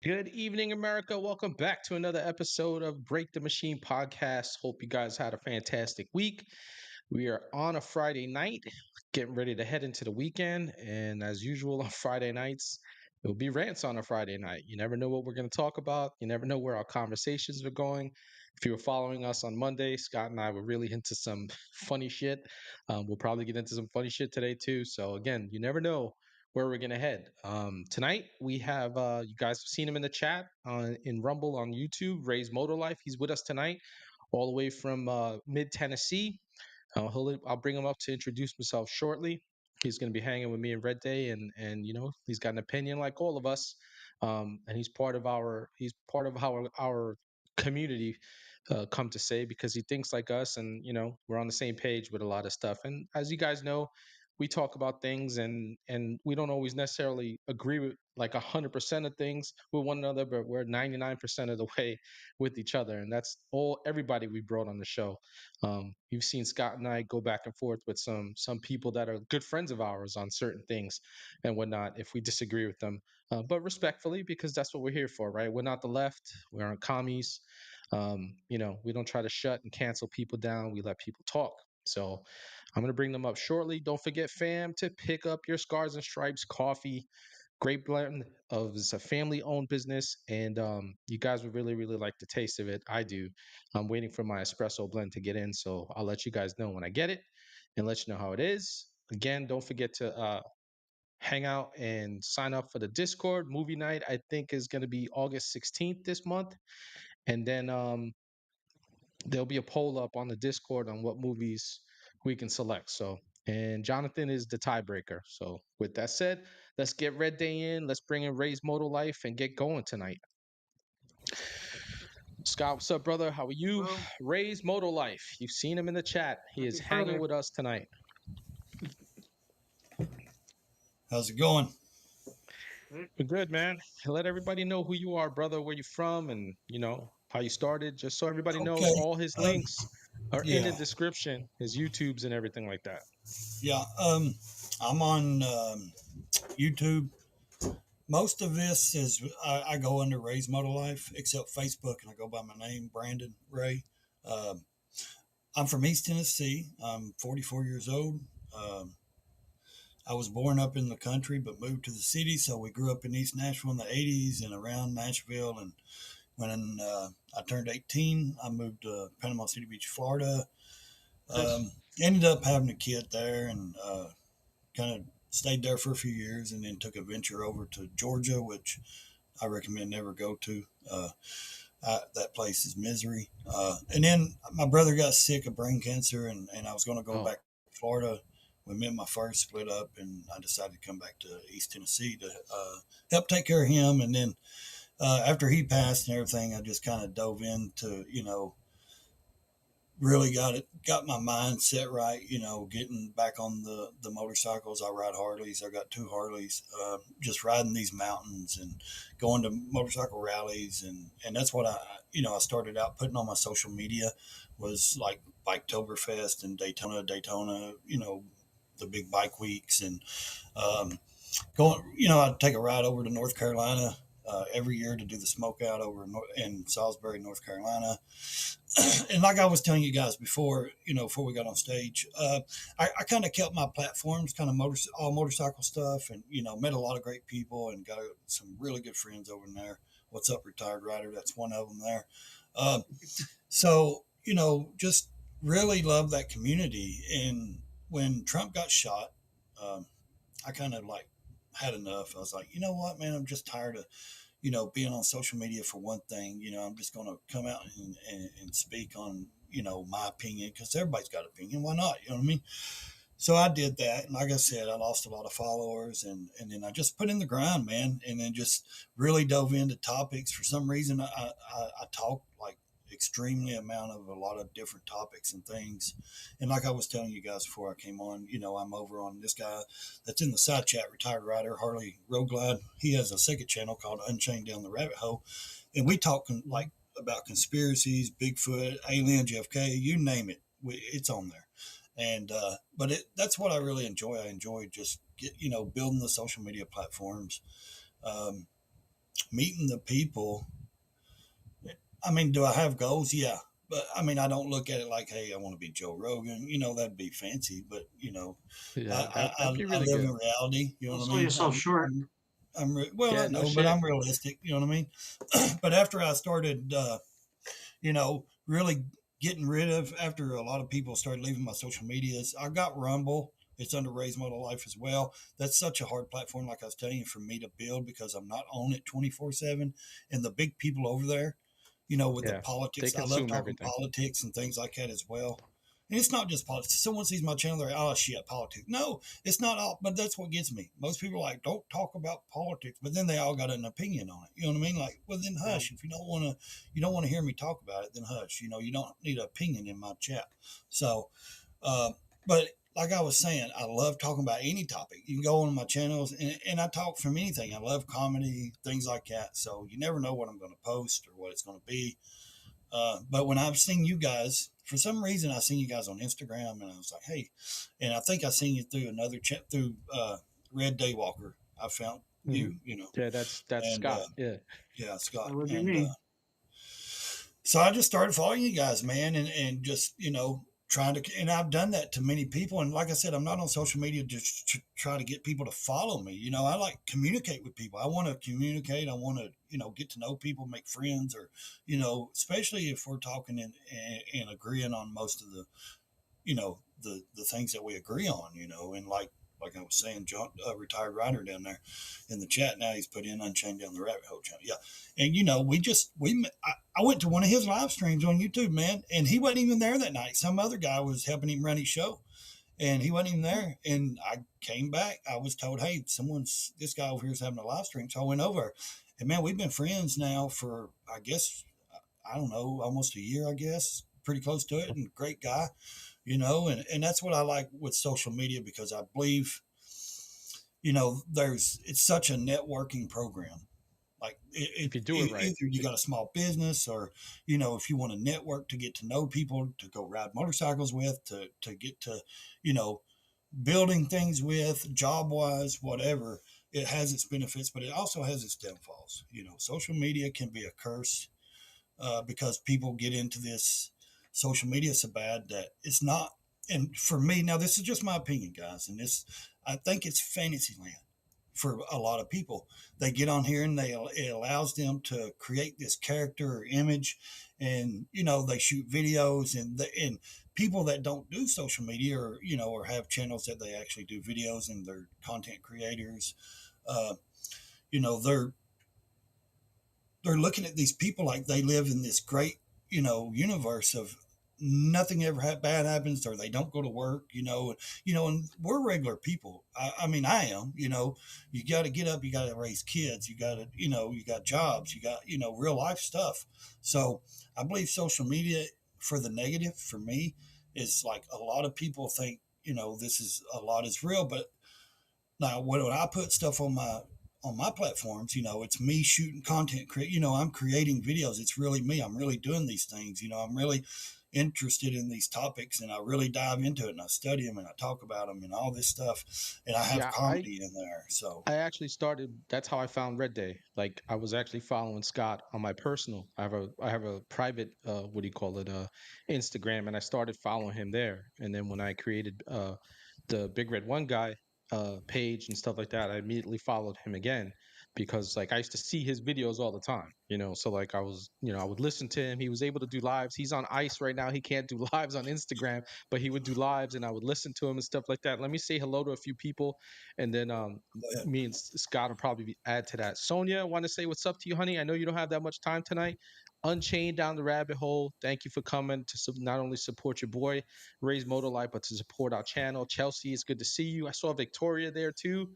Good evening, America. Welcome back to another episode of Break the Machine podcast. Hope you guys had a fantastic week. We are on a Friday night, getting ready to head into the weekend. And as usual on Friday nights, it will be rants on a Friday night. You never know what we're going to talk about. You never know where our conversations are going. If you were following us on Monday, Scott and I were really into some funny shit. We'll probably get into some funny shit today too. So again, you never know where we're gonna head. Tonight we have you guys have seen him in the chat in Rumble on YouTube. Raysmotolife. He's with us tonight, all the way from mid Tennessee. I'll bring him up to introduce himself shortly. He's going to be hanging with me and Red Day, and he's got an opinion like all of us, and he's part of our community come to say because he thinks like us, and we're on the same page with a lot of stuff. And as you guys know, we talk about things, and we don't always necessarily agree with like 100% of things with one another, but we're 99% of the way with each other, and that's everybody we brought on the show. You've seen Scott and I go back and forth with some people that are good friends of ours on certain things and whatnot if we disagree with them, but respectfully, because that's what we're here for, right? We're not the left. We aren't commies. We don't try to shut and cancel people down. We let people talk. So I'm going to bring them up shortly. Don't forget, fam, to pick up your Scars and Stripes coffee. Great blend of it's a family owned business, and you guys would really, really like the taste of it. I do. I'm waiting for my espresso blend to get in, so I'll let you guys know when I get it and let you know how it is. Again, don't forget to hang out and sign up for the Discord. Movie night, I think, is going to be August 16th this month. And then there'll be a poll up on the Discord on what movies we can select. So, and Jonathan is the tiebreaker. So, with that said, let's get Red Day in. Let's bring in Raysmotolife and get going tonight. Scott, what's up, brother? How are you? Well, Raysmotolife. You've seen him in the chat. He is happy hanging Friday. with us tonight. How's it going? We're good, man. Let everybody know who you are, brother, where you're from, and how you started, just so everybody knows. Okay. All his links are in the Yeah. description, his YouTubes and everything like that. Yeah. I'm on YouTube. Most of this is I go under Ray's Motor Life, except Facebook, and I go by my name, Brandon Ray. Um, I'm from East Tennessee. I'm 44 years old. Um, I was born up in the country, but moved to the city. So we grew up in East Nashville in the 80s and around Nashville. And when I turned 18, I moved to Panama City Beach, Florida. Nice. Ended up having a kid there and kind of stayed there for a few years and then took a venture over to Georgia, which I recommend never go to. That place is misery. And then my brother got sick of brain cancer and I was going to go Oh, back to Florida. We met my first split up and I decided to come back to East Tennessee to help take care of him. And then after he passed and everything, I just kind of dove into, really got my mind set right, getting back on the motorcycles. I ride Harleys. I got two Harleys. Just riding these mountains and going to motorcycle rallies, and that's what I started out putting on my social media was like Biketoberfest and Daytona, the big bike weeks, and going, I'd take a ride over to North Carolina every year to do the smoke out over in Salisbury, North Carolina. And like I was telling you guys before, before we got on stage, I kind of kept my platforms kind of all motorcycle stuff, and met a lot of great people and got some really good friends over there. What's up, retired rider? That's one of them there. So just really love that community. And when Trump got shot, I kind of like had enough. I was like, you know what, man, I'm just tired of being on social media for one thing. I'm just going to come out and speak on, my opinion because everybody's got an opinion. Why not? You know what I mean? So I did that. And like I said, I lost a lot of followers and then I just put in the grind, man. And then just really dove into topics. For some reason, I talk like extremely amount of a lot of different topics and things. And like I was telling you guys before I came on, I'm over on this guy that's in the side chat, retired rider, Harley Road Glide. He has a second channel called Unchained Down the Rabbit Hole. And we talk like about conspiracies, Bigfoot, aliens, JFK, you name it. It's on there. And, but that's what I really enjoy. I enjoy just building the social media platforms. Um, meeting the people. I mean, do I have goals? Yeah. But I mean, I don't look at it like, hey, I want to be Joe Rogan. That'd be fancy. But Yeah, I, I, that'd be I really live good. in reality. You know Don't what I sell mean? yourself short. Well, I Yeah, no know, but shit. I'm realistic. You know what I mean? But after I started, really getting rid of, after a lot of people started leaving my social medias, I got Rumble. It's under Raysmotolife as well. That's such a hard platform, like I was telling you, for me to build because I'm not on it 24/7. And the big people over there, with the Yeah, they politics, I love consume talking everything. politics and things like that as well. And it's not just politics. Someone sees my channel, they're like, oh shit, politics. No, it's not all, but that's what gets me. Most people are like, don't talk about politics, but then they all got an opinion on it. You know what I mean? Like, well, then Yeah. hush. If you don't want to hear me talk about it, then hush. You don't need an opinion in my chat. So, uh, but like I was saying, I love talking about any topic. You can go on my channels, and I talk from anything. I love comedy, things like that. So you never know what I'm going to post or what it's going to be. But when I've seen you guys, for some reason, I seen you guys on Instagram, and I was like, hey, and I think I seen you through another chat through Reddaywalker. I found Hmm. you, Yeah, that's and Scott. Yeah. yeah, That Scott, would be and me. so I just started following you guys, man, and just trying to, and I've done that to many people. And like I said, I'm not on social media just to try to get people to follow me. I like communicate with people. I want to communicate. I want to get to know people, make friends, or especially if we're talking and agreeing on most of the the things that we agree on. And like I was saying, John, retired writer down there in the chat. Now he's put in Unchained Down the Rabbit Hole channel. Yeah, and I went to one of his live streams on YouTube, man, and he wasn't even there that night. Some other guy was helping him run his show, and he wasn't even there. And I came back. I was told, hey, this guy over here is having a live stream. So I went over, and man, we've been friends now for, I guess, I don't know, almost a year. I guess pretty close to it, and great guy. And that's what I like with social media, because I believe, it's such a networking program. Like If you do it right. either you got a small business, or if you want to network to get to know people, to go ride motorcycles with, to get to you know building things with, job wise, whatever. It has its benefits, but it also has its downfalls. Social media can be a curse, because people get into this social media so bad that it's not. And for me, now this is just my opinion, guys, and I think it's fantasy land for a lot of people. They get on here, and it allows them to create this character or image, and they shoot videos, and people that don't do social media, or have channels that they actually do videos, and they're content creators. Uh, you know, they're looking at these people like they live in this great, universe of nothing ever bad happens, or they don't go to work, and we're regular people. I mean, I am, you got to get up, you got to raise kids, you got to, you got jobs, you got, real life stuff. So I believe social media, for the negative, for me, is like a lot of people think, this is a lot is real, but now, when I put stuff on my platforms, it's me shooting content. I'm creating videos. It's really me. I'm really doing these things. I'm really interested in these topics, and I really dive into it, and I study them, and I talk about them, and all this stuff, and I have Yeah, I comedy in there. So I actually started. That's how I found Red Day. Like I was actually following Scott on my personal. I have a private what do you call it, Instagram, and I started following him there. And then when I created the Big Red One Guy page and stuff like that, I immediately followed him again because like I used to see his videos all the time. So like I would listen to him. He was able to do lives. He's on ice right now. He can't do lives on Instagram, but he would do lives, and I would listen to him and stuff like that. Let me say hello to a few people, and then go ahead. me and Scott will probably add to that. Sonia, I want to say what's up to you, honey. I know you don't have that much time tonight. Unchained Down the Rabbit Hole. Thank you for coming to not only support your boy, Ray's Motor Life, but to support our channel. Chelsea, it's good to see you. I saw Victoria there too.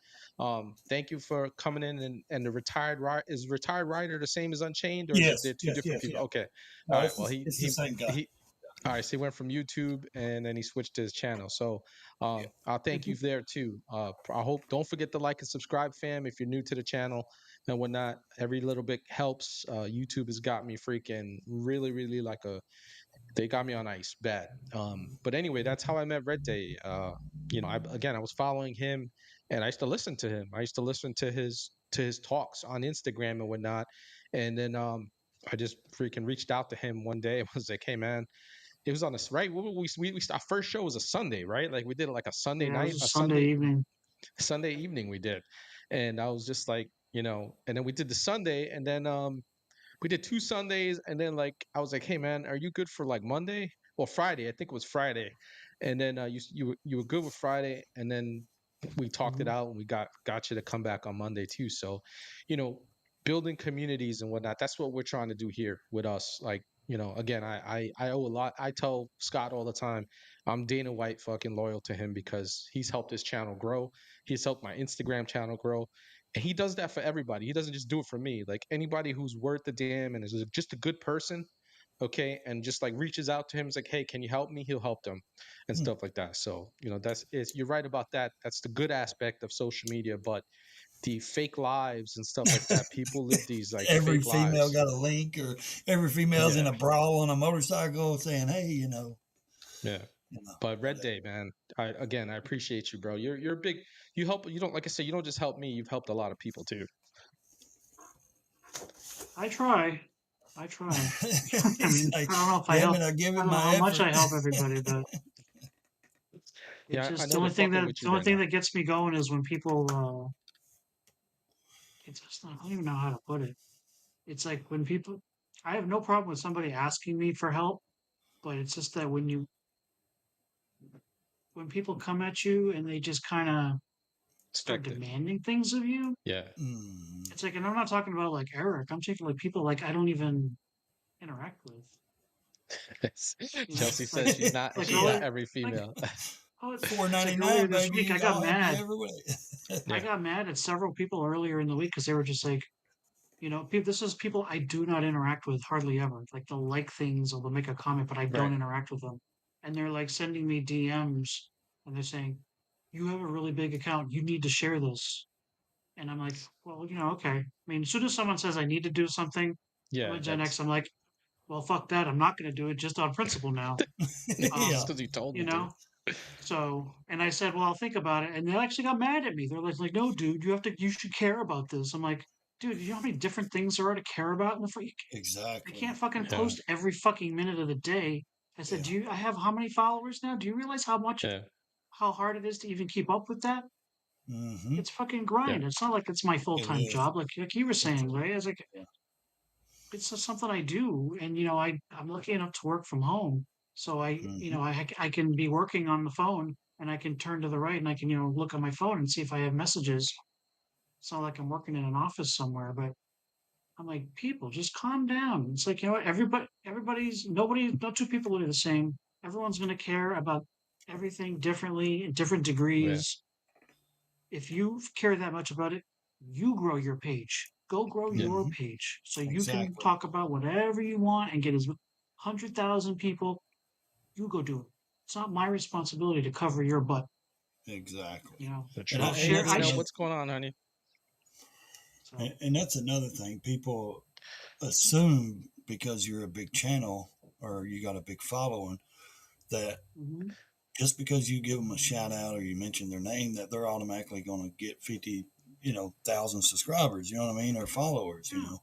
Thank you for coming in. And the retired writer the same as Unchained, or is it they're Yes, two yes, different yes, people? yeah. Okay, all No, right. Well, it's the same guy. he all right, so he went from YouTube and then he switched to his channel. So Yeah. I'll thank you there too. I hope don't forget to like and subscribe, fam. If you're new to the channel and whatnot, every little bit helps. YouTube has got me freaking really, really like they got me on ice bad. But anyway, that's how I met Red Day. I was following him, and I used to listen to him. I used to listen to his to his talks on Instagram and whatnot. And then I just freaking reached out to him one day and was like, "Hey man, it was on this right. Our first show was a Sunday, right? Like we did like a Sunday Yeah, it was night, a a Sunday evening. Sunday evening we did." And I was just like, and then we did the Sunday, and then we did 2 Sundays, and then like I was like, "Hey man, are you good for like Monday or Friday?" I think it was Friday, and then you were good with Friday, and then we talked it Mhm. out, and we got you to come back on Monday too. So, you know, building communities and whatnot. That's what we're trying to do here with us. Like, again, I owe a lot. I tell Scott all the time, I'm Dana White fucking loyal to him because he's helped his channel grow. He's helped my Instagram channel grow. And he does that for everybody. He doesn't just do it for me. Like anybody who's worth the damn and is just a good person, okay, and just like reaches out to him, is like, "Hey, can you help me?" He'll help them and Hmm. stuff like that. So, you're right about that. That's the good aspect of social media, but the fake lives and stuff like that, people live these like Every fake female lives. got a link, or every female's in Yeah, a brawl on a motorcycle saying, "Hey, yeah. you know, But Red whatever." Day, man, I appreciate you, bro. You're big. You help. You don't, like I said, you don't just help me. You've helped a lot of people too. I try. I try. I He's mean, like, I don't know if I "Damn help. it, I give I it don't know my how much effort." I help everybody, but it's Yeah, I just know they're fucking with the you only right thing now. that gets me going is when people. It's just I don't even know how to put it. It's like when people. I have no problem with somebody asking me for help, but it's just that when people come at you and they just kind of start Expect it. demanding things of you, Yeah. Mm. it's like, and I'm not talking about like Eric. I'm talking like people like I don't even interact with. You know, Chelsea says like she's Yeah, not earlier, every like female. oh, four it's ninety like earlier nine, this week. baby. I'll help you every way. I Yeah. got mad at several people earlier in the week because they were just like, this is people I do not interact with hardly ever. Like they'll like things or they'll make a comment, but I don't Right. interact with them. And they're like sending me DMs and they're saying, "You have a really big account. You need to share this." And I'm like, well, okay. I mean, as soon as someone says I need to do something, I'm Yeah. a Gen X. That's I'm like, well, fuck that. I'm not going to do it just on principle now. Yeah. just Um, because you told you me to. know. So, and I said, well, I'll think about it. And they actually got mad at me. They're like, no, dude, you should care about this. I'm like, dude, you know how many different things there are to care about in the I Exactly. can't fucking Yeah. post every fucking minute of the day. I said, Yeah. I have how many followers now? Do you realize Yeah. how hard it is to even keep up with that? Mm-hmm. It's fucking Yeah. grind. It's not like it's my full It time is. job, like you were It's saying, right? It's like yeah. it's just something I do, and I'm lucky enough to work from home, so Mm-hmm. I can be working on the phone, and I can turn to the right, and I can look at my phone and see if I have messages. It's not like I'm working in an office somewhere, but I'm like, people, just calm down. It's like what no two people are the same. Everyone's going to care about everything differently in different Yeah. degrees. If you care that much about it, you grow your page. Go grow Yeah. your Mm-hmm. page so you can Exactly. talk about whatever you want and get as 100,000 people. You go do it. It's not my responsibility to cover your butt. Exactly. For And I'll sure. Hey, share. that's I Nina, sh- another. what's going on, honey? so And that's another thing. People assume because you're a big channel or you got a big following that mhm. just because you give them a shout out or you mention their name that they're automatically going to get 50 thousand subscribers, you know what I mean, or followers, Yeah.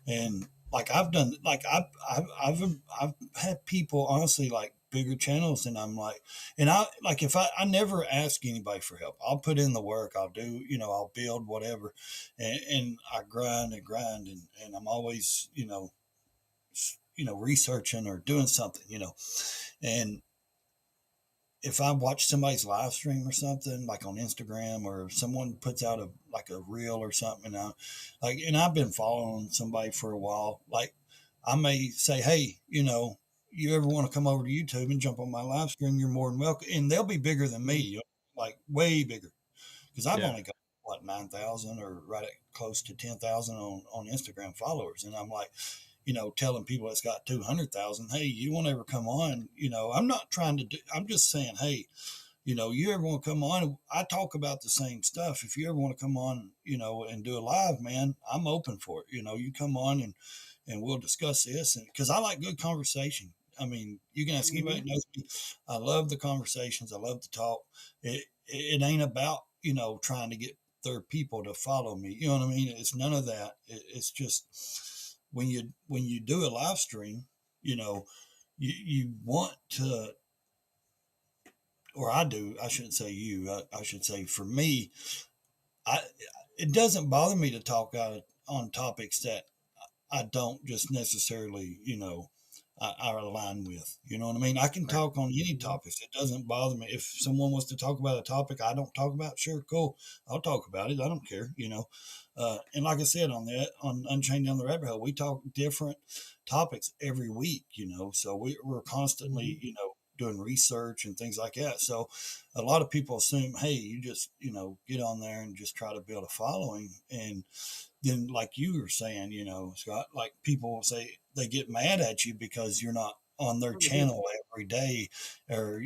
and like I've done, like I've had people honestly like bigger channels, and I'm like, and I like if I never ask anybody for help. I'll put in the work. I'll do, I'll build whatever, and I grind and grind, and I'm always, researching or doing something, and if I watch somebody's live stream or something, like on Instagram, or someone puts out a reel or something, and I've been following somebody for a while, like I may say, hey, you ever want to come over to YouTube and jump on my live stream? You're more than welcome, and they'll be bigger than me, Mhm. like way bigger, because I've Yeah. only got what 9,000 or right at close to 10,000 on Instagram followers, and I'm like, telling people that's got 200,000, hey, you want to ever come on? I'm not trying to do, I'm just saying, hey, you ever want to come on? I talk about the same stuff. If you ever want to come on, and do a live, man, I'm open for it. You come on and we'll discuss this. And because I like good conversation. I mean, you can ask anybody Mhm. that knows me. I love the conversations. I love to talk. It ain't about, trying to get their people to follow me. You know what I mean? It's none of that. It's just when you do a live stream, you know, you want to, or I do. I shouldn't say you. I should say for me, I it doesn't bother me to talk on topics that I don't just necessarily, I align with. You know what I mean? I can talk on any topics. It doesn't bother me. If someone wants to talk about a topic I don't talk about, sure, cool. I'll talk about it. I don't care, and like I said, on Unchained Down the Rabbit Hole, we talk different topics every week, so we're constantly, doing research and things like that. So a lot of people assume, hey, you just, get on there and just try to build a following. And then, like you were saying, Scott, like people will say they get mad at you because you're not on their channel every day, or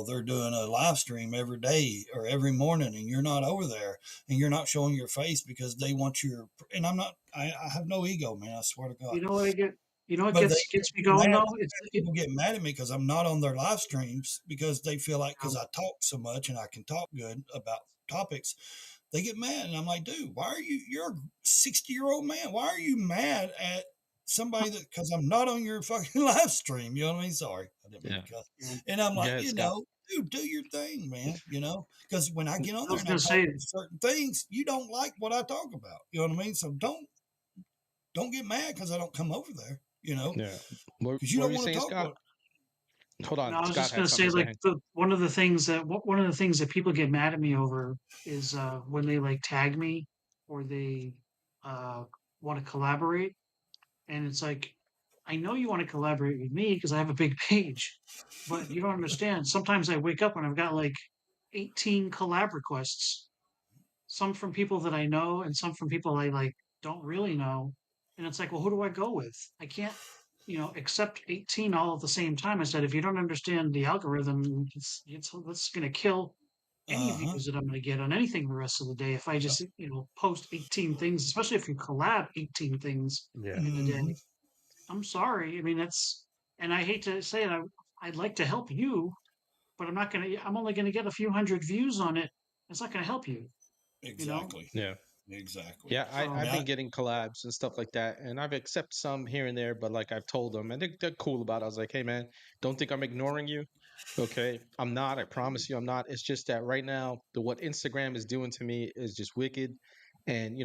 they're doing a live stream every day or every morning, and you're not over there, and you're not showing your face because they want your. And I'm not. I have no ego, man. I swear to God. You know what I get? You know what But gets me going though? people get mad at me because I'm not on their live streams because they feel like because I talk so much and I can talk good about topics, they get mad. And I'm like, dude, why are you're a 60-year-old man. Why are you mad at somebody because I'm not on your fucking live stream? You know what I mean? Sorry. I didn't mean to cuss. And I'm like, dude, do your thing, man. Because when I get on there and I talk about certain things, you don't like what I talk about. You know what I mean? So don't get mad because I don't come over there. Yeah. Because you don't want to talk Scott? about. Hold on. No, I was Scott just going to say, like, one of the things that people get mad at me over is when they like tag me or they want to collaborate, and it's like, I know you want to collaborate with me because I have a big page, but you don't understand. Sometimes I wake up and I've got like 18 collab requests, some from people that I know and some from people I like don't really know. And it's like, well, who do I go with? I can't, accept 18 all at the same time. I said, if you don't understand the algorithm, that's going to kill any views that I'm going to get on anything the rest of the day. If I just, post 18 things, especially if you collab 18 things in a day, I'm sorry. I mean, and I hate to say it, I'd like to help you, but I'm only going to get a few hundred views on it. It's not going to help you. Exactly. Yeah. Exactly. Yeah, I've been getting collabs and stuff like that, and I've accepted some here and there, but like I've told them, and they're cool about it. I was like, hey man, don't think I'm ignoring you. Okay, I'm not. I promise you, I'm not. It's just that right now, what Instagram is doing to me is just wicked, and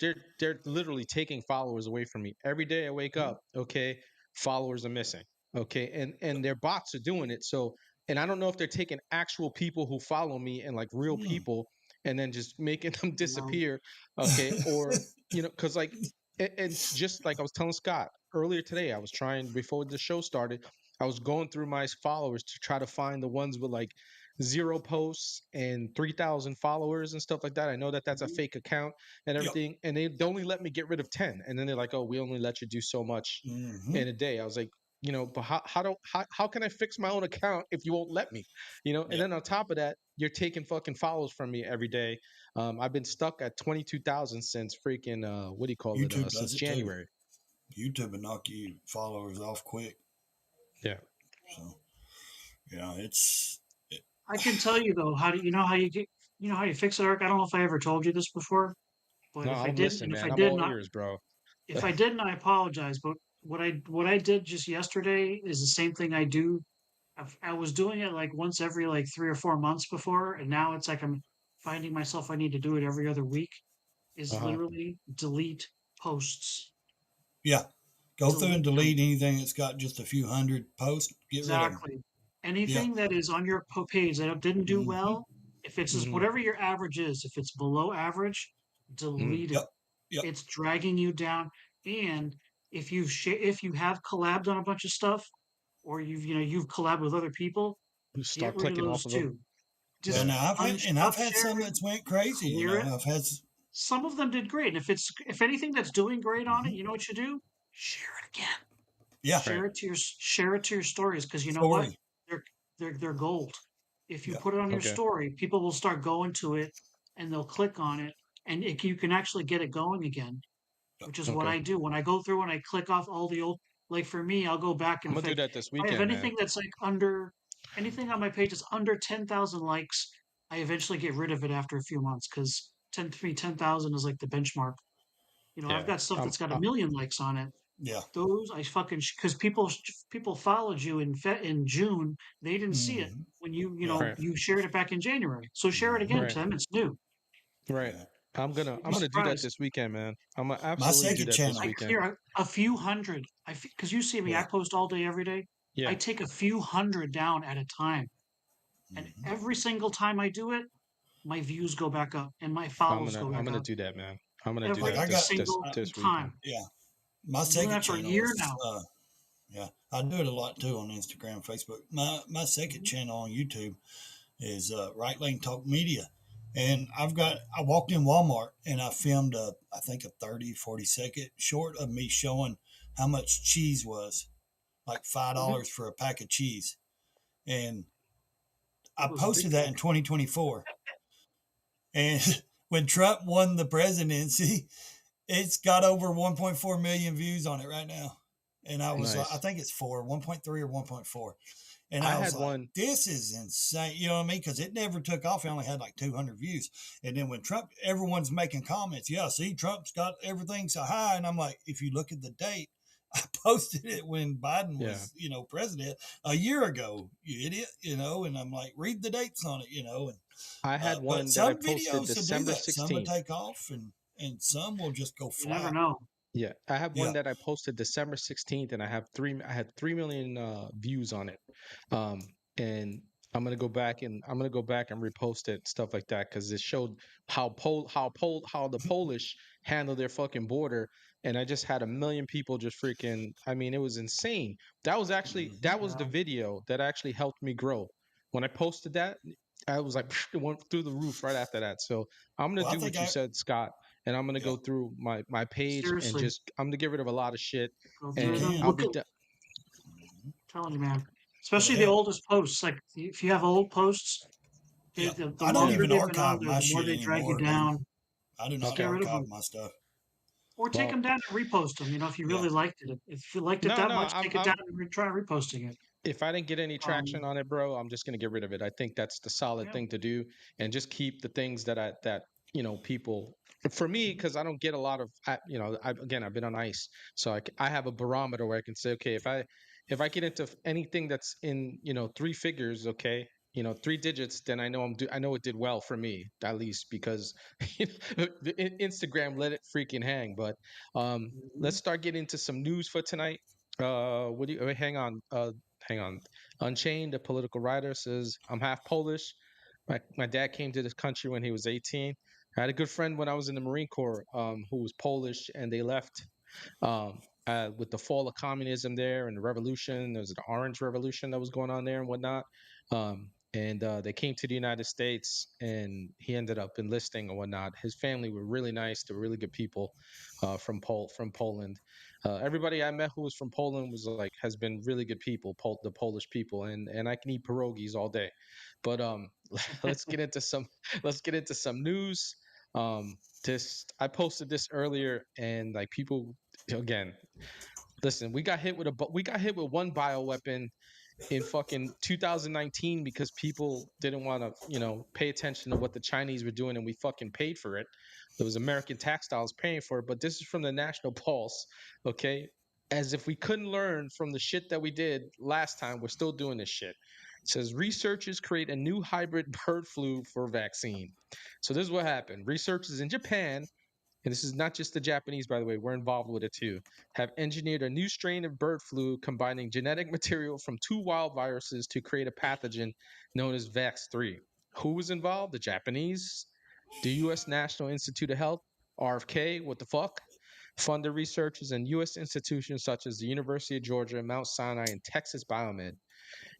they're literally taking followers away from me every day. I wake up, okay, followers are missing, okay, and their bots are doing it. So, and I don't know if they're taking actual people who follow me and like real people, and then just making them disappear, okay, or because like, and just like I was telling Scott earlier today, I was trying before the show started. I was going through my followers to try to find the ones with like 0 posts and 3,000 followers and stuff like that. I know that that's a fake account and everything, and they only let me get rid of 10, and then they're like, "Oh, we only let you do so much in a day." I was like, but how can I fix my own account if you won't let me? And then on top of that, you're taking fucking follows from me every day. I've been stuck at 22,000 since freaking what do you call YouTube it? Since January. YouTube will knock you followers off quick. Yeah. So, I can tell you though, how you fix it, Eric. I don't know if I ever told you this before, but No, if I I'm didn't, listening, and if I man. I'm did all not, ears, bro. if I didn't, I apologize. But what I did just yesterday is the same thing I do. I was doing it like once every like 3 or 4 months before, and now it's like I'm finding myself I need to do it every other week. Is literally delete posts. Yeah. Go through and delete anything that's got just a few hundred posts. Get rid of them. Anything that is on your page that didn't do well, if it's just whatever your average is, if it's below average, delete it. Yep. It's dragging you down. And if you have collabed on a bunch of stuff, or you've collabed with other people, Start get rid of clicking those off of them. too. Well, Just now I've had some that's went crazy. clear it. I've had Some of them did great. And if anything that's doing great on it, you know what you do? Share it again. Yeah. Share it to your stories, because you know what? They're gold. If you put it on your story, people will start going to it and they'll click on it, and you can actually get it going again, which is what I do. When I go through and I click off all the old, like for me, I'll go back and I'm if gonna do that this I have weekend, man. anything that's like anything on my page that's under 10,000 likes, I eventually get rid of it after a few months, because 10,000 is like the benchmark. Yeah. I've got stuff I'm, that's got a I, million likes on it. Yeah. Those I fucking because people followed you in June. They didn't see it Hmm. when you Yeah. right. you shared it back in January. So share it again Hmm. to Right. them. It's new. Right. Yeah. I'm You'd be gonna do that surprised. this weekend, man. I'm gonna My absolutely do second that this I channel. weekend. clear a few hundred. Because you see me, I Yeah. post all day, every day. I Yeah. take a few hundred down at a time, and Hmm. every single time I do it, my views go back up and my follows go I'm back gonna up. do that, man. I'm gonna do Like Every that I got, single this weekend. time. yeah. My I'm doing second that for a channel year is, now. yeah, I do it a lot too on Instagram, Facebook. My second Mhm. channel on YouTube is Right Lane Talk Media. And I walked in Walmart and I filmed I think a 30-40 second short of me showing how much cheese was, like Mhm. $5 for a pack of cheese. And I It was a big posted that thing. in 2024. And when Trump won the presidency, it's got over 1.4 million views on it right now. And I was like, I Nice. think it's 1.3 or 1.4. And I I was had like, one. this is insane. You know what I mean? Because it never took off. It only had like 200 views. And then when Trump, everyone's making comments. Yeah, see, Trump's got everything so high. And I'm like, if you look at the date, I posted it when Biden Yeah. was, president a year ago, you idiot, and I'm like, read the dates on it, And I had but one that I some posted videos will do December that. Some will 16th. take off, and some will just go You never flat. know. Yeah, I have one Yeah. that I posted December 16th, and I had 3 million views on it. Um, and I'm gonna go back and repost it, stuff like that, because it showed how the Polish handle their fucking border, and I just had a million people just freaking. I mean, it was insane. That was the Yeah. video that actually helped me grow. When I posted that, I was like, it went through the roof right after that. So I'm gonna Well, I do think what you said, Scott, and I'm gonna yeah, go through my page and Seriously, just I'm gonna get rid of a lot of shit, go you through and them. I'll can. Look be at done. telling you, man. It'll Especially the help. oldest posts. Like if you have old posts, Yeah. the I don't Yeah. longer even they've been on archive there, my the more shit they drag you anymore, dude. down. I do Just not get Okay. rid of archive them, my stuff. or take them Well, down and repost them. If you Yeah. really liked it, if you liked it no, that no. much, take it I'm down and try reposting it. if I didn't get any traction Um, on it, bro, I'm just gonna get rid of it. I think that's the solid yeah. thing to do, and just keep the things that people. For me, Mhm. because I don't get a lot of, again, I've been on ice, so I have a barometer where I can say, okay, if I get into anything that's in three figures, okay, three digits, then I know it did well for me at least because Instagram let it freaking hang. But let's Mhm. start getting into some news for tonight. What do you? Wait, hang on. Unchained, a political writer, says, I'm half Polish. My dad came to this country when he was 18. I had a good friend when I was in the Marine Corps who was Polish, and they left with the fall of communism there and the revolution. There was an Orange Revolution that was going on there and whatnot. And they came to the United States, and he ended up enlisting and whatnot. His family were really nice; they were really good people from Poland. Everybody I met who was from Poland was like has been really good people, the Polish people, and I can eat pierogies all day. But let's get into some let's get into some news. This I posted this earlier, and like people again. Listen, we got hit with one bioweapon in fucking 2019 because people didn't want to, pay attention to what the Chinese were doing, and we fucking paid for it. There was American textiles paying for it, but this is from the National Pulse, okay? As if we couldn't learn from the shit that we did last time, we're still doing this shit. It says researchers create a new hybrid bird flu for vaccine. So this is what happened. Researchers in Japan, and this is not just the Japanese, by the way, we're involved with it too, have engineered a new strain of bird flu combining genetic material from two wild viruses to create a pathogen known as VAX3. Who was involved? The Japanese, the U.S. National Institute of Health, RFK, what the fuck? Funded researchers and U.S. institutions such as the University of Georgia, Mount Sinai, and Texas Biomed.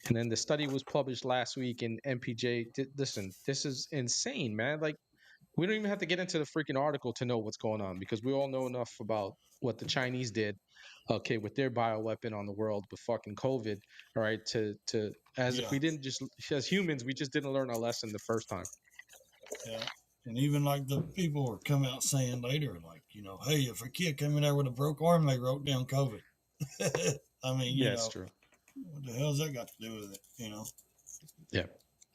And then the study was published last week in MPJ. Listen, this is insane, man. Like, we don't even have to get into the freaking article to know what's going on because we all know enough about what the Chinese did, okay, with their bioweapon on the world with fucking COVID, all right, to as if Yeah. we didn't just as humans, we just didn't learn our lesson the first time. Yeah. And even like the people were come out saying later, like, hey, if a kid come in there with a broke arm, they wrote down COVID. I mean, Yeah, it's true. what the hell's that got to do with it? Yeah.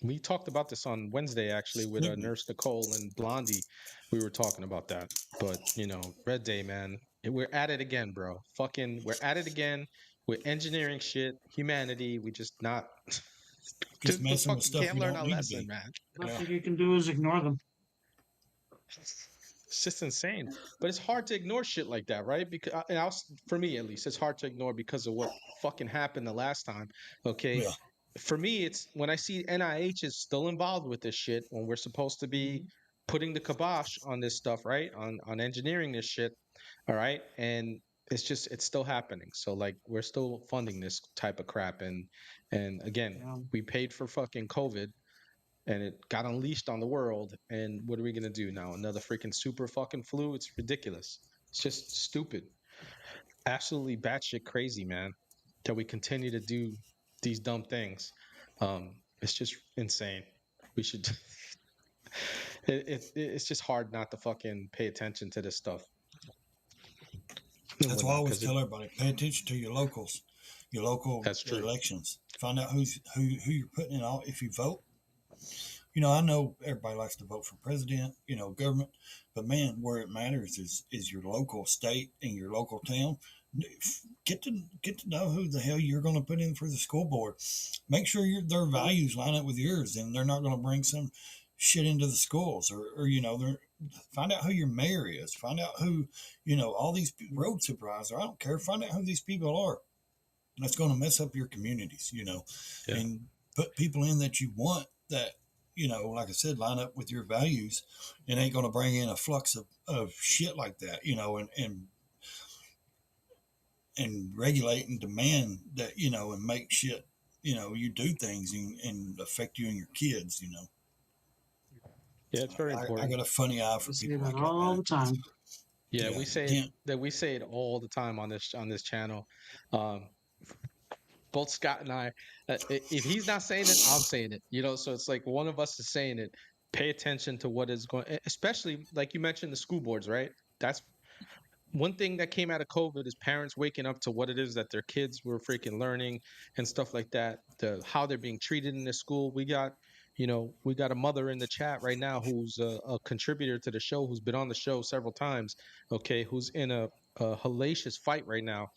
We talked about this on Wednesday actually with Stupid. Nurse Nicole and Blondie. we were talking about that. But Red Day, man, we're at it again, bro. Fucking, we're at it again. We're engineering shit, humanity. We just not, Just just messing with fucking stuff can't we learn don't our need to lesson, be. man. Best Yeah. thing you can do is ignore them. It's just insane. But it's hard to ignore shit like that, right? Because for me at least, it's hard to ignore because of what fucking happened the last time. Okay. Yeah. For me, it's when I see NIH is still involved with this shit when we're supposed to be putting the kibosh on this stuff, right? On engineering this shit. All right. And it's still happening. So like we're still funding this type of crap. And again, Yeah. we paid for fucking COVID and it got unleashed on the world. And what are we gonna do now? Another freaking super fucking flu? It's ridiculous. It's just stupid. Absolutely batshit crazy, man. That we continue to do these dumb things. It's just insane. We should. It's just hard not to fucking pay attention to this stuff and That's why I whatnot always because tell everybody, pay attention to your locals, your local that's true. elections. Find out who you're putting in all. If you vote, I know everybody likes to vote for president, government, but man, where it matters is your local state and your local town. Get to know who the hell you're going to put in for the school board. Make sure their values line up with yours, and they're not going to bring some shit into the schools, or find out who your mayor is. Find out who all these road supervisors. I don't care. Find out who these people are. That's going to mess up your communities, Yeah. and put people in that you want that like I said, line up with your values, and ain't going to bring in a flux of shit like that, and regulate and demand that, and make shit, you do things and affect you and your kids, Yeah, it's very I important. got a funny eye for I say people that like that, all man. the time. Yeah, Yeah, we say can't. we say it all the time on this channel. Um, both Scott and I, if he's not saying it, I'm saying it. So it's like one of us is saying it. Pay attention to what is going, especially like you mentioned the school boards, right? That's one thing that came out of COVID is parents waking up to what it is that their kids were freaking learning and stuff like that. How they're being treated in the school. We got a mother in the chat right now who's a contributor to the show, who's been on the show several times. Okay, who's in a hellacious fight right now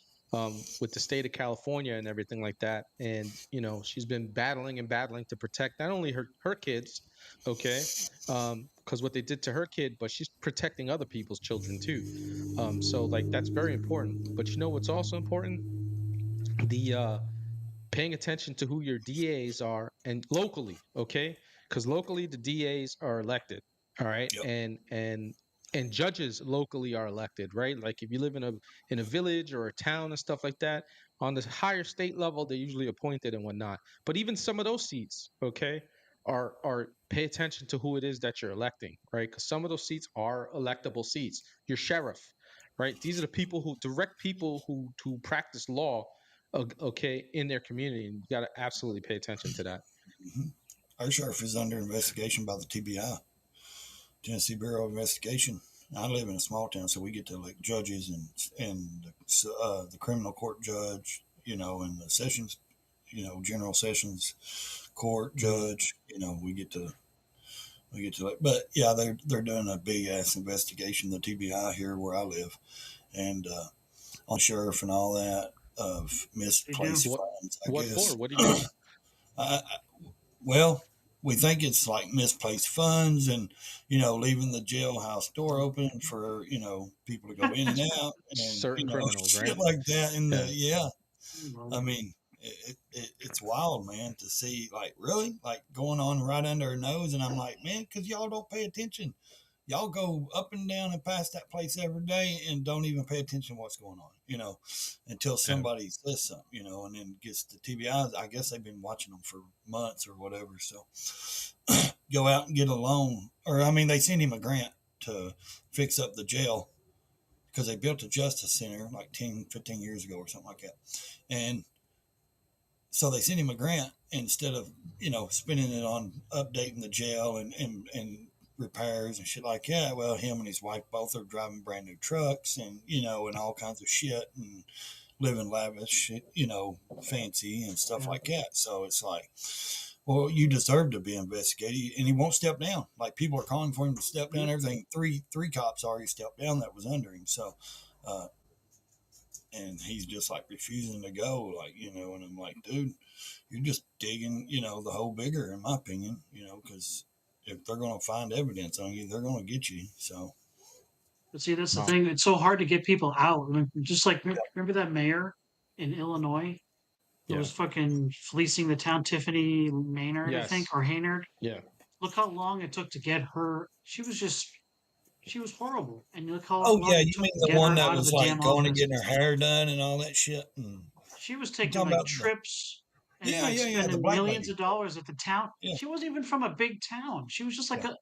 with the state of California and everything like that. And she's been battling and battling to protect not only her kids, okay, because what they did to her kid, but she's protecting other people's children too. So like that's very important. But you know what's also important? The paying attention to who your DAs are and locally, okay? Because locally the DAs are elected, all right, Yep. and judges locally are elected, right? Like if you live in a village or a town and stuff like that, on the higher state level they're usually appointed and whatnot. But even some of those seats, okay, are pay attention to who it is that you're electing, right? Because some of those seats are electable seats. Your sheriff, right? These are the direct people who practice law, okay, in their community, and you got to absolutely pay attention to that. Mm-hmm. Our sheriff is under investigation by the TBI, Tennessee Bureau of Investigation. I live in a small town, so we get to elect judges and the criminal court judge, and the sessions, general sessions court judge. We get to. But yeah, they're doing a big ass investigation, the TBI here where I live, and on sheriff and all that of misplaced funds. I What guess. for? What do you do? Well, we think it's like misplaced funds and, leaving the jailhouse door open for, people to go in and out and, Certain criminals, shit right? like that. And Yeah. I mean, it's wild, man, to see really going on right under our nose. And I'm like, man, because y'all don't pay attention. Y'all go up and down and past that place every day and don't even pay attention to what's going on, until somebody says something, and then gets the TBI. I guess they've been watching them for months or whatever. So go out and get a loan. Or, I mean, they sent him a grant to fix up the jail because they built a justice center like 10, 15 years ago or something like that. And so they sent him a grant instead of, spending it on updating the jail and repairs and shit like that. Well, him and his wife both are driving brand new trucks and, and all kinds of shit and living lavish, fancy and stuff like that. So it's like, well, you deserve to be investigated, and he won't step down. Like people are calling for him to step down. Everything. Three cops already stepped down that was under him. So, uh, and he's just like refusing to go. Like and I'm like, dude, you're just digging, the hole bigger, in my opinion. Because if they're going to find evidence on you, they're going to get you. So, But see, that's the Wow. thing. It's so hard to get people out. I mean, just like remember that mayor in Illinois who Yeah. was fucking fleecing the town, Tiffany Maynard, I think, Yes. or Haynard. Yeah. Look how long it took to get her. She was horrible. And look how oh long yeah, it you took mean to the get one her that out of was the like damn going and office. getting her hair done and all that shit? She was You taking talking like about trips and yeah, like yeah, yeah, the spending black millions lady. of dollars at the town. Yeah, She wasn't even from a big town. She was just like yeah.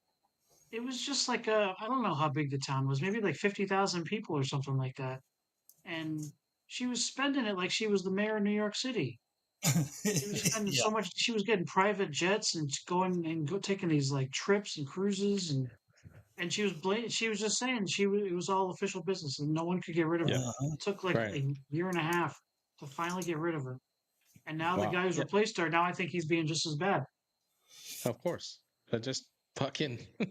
it was just like a, I don't know how big the town was, maybe like 50,000 people or something like that. And she was spending it like she was the mayor of New York City. She was spending yeah. so much. She was getting private jets and taking these like trips and cruises and she was just saying it was all official business and no one could get rid of Yeah. her. Uh-huh. It took like Right. a year and a half to finally get rid of her. And now the Wow. guy who's Yeah. replaced her, now I think he's being just as bad. Of course. They're just fucking. They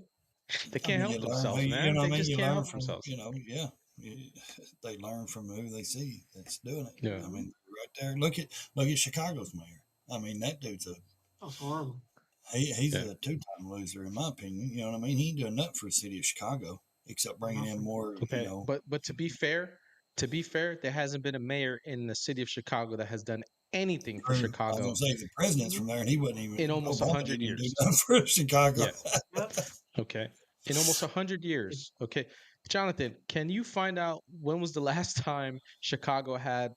I can't mean, you help learn. themselves, You man. know They what I mean? just You can't learn help from. themselves. Yeah. They learn from who they see that's doing it. Yeah. I mean, right there. Look at Chicago's mayor. I mean, that dude's That was horrible. he's Yeah. a two-time loser in my opinion. You know what I mean? He ain't doing nothing for the city of Chicago except bringing in Nothing. more. Okay. But to be fair, there hasn't been a mayor in the city of Chicago that has done anything for I was Chicago gonna say the president's Mhm. from there, and he wasn't even. in almost Obama 100 didn't even do years. nothing for Chicago. Yeah. Yep. Okay. In almost 100 years. Okay. Jonathan, can you find out when was the last time Chicago had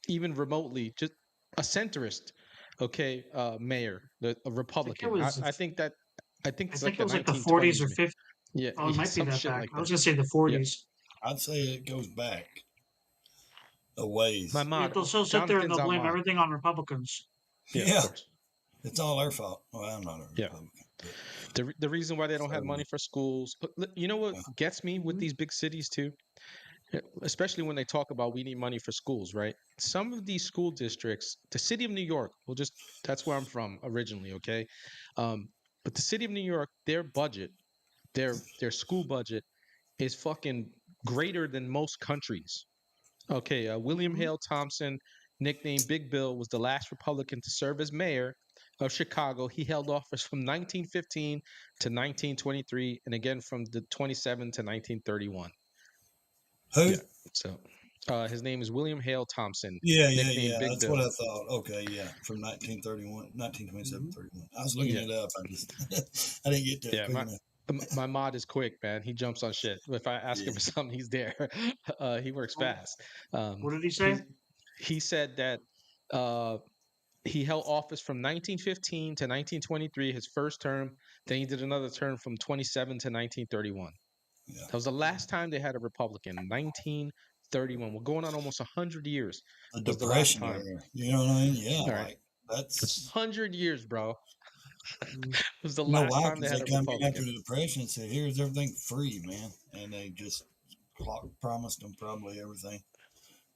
even remotely just a centrist, okay, mayor, a I think it Republican? was. I think I it's think like it the was like the 40s 1920s, or man. 50s. Yeah, Oh, it yeah, might be some that shit back. like I was that. gonna say the Yeah. 40s. I'd say it goes back a My ways. Yeah, mod, they'll still sit there and Jonathan's they'll on blame mod. everything on Republicans. Yeah, of Yeah, course. it's all their fault. Well, I'm not a Yeah. Republican, but The reason why they don't have so money for schools, you know what yeah. gets me with Mhm. these big cities too? Especially when they talk about we need money for schools, right? Some of these school districts, the city of New York, that's where I'm from originally, okay? Um, but the city of New York, their budget, their school budget is fucking greater than most countries. Okay, William Mhm. Hale Thompson, nicknamed Big Bill, was the last Republican to serve as mayor of Chicago. He held office from 1915 to 1923, and again from the 27 to 1931. Who? Yeah. So his name is William Hale Thompson, Yeah, yeah, nicknamed yeah. Big That's what Bill. I thought. Okay, yeah, from 1931, 1927, Mhm. 31. I was looking Yeah. it up. I just I didn't get to it Yeah. quick enough. My mod is quick, man. He jumps on shit. If I ask him Yeah. for something, he's there. He works Oh, fast. what did he He say? he said that uh, he held office from 1915 to 1923, his first term. Then he did another term from 27 to 1931. Yeah. That was the last time they had a Republican. 1931. We're going on almost 100 years. The Was the last Depression time. era. You know what I mean? Yeah, All right. like that's 100 years, bro. Mm. Was the you know last why? time they Because had they a come in after Republican. the Depression and said, "Here's everything free, man," and they just promised them probably everything.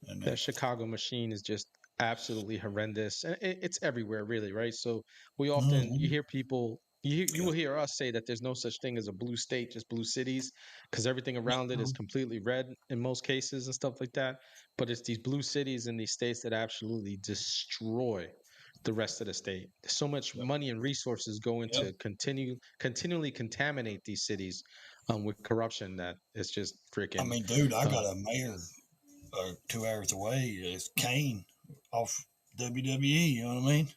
And The Chicago machine is just absolutely horrendous, and it's everywhere, really, right? So we often you Mhm. hear people, you Yeah, will hear us say that there's no such thing as a blue state, just blue cities, because everything around it is No. completely red in most cases and stuff like that. But it's these blue cities in these states that absolutely destroy the rest of the state. So much yeah, money and resources go yeah. into continually contaminate these cities with corruption that it's just I freaking. mean, dude, I Uh, got a mayor 2 hours away. It's Kane off WWE. You know what I mean?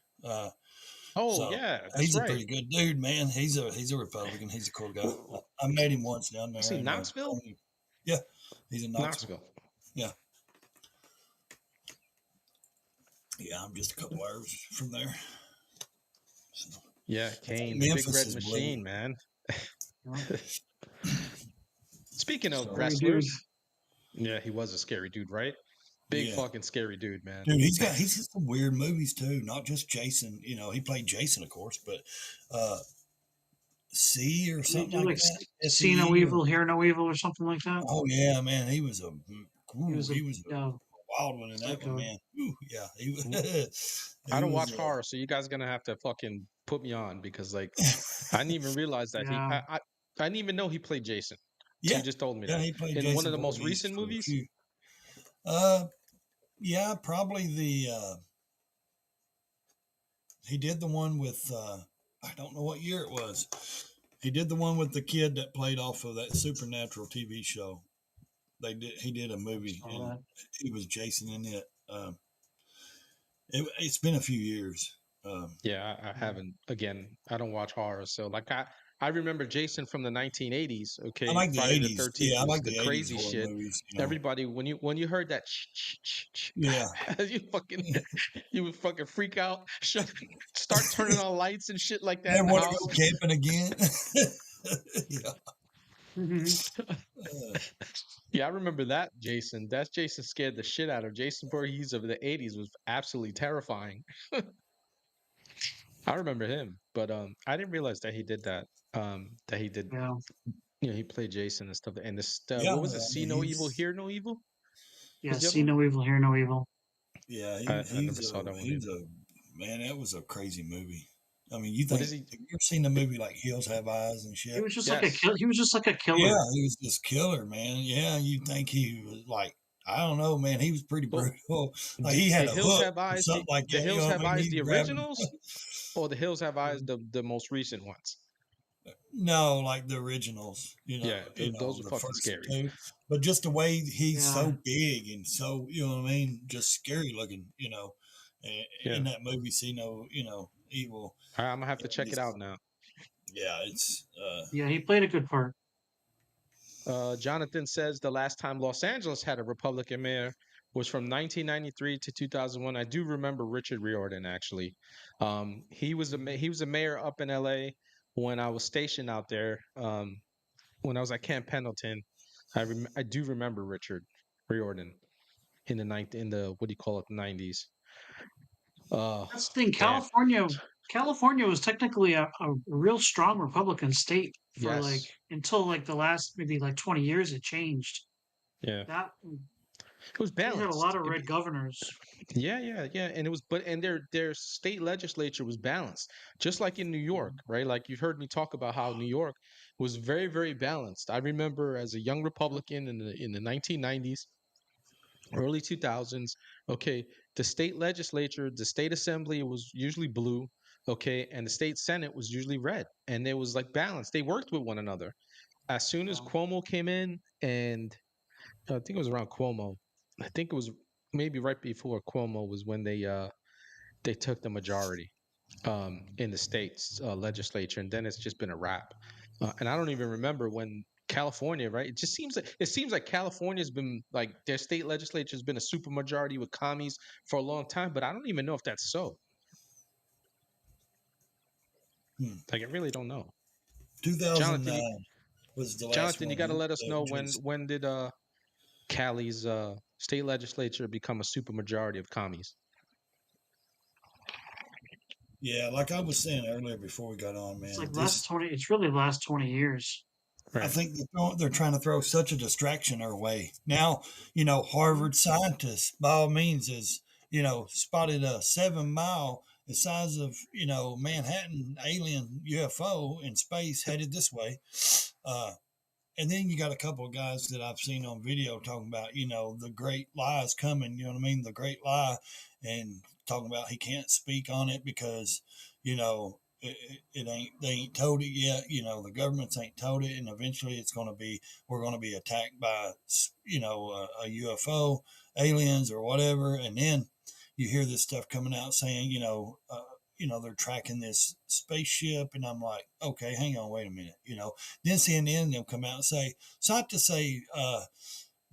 oh So yeah, that's he's a right. pretty good dude, man. He's a Republican. He's a cool guy. I met him once down Is there he in Knoxville? yeah, he's in Knoxville. Knoxville. Yeah, yeah. I'm just a couple hours from there. So, Yeah, I think Kane, the big Memphis red is blue. machine, man. No. Speaking of So Scary dude. wrestlers, yeah, he was a scary dude, right? Big yeah, fucking scary dude, man. dude, he's got some weird movies too. Not just Jason. You know, he played Jason, of course, but uh, C or Did he something do like like that. see no SEE or evil, hear no evil, or something like that? oh yeah, man, He was a he was a wild one in that one, psycho. man. Ooh, yeah, he I he don't was watch horror, so you guys gonna have to fucking put me on because like I didn't even realize that Yeah. I didn't even know he played Jason. Till Yeah, you just told me yeah, that he played in one of Jason the most Voorhees recent for a movies. few. Yeah, probably he did the one with I don't know what year it was. He did the one with the kid that played off of that Supernatural TV show. He did a movie Saw and that. he was Jason in it. It's been a few years. Yeah, I Yeah. haven't. Again, I don't watch horror, so like I remember Jason from the 1980s. I Okay, like the Friday the '80s. 13th Yeah, I was like the the '80s crazy horror shit. movies. Everybody, when you heard that, Yeah, you fucking you would fucking freak out, start turning on lights and shit like that in never the want to house. go camping again. Yeah. Mhm. Uh, Yeah, I remember that Jason. That's Jason scared the shit out of Jason Voorhees of the 80s was absolutely terrifying. I remember him, but I didn't realize that he did that. That he did, Yeah. he played Jason and stuff. And this yeah, what was it? I See mean no evil, he's hear no evil Yeah. was the other See one? no evil, hear no evil. yeah I never saw that one he's either. a man. That was a crazy movie. I mean, you What is think he? have you ever seen the movie like Hills Have Eyes and He shit? was just like a Yes. kill. He was just like a Yeah, killer. he was this killer, man. Yeah, you think he was like I don't know, man. He was pretty Well, brutal. Like he had the a Hills hook Have or Eyes, something like the that. You Hills know Have what I mean? Eyes, He the grabbed him. originals, or the Hills Have Yeah. Eyes, the most recent ones. No, like the originals, Yeah, those are the fucking first scary. two. But just the way he's Yeah. so big and so, you know what I mean, just scary looking, Yeah, in that movie, see no, evil. I'm gonna have to check it out It's, now. yeah, it's, Yeah. He played a good part. Jonathan says the last time Los Angeles had a Republican mayor was from 1993 to 2001. I do remember Richard Riordan actually. He was a mayor up in LA when I was stationed out there. When I was at Camp Pendleton, I do remember Richard Riordan in the what do you call it, 90s. Uh, That's the thing. damn. California was technically a real strong Republican state for like Yes. until like the last maybe like 20 years. It changed. Yeah. That It was they had a lot balanced. of red governors. Yeah, and it was, and their state legislature was balanced, just like in New York, right? Like you've heard me talk about how New York was very, very balanced. I remember as a young Republican in the 1990s, early 2000s. Okay, the state legislature, the state assembly was usually blue. Okay, and the state senate was usually red, and it was like balanced. They worked with one another. As soon as Yeah. Cuomo came in, and I think it was around Cuomo. I think it was maybe right before Cuomo was when they took the majority in the state's legislature, and then it's just been a wrap. And I don't even remember when California, right? It seems like California's been like their state legislature has been a supermajority with commies for a long time, but I don't even know if that's so. hmm. Like I really don't know. Jonathan, 2009 was the last Jonathan, you one. got to let us know Jason. when did Cali's state legislature become a supermajority of commies? Yeah, like I was saying earlier before we got on, It's man, like last 20. It's really the last 20 years. I Right. think they're trying to throw such a distraction our way. Now, Harvard scientists, by all means, spotted a 7 mile, the size of, Manhattan alien UFO in space headed this way. Uh, and then you got a couple of guys that I've seen on video talking about, the great lie is coming, you know what I mean? The great lie, and talking about he can't speak on it because, it ain't, they ain't told it yet, the governments ain't told it. And eventually we're going to be attacked by, a UFO, aliens or whatever. And then you hear this stuff coming out saying, they're tracking this spaceship, and I'm like, okay, hang on, wait a minute, Then CNN they'll come out and say, scientists say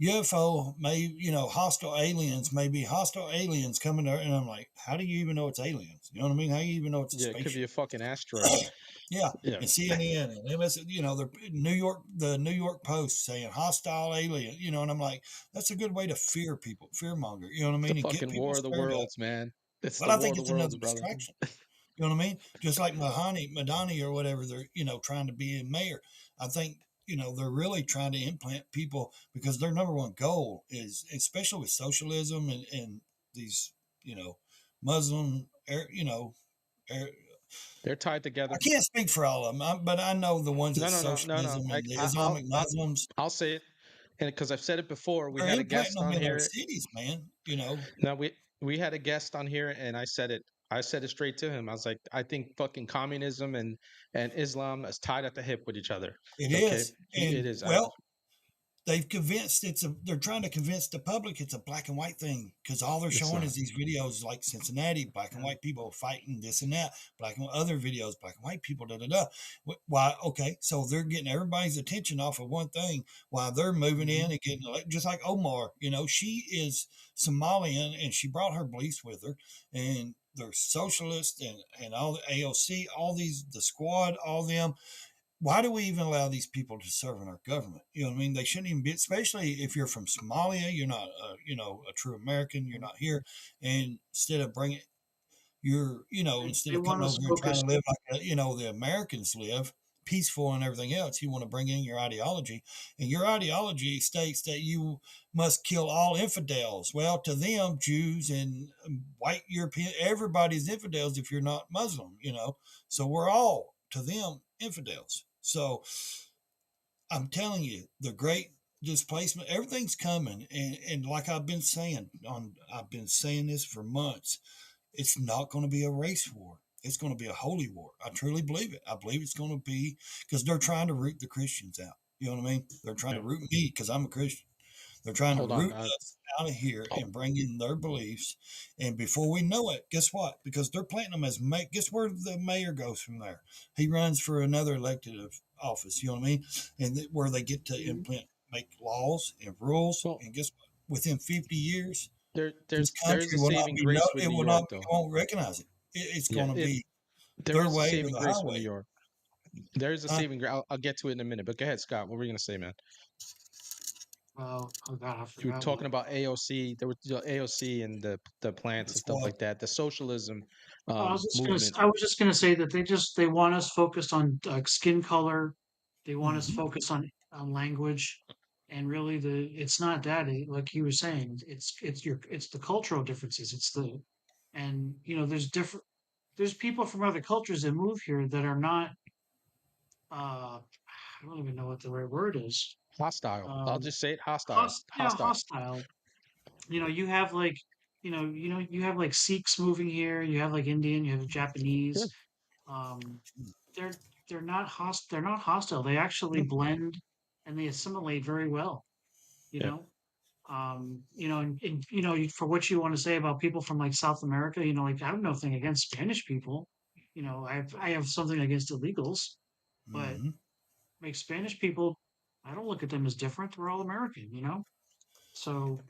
UFO may, hostile aliens, maybe hostile aliens coming there, and I'm like, how do you even know it's aliens? You know what I mean? How do you even know it's a Yeah, it could be spaceship? a fucking asteroid. Yeah, Yeah. and CNN and MS, the New York Post saying hostile alien, and I'm like, that's a good way to fear people, fear monger, you know what I It's the mean, and get fucking people War of the stirred up. Worlds, man. It's But the I War think of the it's Worlds, another brother. distraction. You know what I mean? Just like Madani or whatever, they're, trying to be a mayor. I think, they're really trying to implant people because their number one goal is, especially with socialism and these, Muslim, They're tied together. I can't speak for all of them, but I know the ones that No. socialism and the I'll Islamic Muslims. I'll say it, and because I've said it before, we They're had a implanting guest them on in our here. cities, man. You know, Now we had a guest on here, and I said it. I said it straight to him. I was like, I think fucking communism and Islam is tied at the hip with each other. it Okay, is, it and is. well, they've convinced they're trying to convince the public it's a black and white thing because all they're It's showing not. is these videos like Cincinnati, black and white people fighting this and that, black and other videos, black and white people, da da da. Why? Okay, so they're getting everybody's attention off of one thing while they're moving in and getting just like Omar. You know, she is Somalian and she brought her beliefs with her, and they're socialists and all the AOC, all these the squad, all them. Why do we even allow these people to serve in our government? You know what I mean? They shouldn't even be, especially if you're from Somalia, you're not, a true American, you're not here. And instead of bringing, instead They of want coming us over here trying focused. to live like, the Americans live, peaceful and everything else, you want to bring in your ideology. And your ideology states that you must kill all infidels. Well, to them, Jews and white European, everybody's infidels if you're not Muslim, So we're all, to them, infidels. So I'm telling you, the great displacement, everything's coming. And like I've been saying this for months. It's not going to be a race war. It's going to be a holy war. I truly believe it. I believe it's going to be because they're trying to root the Christians out. You know what I mean? They're trying to root me because I'm a Christian. They're trying to Hold on. root us out of here and bring in their beliefs. And before we know it, guess what? Because they're planting them as guess where the mayor goes from there? He runs for another elected office. You know what I mean? And where they get to make laws and rules. Well, And guess what? Within 50 years, this there is country a will not saving be grace with it New will York, not though. won't recognize it. It's Yeah, going to be there their is a way or saving the grace with New highway. York. There is a Huh? saving grace. I'll get to it in a minute. But go ahead, Scott. What were you gonna say, man? Oh God, I You were forgot talking now. about AOC. There was the AOC and the plants and That's stuff what. like that. The socialism Oh, movement. I was just gonna say that they want us focused on skin color. They want us Mm-hmm. focused on language, and really it's not that. Like you were saying, it's the cultural differences. And there's people from other cultures that move here that are not. I don't even know what the right word is. Hostile. I'll Um, just say it. Hostile. Hostile. hostile. You have like you have like Sikhs moving here. You have like Indian. You have Yeah. Japanese. Um, they're they're not hostile. They actually blend and they assimilate very well. You Yeah. know, for what you want to say about people from like South America, like I have nothing against Spanish people. I have something against illegals, but Mm-hmm. like Spanish people, I don't look at them as different. We're all American. So,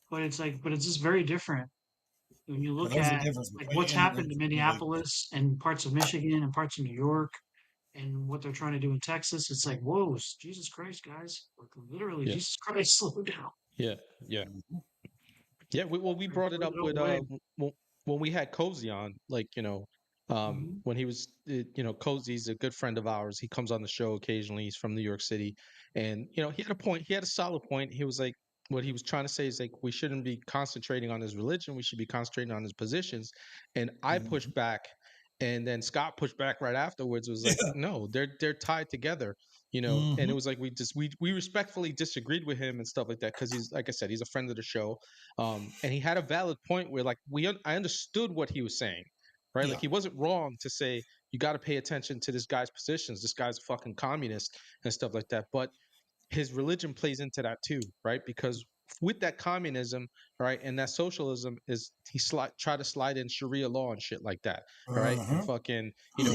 but it's just very different when you Well, look there's a at difference like between what's happened immigrants to and illegals. Minneapolis and parts of Michigan and parts of New York and what they're trying to do in Texas. It's like, whoa, Jesus Christ, guys! Like, literally, Yeah. Jesus Christ, slow down. Yeah. Yeah. Mm-hmm. Yeah, we They're brought it up further with away. when we had Cozy on, like Mm-hmm. when he was Cozy's a good friend of ours. He comes on the show occasionally. He's from New York City, and he had a point. He had a solid point. He was like, what he was trying to say is like we shouldn't be concentrating on his religion. We should be concentrating on his positions. And I Mm-hmm. pushed back, and then Scott pushed back right afterwards. Was like, Yeah. no, they're tied together. And Mm-hmm. it was like we respectfully disagreed with him and stuff like that because he's, like I said, he's a friend of the show. And he had a valid point where like I understood what he was saying, right? Like Yeah. he wasn't wrong to say you got to pay attention to this guy's positions. This guy's a fucking communist and stuff like that. But his religion plays into that too, right? Because with that communism, right, and that socialism is try to slide in Sharia law and shit like that, right, and Uh-huh. fucking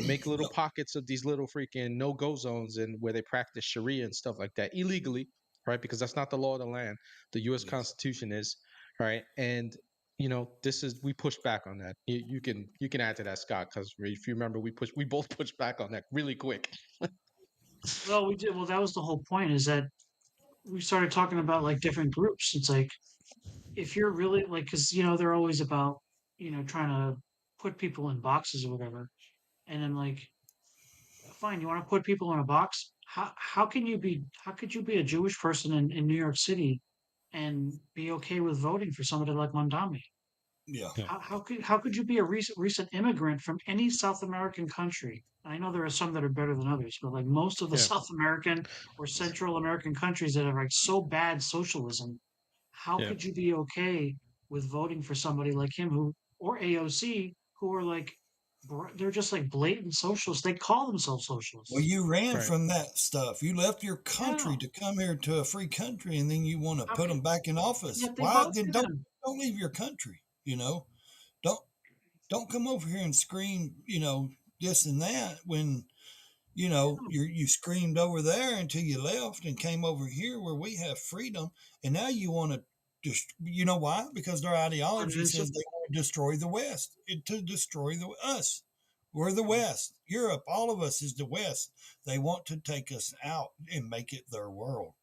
make little Yep. pockets of these little freaking no go zones and where they practice Sharia and stuff like that illegally, right? Because that's not the law of the land. The U.S. Yes. Constitution is, right, and this is we push back on that. You can add to that, Scott, because if you remember, we both pushed back on that really quick. Well, we did. Well, that was the whole point. Is that we started talking about like different groups. It's like if you're really like, because they're always about trying to put people in boxes or whatever. And I'm like, fine, you want to put people in a box? How could you be a Jewish person in New York City and be okay with voting for somebody like Mondami? Yeah. Yeah. How could you be a recent immigrant from any South American country? I know there are some that are better than others, but like most of the Yeah. South American or Central American countries that have like so bad socialism, how Yeah. could you be okay with voting for somebody like him who or AOC who are like they're just like blatant socialists. They call themselves Well, socialists. you ran Right. from that stuff. You left your Yeah. country to come here to a free country, and then you want to How put could them back in and office. yet they Why? vote Then for them. don't leave your country. Don't don't come over here and scream. This and that when you screamed over there until you left and came over here where we have freedom, and now you want to just why? Because their ideology says they want to destroy the West, to destroy us. We're the West. Europe, all of us is the West. They want to take us out and make it their world.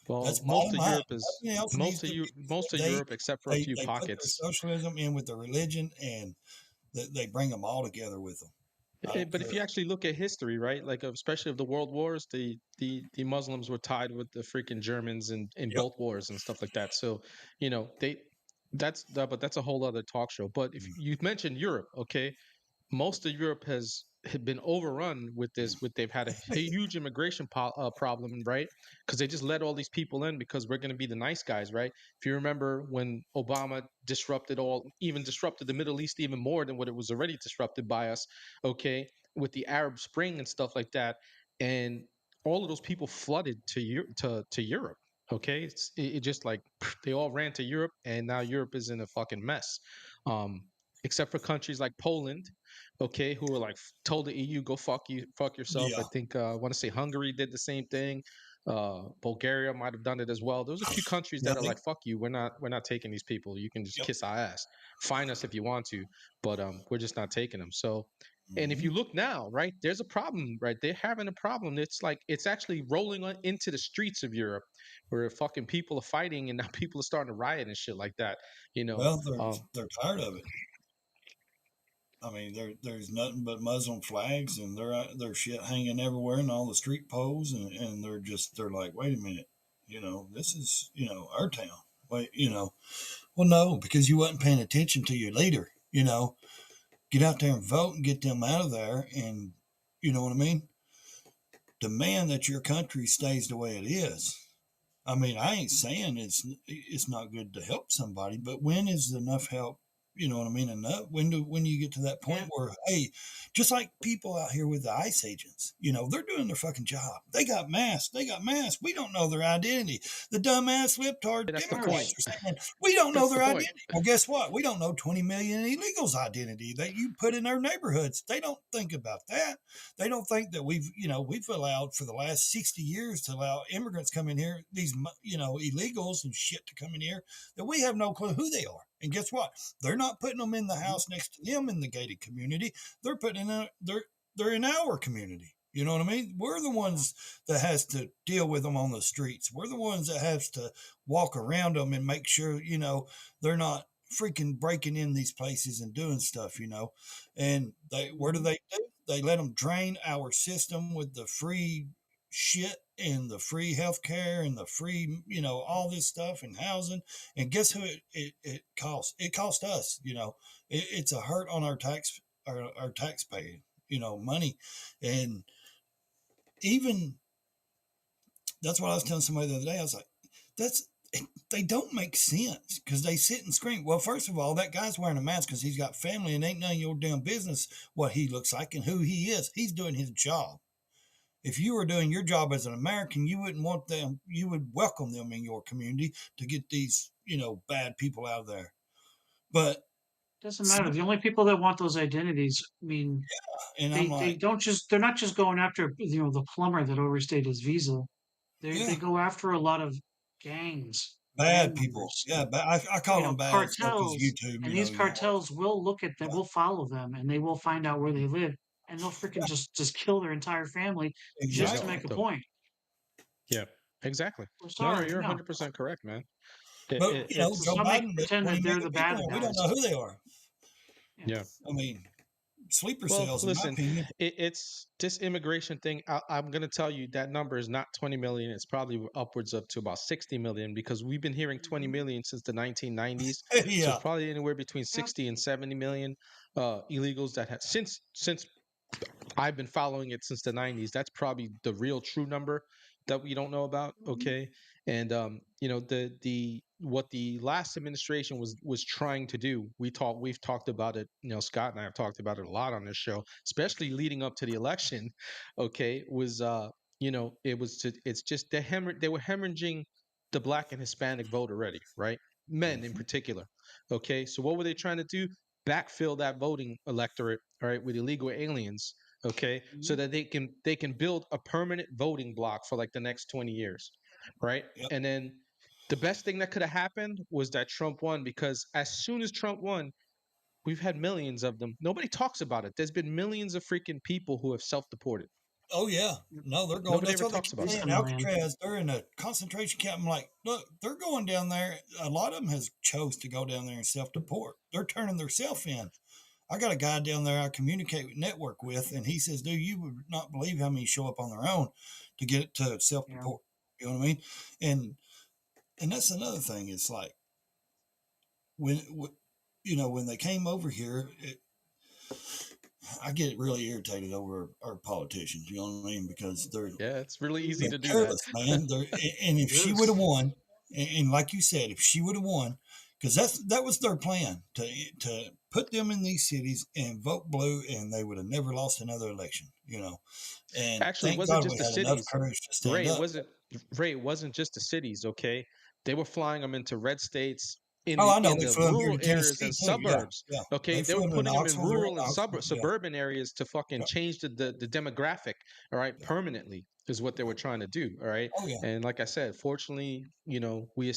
Well, That's bottom line. Nothing else needs to be. Most of They Europe, except for a they few they put their pockets. socialism in with the religion, and they bring them all together with them. I don't But if care. you actually look at history, right, like especially of the world wars, the Muslims were tied with the freaking Germans in Yep. both wars and stuff like that. So, they but that's a whole other talk show. But if you mentioned Europe, okay, most of Europe has had been overrun with this. With they've had a huge immigration problem, right? Because they just let all these people in because we're going to be the nice guys, right? If you remember when Obama even disrupted the Middle East even more than what it was already disrupted by us, okay, with the Arab Spring and stuff like that, and all of those people flooded to Europe. Okay, it just like they all ran to Europe, and now Europe is in a fucking mess. Um, except for countries like Poland, okay, who were like told the EU go fuck yourself. I Yeah. think I want to say Hungary did the same thing. Bulgaria might have done it as well. There's a few countries Now that are like fuck you. We're not taking these people. You can just Yep. kiss our ass, fine us if you want to, but we're just not taking them. So. And if Hmm. you look now, right, there's a problem, right? They're having a problem. It's like it's actually rolling into the streets of Europe, where fucking people are fighting, and now people are starting to riot and shit like that. You know, Well, they're tired of it. I mean, there's nothing but Muslim flags, and their shit hanging everywhere in all the street poles, and they're like, wait a minute, this is our town. Wait, well, no, because you wasn't paying attention to your leader. Get out there and vote and get them out of there, and you know what I mean. Demand that your country stays the way it is. I mean, I ain't saying it's not good to help somebody, but when is enough help? You know what I mean? Enough. When do you get to that point Yeah. where, hey, just like people out here with the ICE agents, they're doing their fucking job. They got masks. They got masks. We don't know their identity. The dumbass libtard that's the point. Democrats are saying we don't know That's the their point. identity. Well, guess what? We don't know 20 million illegals' identity that you put in their neighborhoods. They don't think about that. They don't think that we've allowed for the last 60 years to allow immigrants come in here, these illegals and shit to come in here, that we have no clue who they are. And guess what? They're not putting them in the house next to them in the gated community. They're putting they're in our community. You know what I mean? We're the ones that has to deal with them on the streets. We're the ones that has to walk around them and make sure they're not freaking breaking in these places and doing stuff. And what do? They let them drain our system with the free shit and the free healthcare and the free, all this stuff and housing. And guess who it costs? It costs us, it's a hurt on our taxpayer, money. And even that's what I was telling somebody the other day. I was like, that's they don't make sense because they sit and scream. Well, first of all, that guy's wearing a mask because he's got family and ain't none of your damn business what he looks like and who he is. He's doing his job. If you were doing your job as an American, you wouldn't want them, you would welcome them in your community to get these, bad people out of there. But Doesn't matter. The only people that want those identities, I mean, and I'm they like, don't just they're not just going after the plumber that overstayed his visa. They yeah, go after a lot of gangs, bad gang people. members, Yeah, I call them bad stuff because cartels, YouTube, and these you don't want cartels will look at them, will follow them, and they will find out where they live, and they'll freaking just kill their entire family just to Yep. make exactly. a point. Yeah. Exactly. We're No, sorry, you're no. 100% correct, man. It, But it, So Joe it's some make Biden, pretend when that he they're bringing the people bad in, we don't guys. know who they are. Yeah. yeah. I mean, sleeper Well, cells, in my listen, opinion. it's this immigration thing. I'm going to tell you that number is not 20 million. It's probably upwards up to about 60 million because we've been hearing 20 Mhm. million since the 1990s. So it's Yeah. probably anywhere between Yep. 60 and 70 million illegals that have since I've been following it since the 90s. That's probably the real true number that we don't know about. Mhm. Okay. And you know, the what the last administration was trying to do, we've talked about it, you know, Scott and I have talked about it a lot on this show, especially leading up to the election, okay, was you know, it's just they were hemorrhaging the black and Hispanic vote already, right? Men in Mhm. particular. Okay. So what were they trying to do? Backfill that voting electorate, all right, with illegal aliens, okay, so Mhm. that they can build a permanent voting block for like the next 20 years, right? Yep. And then the best thing that could have happened was that Trump won, because as soon as Trump won, we've had millions of them. Nobody talks about it. There's been millions of freaking people who have self-deported. Oh yeah. Yep. No, they're going. Nobody That's ever what they talks keep about At least that. saying. a million. Alcatraz, they're in a concentration camp. I'm like, look, they're going down there. A lot of them has chose to go down there and self-deport. They're turning themselves in. I got a guy down there I communicate with, network with, and he says, dude, you would not believe how many show up on their own to get it to Yeah. self-deport. You know what I mean? And that's another thing. It's like when you know, when they came over here, I get really irritated over our politicians. You know what I mean? Because Yeah, it's really easy they're to do that. careless, man. And if she would Yes. have won, and like you said, if she would have won, because that was their plan to put them in these cities and vote blue, and they would have never lost another election. You know, and Actually, it thank wasn't God just we the had enough cities. courage to stand Ray, it up. wasn't Ray, it wasn't just the cities, okay? They were flying them into red states Oh, I know in they the flew them here rural to areas Tennessee and too. Yeah, suburbs. yeah. Okay, They they flew were them to putting them in Knoxville here, rural and Knoxville. Yeah, suburban areas to fucking yeah, change the demographic, all right, yeah. permanently is what they were trying to do, all right? Oh yeah. And like I said, fortunately, you know, we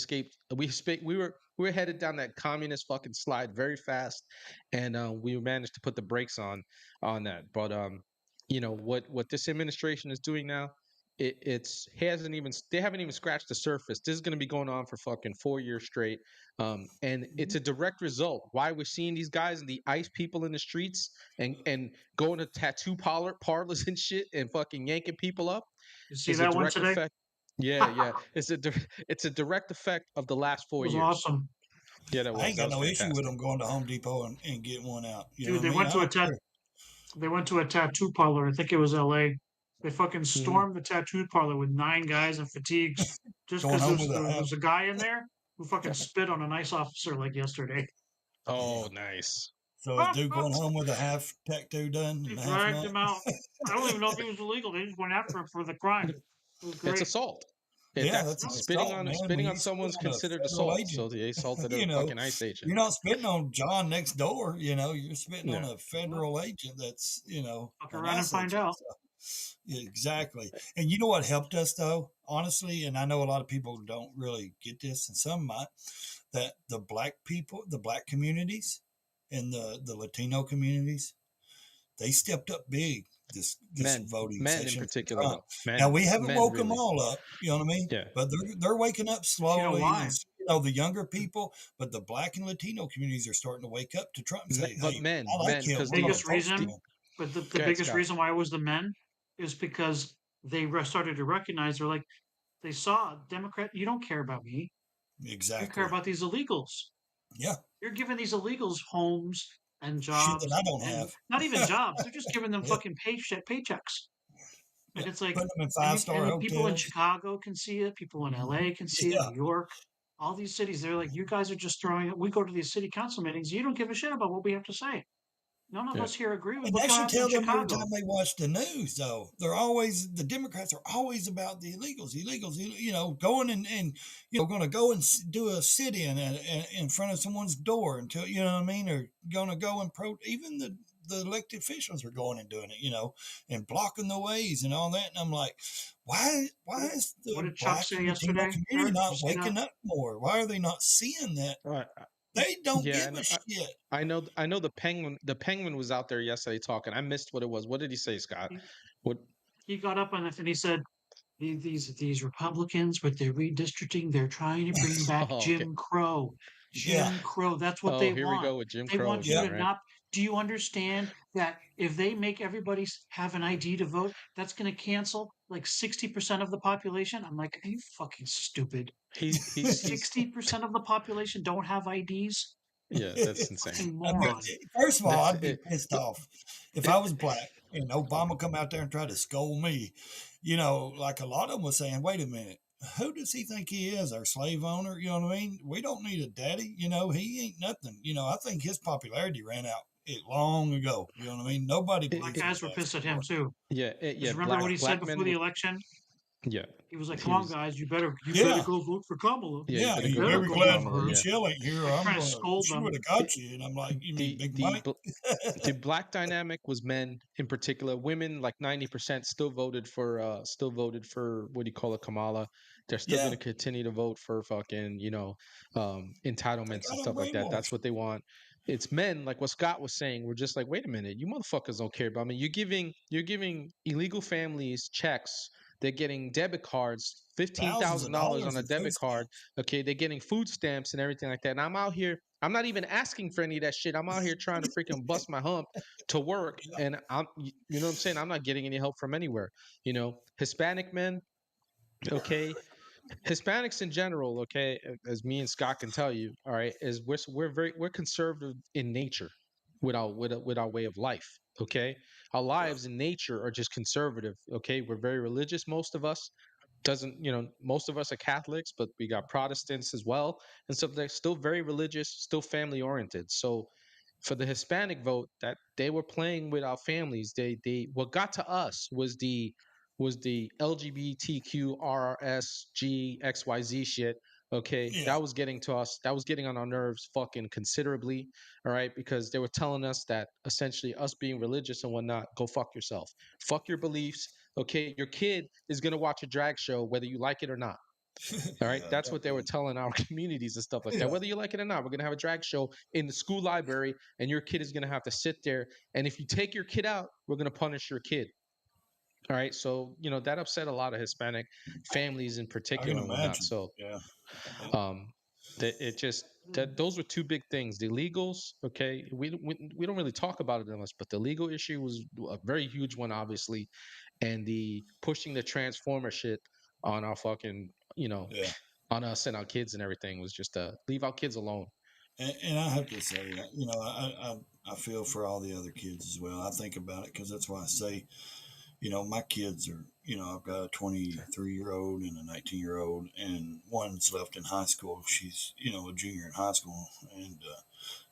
were headed down that communist fucking slide very fast, and we managed to put the brakes on that. But you know what this administration is doing now, it's hasn't even they haven't even scratched the surface. This is going to be going on for fucking 4 years straight, and it's Mhm. a direct result why we're seeing these guys and the ICE people in the streets and going to tattoo parlors and shit and fucking yanking people up. You see Is a that one direct today? effect. Yeah, yeah. It's a direct effect of the last It four was years. awesome. Yeah, that I was ain't that got was no issue with fantastic. them going to Home Depot and getting one out. You know Dude, what I mean? I don't care. they went to a tattoo parlor. I think it was LA. They fucking Hmm. stormed the tattoo parlor with 9 guys in fatigues just Going because home with a there half. was a guy in there who fucking spit on a nice officer like yesterday. Oh, Damn. nice. So is dude going home with a half tattoo done They and a half dragged nut? him out. I don't even know if he was illegal. They just went after him for the crime. It was It's great. assault. Yeah, That's that's an spitting assault, on man. When spitting on you spit someone's on a considered federal assault. agent, So they assaulted a you know, fucking ICE agent. you're not spitting on John next door. You know, you're spitting on Yeah. a Yep. federal agent that's, you know, Fuck an around and ICE find agent. out. So, yeah, exactly. And you know what helped us though, honestly, and I know a lot of people don't really get this, and some might, that the black people, the black communities, and the Latino communities, they stepped up big this Men, voting men in session for particular Trump. though. Now Men, we haven't men woke them really. all up, you know what I mean? Yeah. But they're waking up You know slowly, why? and you know the younger people, but the black and Latino communities are starting to wake up to Trump and say, But "Hey, I like him. because The I'm going the to biggest vote for reason, him." but the go ahead, biggest Scott. reason why it was the men is because they started to recognize they're like, they saw Democrat, you don't care about me. You care Exactly. about these illegals. Yeah. You're giving these illegals homes and Shit that jobs I don't and have. not even jobs. They're just giving them Yeah. fucking paychecks. Yeah. And it's like, Putting them in and, 5-star and people in hotels. Chicago can see it. People in Mhm. LA can see it. Yeah. New York, all these cities, they're like, you guys are just throwing it. We go to these city council meetings. You don't give a shit about what we have to say. None of Yeah. us here agree with And what's that going to should happen in tell them every Chicago. time they watch the news, though. The Democrats are always about the illegals, you know, going and you know, going to go and do a sit in in front of someone's door until, you know what I mean? Or going to go and even the elected officials are going and doing it, you know, and blocking the ways and all that. And I'm like, why is What the did Chuck black say and Latino yesterday, community Eric? Did you not see that? waking up more? Why are they not seeing that? All right. They don't Yeah, give and a shit. I know the penguin was out there yesterday talking. I missed what it was. What did he say, Scott? He, What he got up on it and he said, these Republicans with their redistricting, they're trying to bring back oh, okay. Jim Crow. Yeah. Jim Crow. That's what Oh, they here we want. go with Jim They Crow want you Yeah. again, to right? not. Do you understand that if they make everybody have an ID to vote, that's going to cancel like 60% of the population? I'm like, are you fucking stupid? He's 60% of the population don't have IDs? yeah, that's insane. Fucking I mean, moron. first of all, That's I'd be it. pissed Look, off if I it, was black and Obama come out there and try to scold me. You know, like a lot of them was saying, wait a minute, who does he think he is? Our slave owner? You know what I mean? We don't need a daddy. You know, he ain't nothing. You know, I think his popularity ran out long ago. You know what I mean? Nobody it, Black believes it, in guys the were guys pissed at him anymore. too. yeah, Because remember what he said black men before the were election? yeah. He was like, "Come He on, was guys, you better Yeah. go vote for Kamala. yeah, you Yeah, better You he's go better vote very for go glad vote for Kamala. her." Yeah. Michelle ain't here. Like I'm trying to gonna. scold She them. would have The got you. And I'm like, you mean Big the Mike? the black dynamic was men in particular. Women, like 90%, still voted for what do you call it, Kamala. They're still going Yeah, to continue to vote for fucking they entitlements and got them stuff like that. That's brainwashed. what they want. It's men, like what Scott was saying. We're just like, wait a minute, you motherfuckers don't care about me. You're giving illegal families checks. They're getting debit cards, Thousands of $15,000 on dollars a in food debit card. stamps. Okay, they're getting food stamps and everything like that. And I'm out here. I'm not even asking for any of that shit. I'm out here trying to freaking bust my hump to work, Yeah, and you know what I'm saying. I'm not getting any help from anywhere. Hispanic men. Okay, Hispanics in general. Okay, as me and Scott can tell you. All right, is we're conservative in nature, with our way of life. Okay, our yeah, lives in nature are just conservative. Okay, we're very religious. Most of us doesn't most of us are Catholics, but we got Protestants as well, and so they're still very religious, still family oriented. So for the Hispanic vote, that they were playing with our families. They what got to us was the LGBTQRSGXYZ shit. Okay, yeah. that was getting to us. That was getting on our nerves fucking considerably. All right, because they were telling us that essentially us being religious and whatnot, go fuck yourself. Fuck your beliefs. Okay, your kid is gonna watch a drag show whether you like it or not. All right, Yeah, that's what they were definitely. telling our communities and stuff like that. Yeah. Whether you like it or not, we're gonna have a drag show in the school library, and your kid is gonna have to sit there. And if you take your kid out, we're gonna punish your kid. All right, so that upset a lot of Hispanic families in I can particular and whatnot. imagine. So, Yeah. um, that it just that those were two big things. The legals, okay, we don't really talk about it unless, but the legal issue was a very huge one, obviously, and the pushing the transformer shit on our fucking, Yeah. on us and our kids and everything was just leave our kids alone. And I have to say, I feel for all the other kids as well. I think about it because that's why I say, my kids are, I've got a 23-year-old and a 19-year-old, and one's left in high school. She's, a junior in high school. And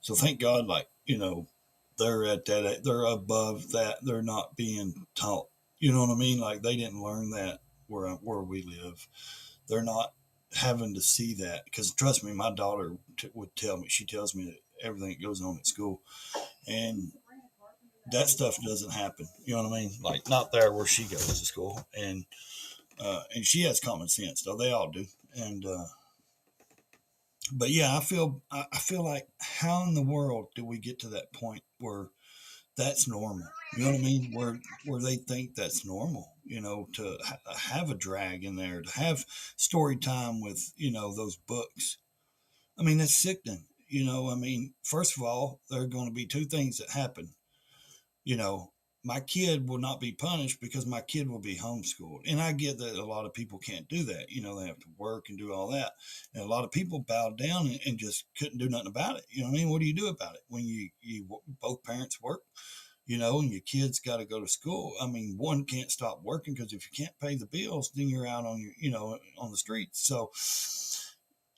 so thank God, like, they're at that, they're above that. They're not being taught, you know what I mean? Like they didn't learn that where we live. They're not having to see that because trust me, my daughter would tell me, she tells me that everything that goes on at school. And that stuff doesn't happen. You know what I mean? Like not there where she goes to school, and she has common sense though. They all do. And but yeah, I feel like how in the world do we get to that point where that's normal? You know what I mean? Where they think that's normal. To have a drag in there, to have story time with those books. I mean, that's sickening. I mean, first of all, there are going to be two things that happen you know, my kid will not be punished because my kid will be homeschooled. And I get that a lot of people can't do that. They have to work and do all that. And a lot of people bowed down and just couldn't do nothing about it. You know what I mean? What do you do about it when you both parents work? And your kids got to go to school. I mean, one can't stop working because if you can't pay the bills, then you're out on on the streets. So,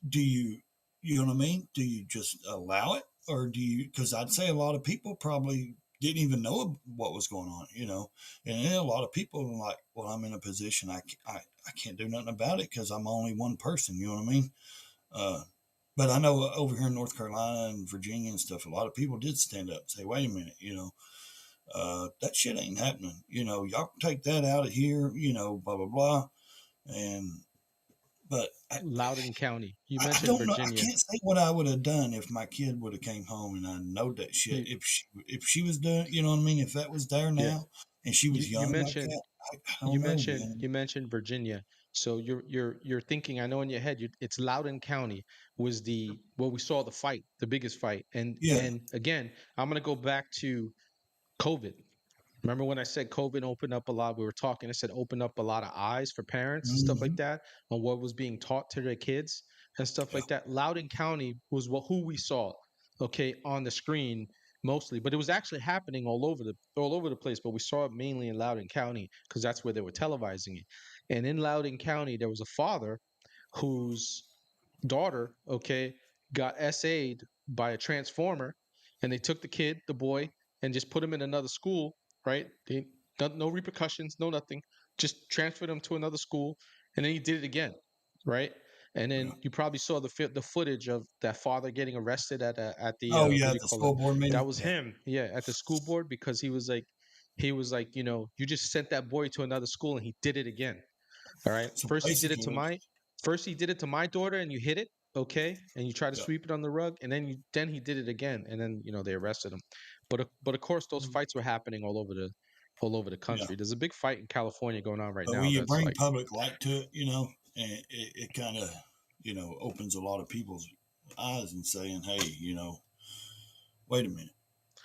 do you know what I mean? Do you just allow it, or do you? Because I'd say a lot of people probably didn't even know what was going on. And then a lot of people are like, well, I'm in a position I can't do nothing about it because I'm only one person. You know what I mean? Uh, but I know over here in North Carolina and Virginia and stuff, a lot of people did stand up and say, wait a minute, that shit ain't happening. Y'all can take that out of here, blah, blah, blah. And, but Loudoun County. You I mentioned don't know. I Virginia. can't say what I would have done if my kid would have came home and I know that shit. You, If she was doing, you know what I mean. If that was there yeah. now and she You was you young like mentioned that, I don't know, man. you mentioned Virginia. So you're thinking. I know in your head it's Loudoun County. was what we saw, the fight, the biggest fight. Yeah. And again, I'm gonna go back to COVID. Remember when I said COVID opened up a lot? We were talking. I said opened up a lot of eyes for parents and stuff like Mm-hmm. that on what was being taught to their kids and stuff Yeah. like that. Loudoun County was who we saw, okay, on the screen mostly, but it was actually happening all over the place. But we saw it mainly in Loudoun County because that's where they were televising it. And in Loudoun County, there was a father whose daughter, okay, got SA'd by a transformer, and they took the kid, the boy, and just put him in another school, right? They no repercussions, no nothing, just transferred him to another school, and then he did it again, right? And Yeah. then you probably saw the footage of that father getting arrested at the Oh what yeah, do you the call it? school board That meeting. was Yeah. him, yeah, at the school board because he was like, you just sent that boy to another school and he did it again. All right. So basically, First he did it to my daughter and you hit it, okay? And you try to yeah, sweep it on the rug and then he did it again and then, they arrested him. But of course those Mm. fights were happening all over the yeah. country. There's a big fight in California going on right But now when you that's bring like public light to it, and it kind of, opens a lot of people's eyes and saying, hey, wait a minute,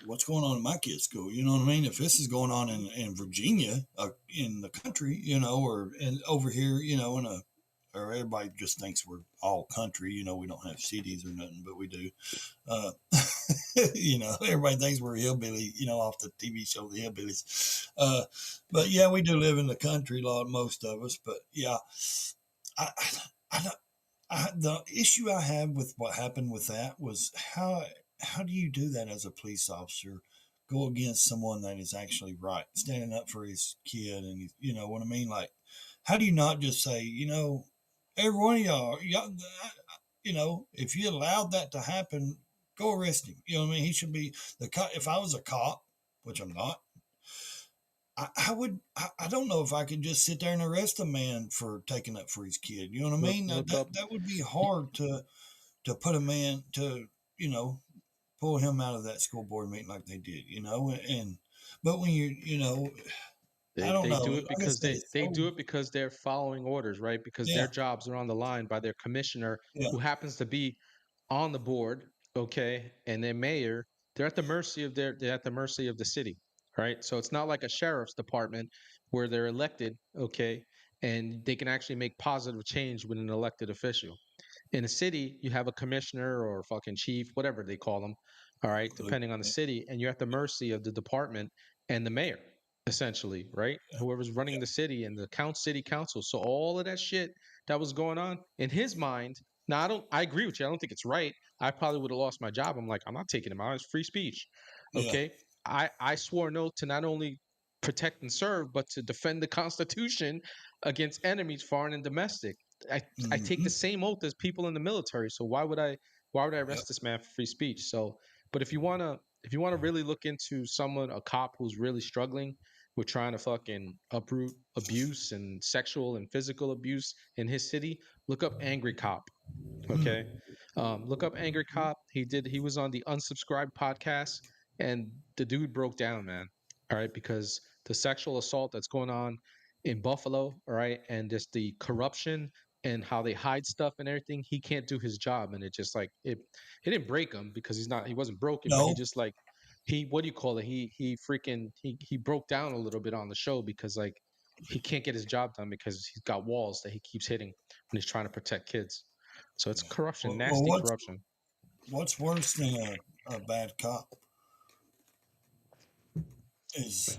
what's going on in my kid's school? You know what I mean? If this is going on in Virginia, in the country, or over here, or everybody just thinks we're all country, we don't have cities or nothing, but we do. Uh, everybody thinks we're hillbilly, off the TV show, The Hillbillies. But yeah, we do live in the country, most of us. But yeah, I, I, the issue I had with what happened with that was how do you do that as a police officer? Go against someone that is actually right, standing up for his kid, and you know what I mean. Like, how do you not just say, every one of y'all, if you allowed that to happen, go arrest him. You know what I mean? He should be the cop. If I was a cop, which I'm not, I would. I don't know if I could just sit there and arrest a man for taking up for his kid. You know what I mean? look up That would be hard to put a man to pull him out of that school board meeting like they did. And but when I don't they know. do it Like I because said, they it's they so do it because they're following orders, right? Because yeah, their jobs are on the line by their commissioner yeah, who happens to be on the board, okay, and their mayor, they're at the mercy of the city, right? So it's not like a sheriff's department where they're elected, okay, and they can actually make positive change with an elected official. In a city, you have a commissioner or fucking chief, whatever they call them, all right, depending on the yeah, city, and you're at the mercy of the department and the mayor, essentially, right? Whoever's running yeah, the city and the city council. So all of that shit that was going on in his mind. Now I agree with you. I don't think it's right. I probably would have lost my job. I'm like, I'm not taking him out. It's free speech. yeah. Okay. I swore an oath to not only protect and serve, but to defend the Constitution against enemies, foreign and domestic. I take Mm-hmm. the same oath as people in the military. So why would I Yep. arrest this man for free speech? So, but if you wanna really look into a cop who's really struggling with trying to fucking uproot abuse and sexual and physical abuse in his city, look up Angry Cop. Okay. Mm. Look up Angry Cop. He was on the Unsubscribed podcast and the dude broke down, man. All right. Because the sexual assault that's going on in Buffalo, all right, and just the corruption and how they hide stuff and everything, he can't do his job. And it just like it didn't break him because he wasn't broken, but he No, just like what do you call it? He broke down a little bit on the show because like he can't get his job done because he's got walls that he keeps hitting when he's trying to protect kids. So it's yeah. corruption, Well, nasty corruption. what's worse than a bad cop is.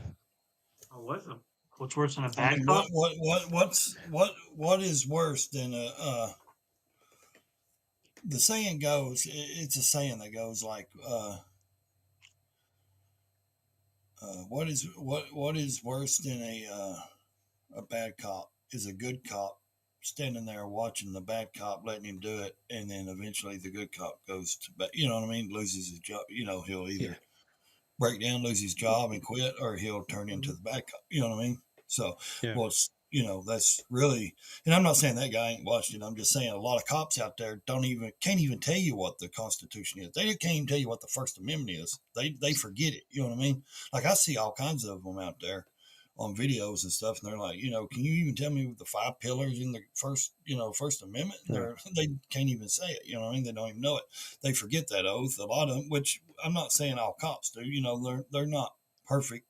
What's worse than a I bad mean, cop? what is worse than the saying goes, it's a saying that goes like, what is worse than a bad cop is a good cop standing there watching the bad cop letting him do it, and then eventually the good cop goes to bed. You know what I mean? Loses his job. He'll Yeah, either break down, lose his job, and quit, or he'll turn into the bad cop. You know what I mean? So, yeah, well, that's really, and I'm not saying that guy ain't watched it. I'm just saying a lot of cops out there can't even tell you what the Constitution is. They can't even tell you what the First Amendment is. They forget it. You know what I mean? Like I see all kinds of them out there on videos and stuff, and they're like, can you even tell me the 5 pillars in the First Amendment? Yeah. They can't even say it. You know what I mean? They don't even know it. They forget that oath. A lot of them, which I'm not saying all cops do. They're not perfect.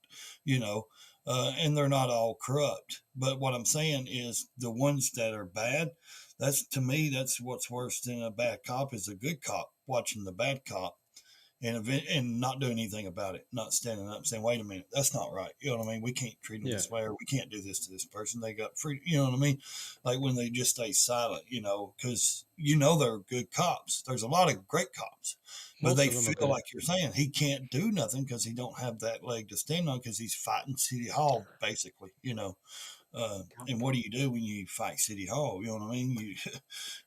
And they're not all corrupt. But what I'm saying is the ones that are bad. To me, that's what's worse than a bad cop is a good cop watching the bad cop and not doing anything about it, not standing up and saying, wait a minute, that's not right. You know what I mean? We can't treat them Yeah. this way, or we can't do this to this person. They got free, you know what I mean? Like when they just stay silent, because they're good cops. There's a lot of great cops, but Most they of them are feel good. like you're saying he can't do nothing because he don't have that leg to stand on because he's fighting City Hall, basically, and what do you do when you fight City Hall? You know what I mean?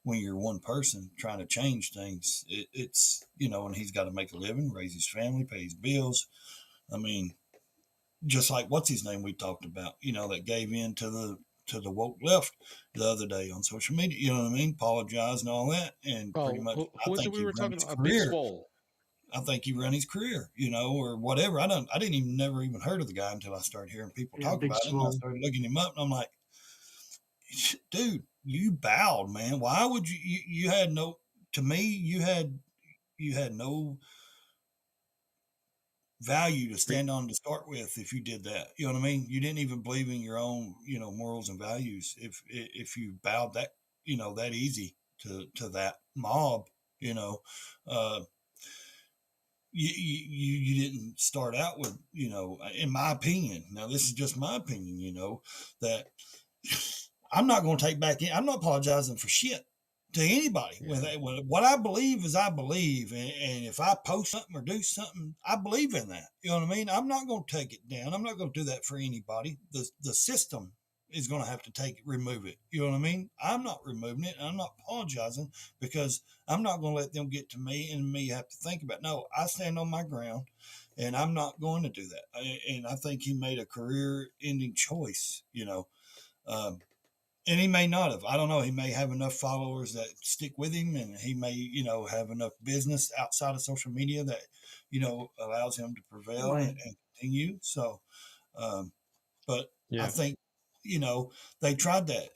When you're one person trying to change things, it's and he's got to make a living, raise his family, pay his bills. I mean, just like what's his name we talked about, that gave in to the woke left the other day on social media. You know what I mean? Apologized and all that, and pretty Oh, much, who I was it think we he were ran talking his about? Big career. Swole. I think he ran his career, or whatever. I didn't even never even heard of the guy until I started hearing people talk Big about it, and I Swole. started looking him up, and I'm like, dude, you bowed, man. Why would you had no, to me, you had no value to stand on to start with if you did that. You know what I mean? You didn't even believe in your own, morals and values if you bowed that easy to that mob, uh you didn't start out with, in my opinion. Now this is just my opinion, that I'm not going to take back in. I'm not apologizing for shit to anybody. Yeah. What I believe is I believe, and if I post something or do something, I believe in that. You know what I mean? I'm not going to take it down. I'm not going to do that for anybody. The system is going to have to remove it. You know what I mean? I'm not removing it. And I'm not apologizing because I'm not going to let them get to me and me have to think about it. No, I stand on my ground, and I'm not going to do that. And I think he made a career-ending choice. Um, and he may not have. I don't know. He may have enough followers that stick with him, and he may, have enough business outside of social media that, allows him to prevail and continue. So, but I Yeah. think, they tried that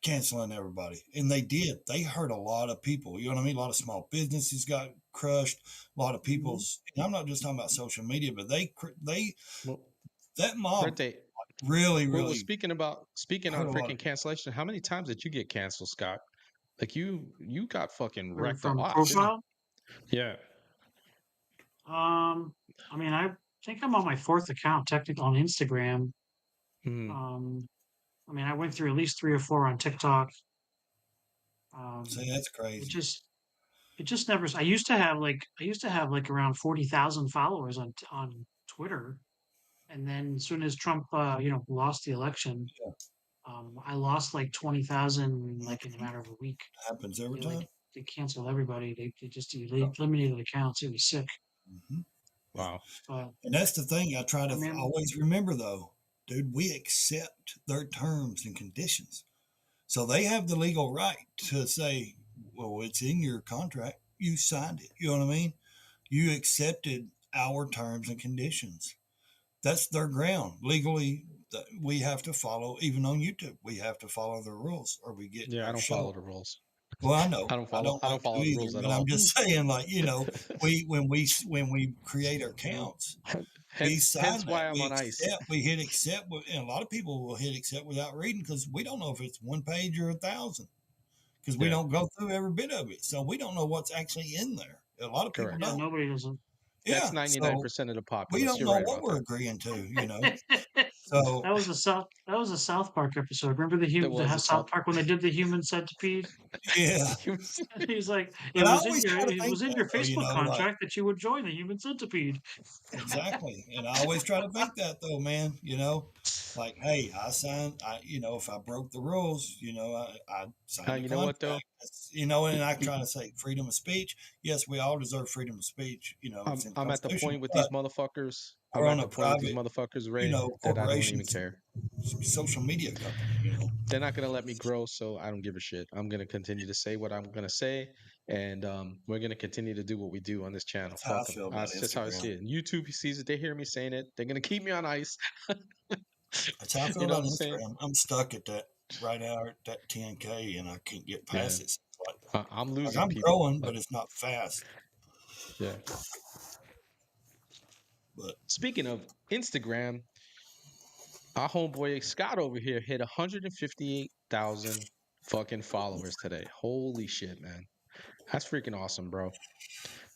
canceling everybody, and they did. They hurt a lot of people. You know what I mean? A lot of small businesses got crushed. A lot of people's. And I'm not just talking about social media, but Well, that mob Rente. really, Well, really speaking on hurt a lot of freaking cancellation, how many times did you get canceled, Scott? Like you got fucking Or wrecked a from lot, didn't you? profile. Yeah. I mean, I think I'm on my 4th account technically on Instagram. Mhm. I mean, I went through at least 3 or 4 on TikTok. See, that's It crazy. just it just never. I used to have like around 40,000 followers on Twitter, and then as soon as Trump, lost the election, Yeah. I lost like 20,000 like in a matter of a week. Happens every They like time. they canceled everybody. They eliminated accounts. It was sick. Hmm. Yeah. Wow. But And that's the thing I try I to mean, always remember, though, dude, we accept their terms and conditions. So they have the legal right to say, well, it's in your contract. You signed it. You know what I mean? You accepted our terms and conditions. That's their ground. Legally, we have to follow, even on YouTube, we have to follow the rules or we get Yeah, I our don't show. follow the rules. Well, I know I don't I don't like to follow the either, rules at but I'm all. just saying, like, we when we create our counts, we Hence sign that. why I'm on ice. We hit accept, and a lot of people will hit accept without reading because we don't know if it's one page or 1,000 because we Yeah, don't go through every bit of it, so we don't know what's actually in there. A lot of people correct. yeah, don't. nobody doesn't. That's Yeah, so 99% of the we populace. don't You're know right what about we're that. agreeing to. That So was the South Park episode. Remember There was a South South. Park when they did the human centipede? yeah, He's like, but I always try to it think was in that your though, Facebook like. contract that you would join the human centipede. Exactly. And I always try to think that though, man, like, hey, if I broke the rules, I signed a You know what though? contract. And I try to say freedom of speech. Yes, we all deserve freedom of speech. It's in the I'm at the Constitution, point with but these motherfuckers. we're I'm at on a the point with these private, motherfuckers, Ray, that I don't even corporations, care. social media company. They're not gonna let me grow, so I don't give a shit. I'm gonna continue to say what I'm gonna say, and we're gonna continue to do what we do on this channel. That's how I Fuck them. feel about That's just how I Instagram. see it. YouTube sees it. They hear me saying it. They're gonna keep me on ice. That's how I feel You know what about I'm saying? Instagram. I'm stuck at that right now at that 10K, and I can't get Yeah. past it. So I'm like losing I'm people. growing, Like, but it's not fast. yeah. But Speaking of Instagram, our homeboy Scott over here hit 158,000 fucking followers today. Holy shit, man. That's freaking awesome, bro.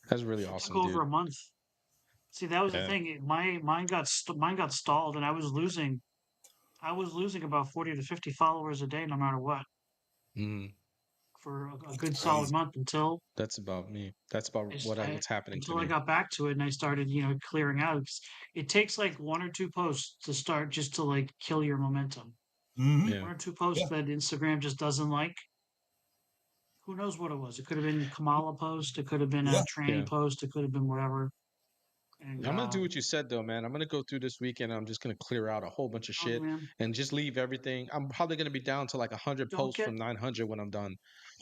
That's really It took awesome, over dude. a month. See, that was the Yeah. thing. Mine got stalled, and I was losing. I was losing about 40 to 50 followers a day, no matter what, Mm, for a that's good solid crazy. month that's about me. That's about what's happening to until I me. got back to it and I started, clearing out. It takes like one or two posts to start just to like kill your momentum. Mm-hmm. Yeah. One or two posts Yeah. that Instagram just doesn't like. Who knows what it was? It could have been Kamala post. It could have been a Yeah. tranny Yeah. post. It could have been whatever. And I'm gonna do what you said though, man. I'm gonna go through this weekend. I'm just gonna clear out a whole bunch of oh shit man, and just leave everything. I'm probably gonna be down to like 100 don't posts get from 900 when I'm done.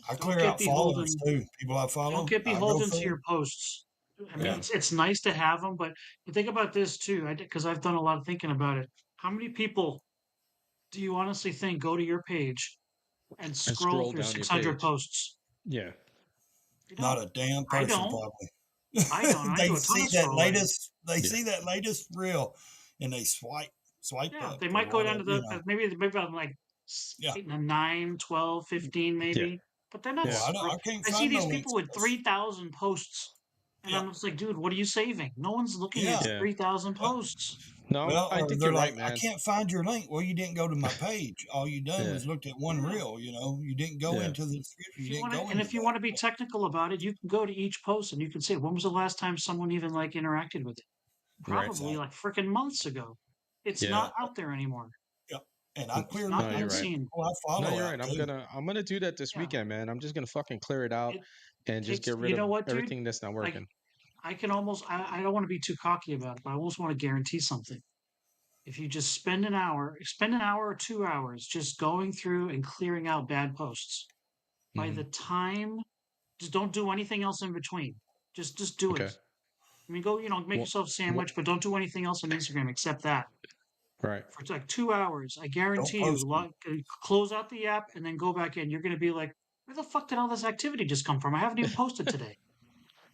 I don't clear get out followers beholden too. People I don't follow, get I go beholden to through. your posts. I mean, Yeah. it's nice to have them, but you think about this too, because I've done a lot of thinking about it. How many people do you honestly think go to your page and And scroll scroll through down your 600 page. posts? Yeah. You Not don't. a damn I person, don't. probably. I don't. I They do a ton see of that scrolling. latest. They Yeah. see that latest reel, and they swipe Yeah, up they or might go down whatever. to maybe I'm like Yeah. 8 and 9, 12, 15 Yeah. maybe, but they're not. Yeah. Well, I can't I see find no these people links. with 3,000 posts, and Yeah. I'm just like, dude, what are you saving? No one's looking at Yeah. 3,000 Yeah. posts. No, Well, I or think they're you're like, right, I man. can't find your link. Well, you didn't go to my page. All you done Yeah. was looked at one Yeah. reel. You didn't go Yeah. into the description. If You you didn't want to, go and into if you that. want to be technical about it, you can go to each post and you can say, when was the last time someone even like interacted with it? Right. Probably Exactly. like freaking months ago. It's Yeah. not out there anymore. Yeah. And I It's clear not No, I you're even right. clear seen. people I No, follow you're right. out too. I'm gonna do that this Yeah, weekend, man. I'm just gonna fucking clear it out it and just takes. get rid You of know what, dude? everything that's not Like working. I can almost. I don't want to be too cocky about it, but I almost want to guarantee something. If you just spend an hour or 2 hours just going through and clearing out bad posts. By Hmm. the time, just don't do anything else in between. Just do it. Okay. I mean, go, make Well, yourself a what? sandwich, but don't do anything else on Instagram except that. Right. For like 2 hours, I Don't guarantee you, post them. close out the app and then go back in. You're going to be like, where the fuck did all this activity just come from? I haven't even posted today.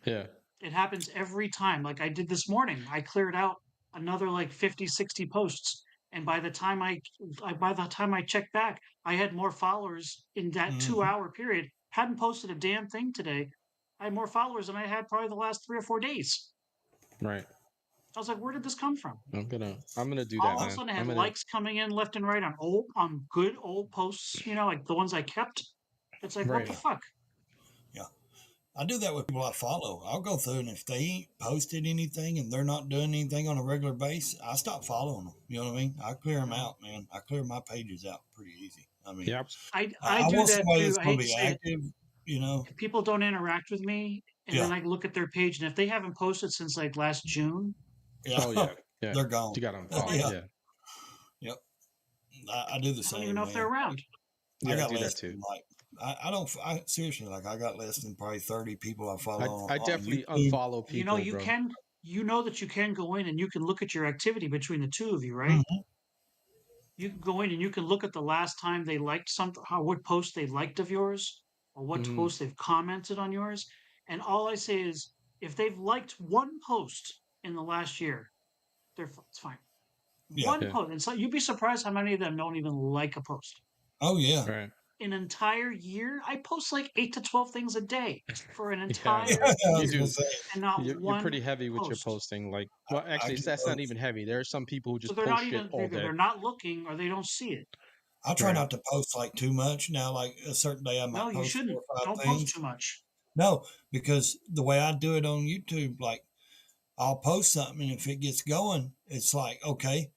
Yeah. It happens every time. Like I did this morning, I cleared out another like 50, 60 posts. And by the time I checked back, I had more followers in that Mm-hmm. 2 hour period. Hadn't posted a damn thing today. I had more followers than I had probably the last 3 or 4 days. Right. I was like, where did this come from? I'm gonna do that, All of a man. sudden, I I'm had gonna likes coming in left and right on good old posts. Like the ones I kept. It's like, what right. the fuck? Yeah. I do that with people I follow. I'll go through, and if they ain't posted anything and they're not doing anything on a regular basis, I stop following them. You know what I mean? I clear them out, man. I clear my pages out pretty easy. I mean, Yeah. I I do want that somebody too. that's I going hate to to be say it. active. You know? If people don't interact with me, and Yeah. then I look at their page, and if they haven't posted since like last June, Yeah. Oh yeah. Yeah. They're gone. You got to it's unfollow. like, Yeah. Yeah. Yep. I do the I don't even same, know if they're man. around. I Yeah. I got do less that too. than like I don't I seriously like I got less than probably 30 people I follow I on definitely YouTube. unfollow You know, people, bro. you know that you can go in and you can look at your activity between the two of you, right? Mm-hmm. You can go in and you can look at the last time they liked something, what post they liked of yours, or what Hmm. post they've commented on yours. And all I say is, if they've liked one post in the last year, it's fine. Yeah. One Yeah. post, and so you'd be surprised how many of them don't even like a post. Oh yeah. Right. An entire year, I post like 8 to 12 things a day for an Yeah. entire Yeah, I You was gonna year, do. say and not You're one pretty heavy with your post. posting. Like, well, I actually, get that's not those. even heavy. There are some people who So just they're post not shit even all day. they're not looking or they don't see it. I try Right. not to post like too much. Now, like a certain day I No, might you post shouldn't. 4 or 5 Don't post things. too much. No, because the way I do it on YouTube, like I'll post something and if it gets going, it's like, okay,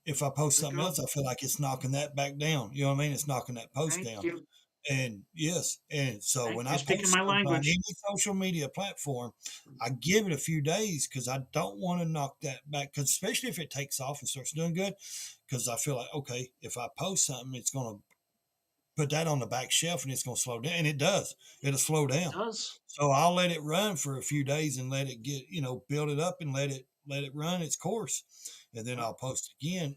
if I post Let it something go. else, I feel like it's knocking that back down. You know what I mean? It's knocking that post Thank down. you. And yes, and so when You're I speaking post my something on language. any social media platform, I give it a few days because I don't want to knock that back. Because especially if it takes off and starts doing good, because I feel like okay, if I post something, it's going to put that on the back shelf and it's going to slow down, and it does. It'll slow It down. does. So I'll let it run for a few days and let it get build it up and let it run its course, and then I'll post again.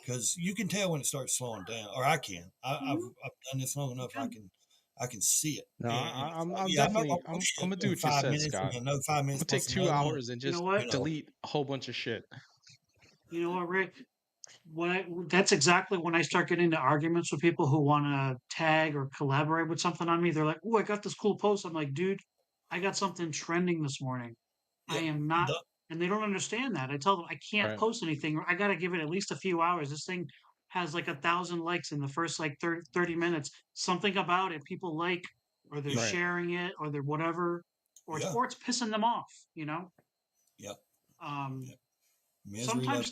because you can tell when it starts slowing down, or I can. I've done this long enough. I can see it. No, And it's I'm like, I'm yeah, I'm not definitely gonna post I'm shit gonna do in what you 5 said, minutes, and Scott. another 5 I'm minutes gonna take post 2 another one. hours and You know just what? delete a whole bunch of shit. You know what, Rick? That's exactly when I start getting into arguments with people who want to tag or collaborate with something on me. They're like, "Oh, I got this cool post." I'm like, "Dude, I got something trending this morning. I Yep. am not," and they don't understand that. I tell them I can't Right. post anything. I got to give it at least a few hours. This thing has like 1,000 likes in the first like 30 minutes. Something about it people like, or they're Yeah. Right. sharing it, or they're whatever, Yeah. or it's pissing them off. You know. Yep. Um, Yep. Misery loves sometimes loves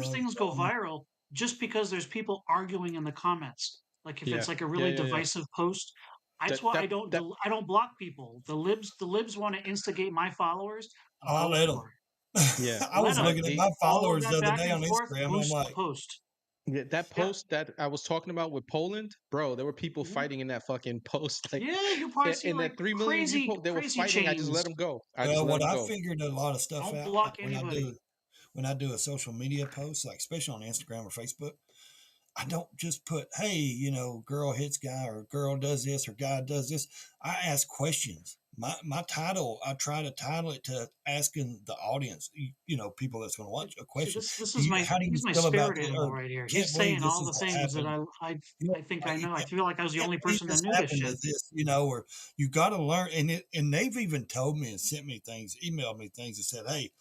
things go drama. viral just because there's people arguing in the comments. Like if Yeah. it's like a Yeah. really Yeah. Yeah. divisive post, that's That why that that I don't block people. The libs want to instigate my followers. I'll Go let them. for it. yeah. I Let was them. looking at my All of followers that the other back day and on forth Instagram, and I'm boosts the like, post. That Yep. post that I was talking about with Poland, bro, there were people Mhm. fighting in that fucking post. Like Yeah, you probably see in like that 3 million view crazy post, they were crazy fighting. I just let chains. them go. I just well, let what them I go. figured a lot of stuff Don't out, block like anybody. when I do a social media post, like especially on Instagram or Facebook, I don't just put, hey, girl hits guy, or girl does this, or guy does this. I ask questions. My title, I try to title it to asking the audience, people that's going to watch, a See, question. this is my How do you he's my feel about spirit this? animal Or right here. can't He's believe saying this all is the what things that happened. I think I know. I feel like I was the Can't only believe person that this knew this happened shit. to this, or you got to learn. And they've even told me and sent me things, emailed me things that said, hey,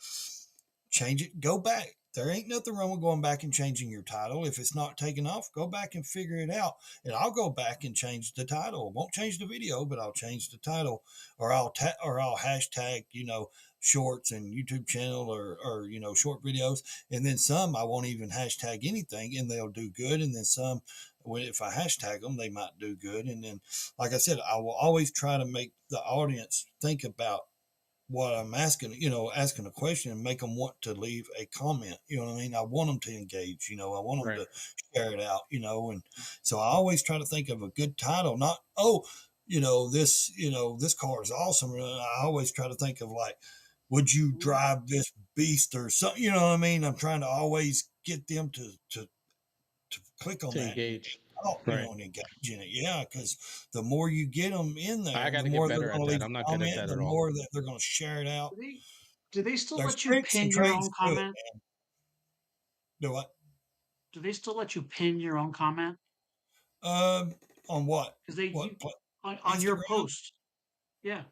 change it, go back. There ain't nothing wrong with going back and changing your title. If it's not taken off, go back and figure it out. And I'll go back and change the title. Won't change the video, but I'll change the title, or I'll hashtag, shorts and YouTube channel, or short videos. And then some I won't even hashtag anything, and they'll do good. And then some, if I hashtag them, they might do good. And then, like I said, I will always try to make the audience think about what I'm asking, asking a question, and make them want to leave a comment. You know what I mean? I want them to engage, I want them Right. to share it out, and so I always try to think of a good title, not, this car is awesome. I always try to think of, like, would you drive this beast or something? You know what I mean? I'm trying to always get them to click on To that and engage. talk, Right. and engage in it. Yeah, because the more you get them in I there, got the to get more they're better going at to that. leave I'm not a good at comment, that the at all. more that they're going to share it out. Do they still There's let you tricks and pin your trades own to it, comment? man. Do what? Do they still let you pin your own comment? On what? Because on your Instagram? post. Yeah.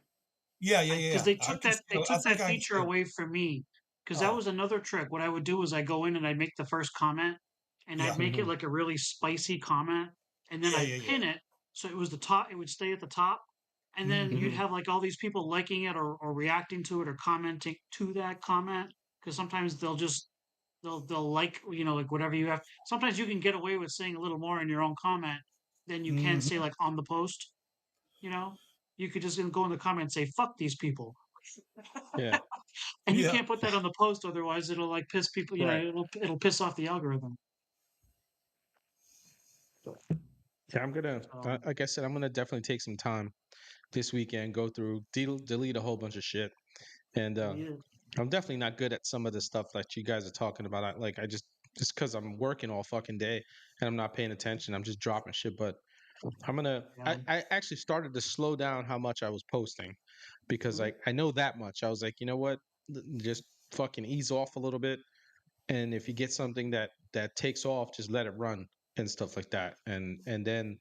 Yeah. Because I can they still. I took that think I can feature still. away from me. Because that Oh, was another trick. What I would do is I go in and I'd make the first comment, and I'd yeah, make it Mhm. like a really spicy comment, and then I'd yeah. pin it so it was the top. It would stay at the top, and then you'd Mm-hmm. Mhm. have like all these people liking it, or reacting to it, or commenting to that comment. Because sometimes they'll like, like whatever you have. Sometimes you can get away with saying a little more in your own comment than you can say Mm-hmm. like on the post. You know, you could just go in the comment and say "fuck these people," Yeah. and you Yeah. can't put that on the post, otherwise it'll like piss people. Right. It'll piss off the algorithm. Yeah. I'm gonna, So like I said, I'm gonna definitely take some time this weekend, go through, delete a whole bunch of shit, and yeah, I'm definitely not good at some of the stuff that you guys are talking about. I just because I'm working all fucking day and I'm not paying attention, I'm just dropping shit. But I'm gonna. yeah. I actually started to slow down how much I was posting because Mhm. like I know that much. I was like, you know what, just fucking ease off a little bit, and if you get something that takes off, just let it run and stuff like that, and then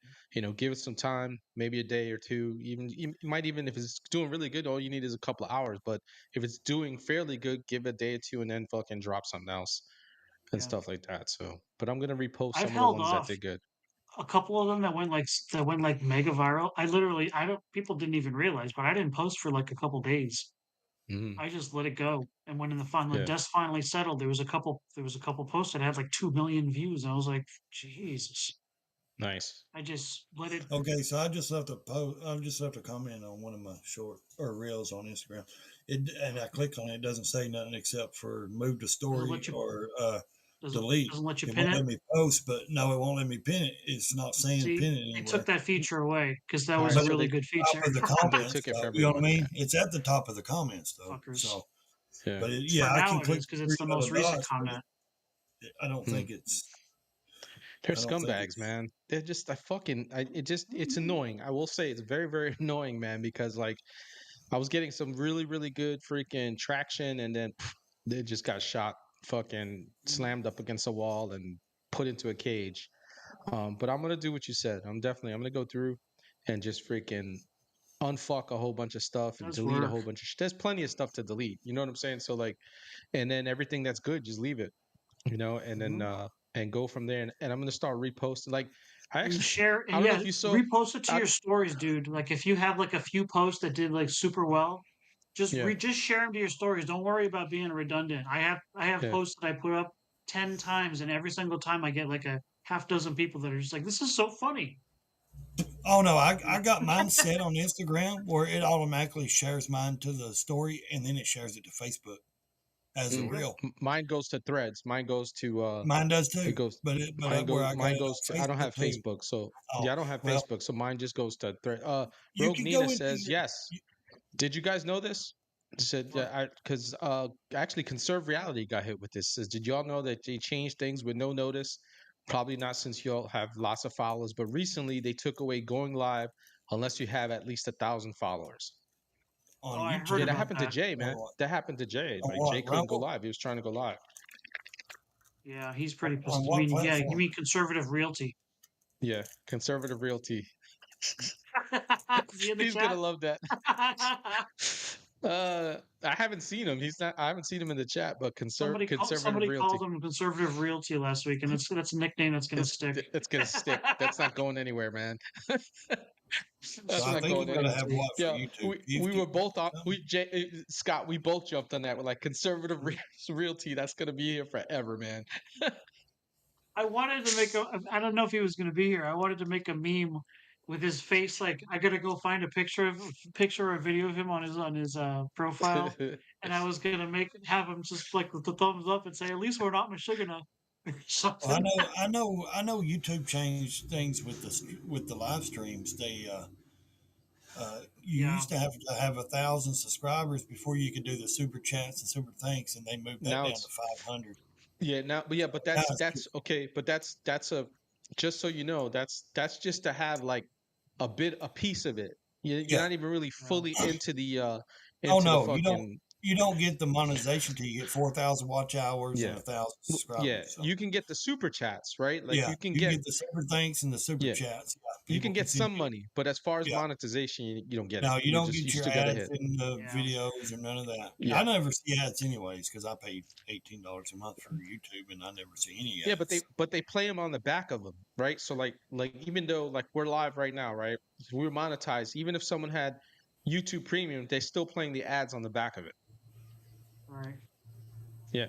give it some time, maybe a day or two. Even you might, even if it's doing really good, all you need is a couple of hours. But if it's doing fairly good, give it a day or two, and then fucking drop something else and Yeah, stuff like that. So, but I'm gonna repost I've some of the held ones that off did good. a couple of them that went like mega viral. I don't people didn't even realize, but I didn't post for like a couple days. Hmm. I just let it go. And when the Yeah, dust finally settled, there was a couple posts that had like 2 million views. And I was like, Jesus. nice. I just let it Okay, so I just left a post. I just left a comment on one of my short or reels on Instagram. And I click on it. It doesn't say nothing except for move to doesn't story let you or delete. doesn't let you It pin won't it. let me post, but no, it won't let me pin it. It's not saying See, pin it they took anywhere. that feature away because that All was right, a so really they good Top feature. of the they comments, took it for though. You know what I everyone. mean? It's at the top of the comments, though. Fuckers. So, Yeah, but For yeah, I now can it click is the because it's three the little most recent dots, but comment. I don't Hmm. think it's. They're I don't think scumbags, it's. man. They're just it's annoying. I will say it's very, very annoying, man, because like I was getting some really, really good freaking traction, and then they just got shot, fucking slammed up against a wall and put into a cage. But I'm gonna do what you said. I'm gonna go through and just freaking unfuck a whole bunch of stuff and Does delete a work. whole bunch of there's plenty of stuff to delete. You know what I'm saying? So like, and then everything that's good, just leave it. And then Mhm. and go from there. And I'm gonna start reposting. Like, I And actually, share, I and don't know yeah, if you saw. repost it to I, your stories, dude. Like if you have like a few posts that did like super well, yeah, just share them to your stories. Don't worry about being redundant. I have yeah. posts that I put up 10 times, and every single time I get like a half dozen people that are just like, "This is so funny." Oh no, Yeah. I got mine set on Instagram where it automatically shares mine to the story and then it shares it to Facebook as a Mm. Yep. reel. Mine goes to Threads. Mine goes to Mine does it too, goes. but where I got Mine it goes on to. I don't Facebook have too. Facebook, so Oh yeah, I don't have well, Facebook, so mine just goes to Thread. you Rogue can Nina go into says your. yes. Did you guys know this? Said What? because actually Conserve Reality got hit with this. Says, did y'all know that they changed things with no notice? Probably not, since y'all have lots of followers, but recently they took away going live unless you have at least 1,000 followers. Oh, On I heard Yeah, YouTube that about happened to that. Jay, or man. what? That happened to Jay. On Like, Jay what couldn't go Rumble? live. He was trying to go live. Yeah, he's pretty On pissed. I what mean, yeah, you platform? mean conservative realty? Yeah, Conservative Realty. Is he in the He's gonna chat? love that. I haven't seen him. He's not. I haven't seen him in the chat, but Conservative Somebody Realty. called him conservative realty last week, and that's a nickname that's gonna stick. It's gonna stick. That's not going anywhere, man. So That's I not think Conservative going you got to anywhere. have realty. what for Yeah, YouTube? we 50 were both or on. something? Scott, we both jumped on that. We're like Conservative Realty. That's gonna be here forever, man. I wanted to make a. I don't know if he was gonna be here. I wanted to make a meme with his face. Like I gotta go find a picture or a video of him on his profile, and I was gonna have him just like with the thumbs up and say, "At least we're not Michigan." Or Well, I something. know, I know, I know. YouTube changed things with the live streams. You Yeah. used to have 1,000 subscribers before you could do the super chats and super thanks, and they moved that Now down to it's 500. yeah. Now, but yeah, but Now that's it's that's just, okay. But that's a just so you know. That's just to have like a piece of it. You're yeah. not even really Yeah. fully Oh into the no, fucking you don't get the monetization till you get 4,000 watch hours and yeah. 1,000 Yeah, subscribers. So you can get the super chats, right? Like yeah, you get the super thanks and the super yeah, chats. Yeah, you people can can get send some you. money, but as far as Yeah. monetization, you don't get it. No, you don't You get your still got to ads hit. in the Yeah. videos or none of that. I Yeah. never see ads anyways because I pay $18 a month for YouTube and I never see any Yeah, ads. but they play them on the back of them, right? So like even though like we're live right now, right? We're monetized. Even if someone had YouTube Premium, they're still playing the ads on the back of it. Right. Yeah.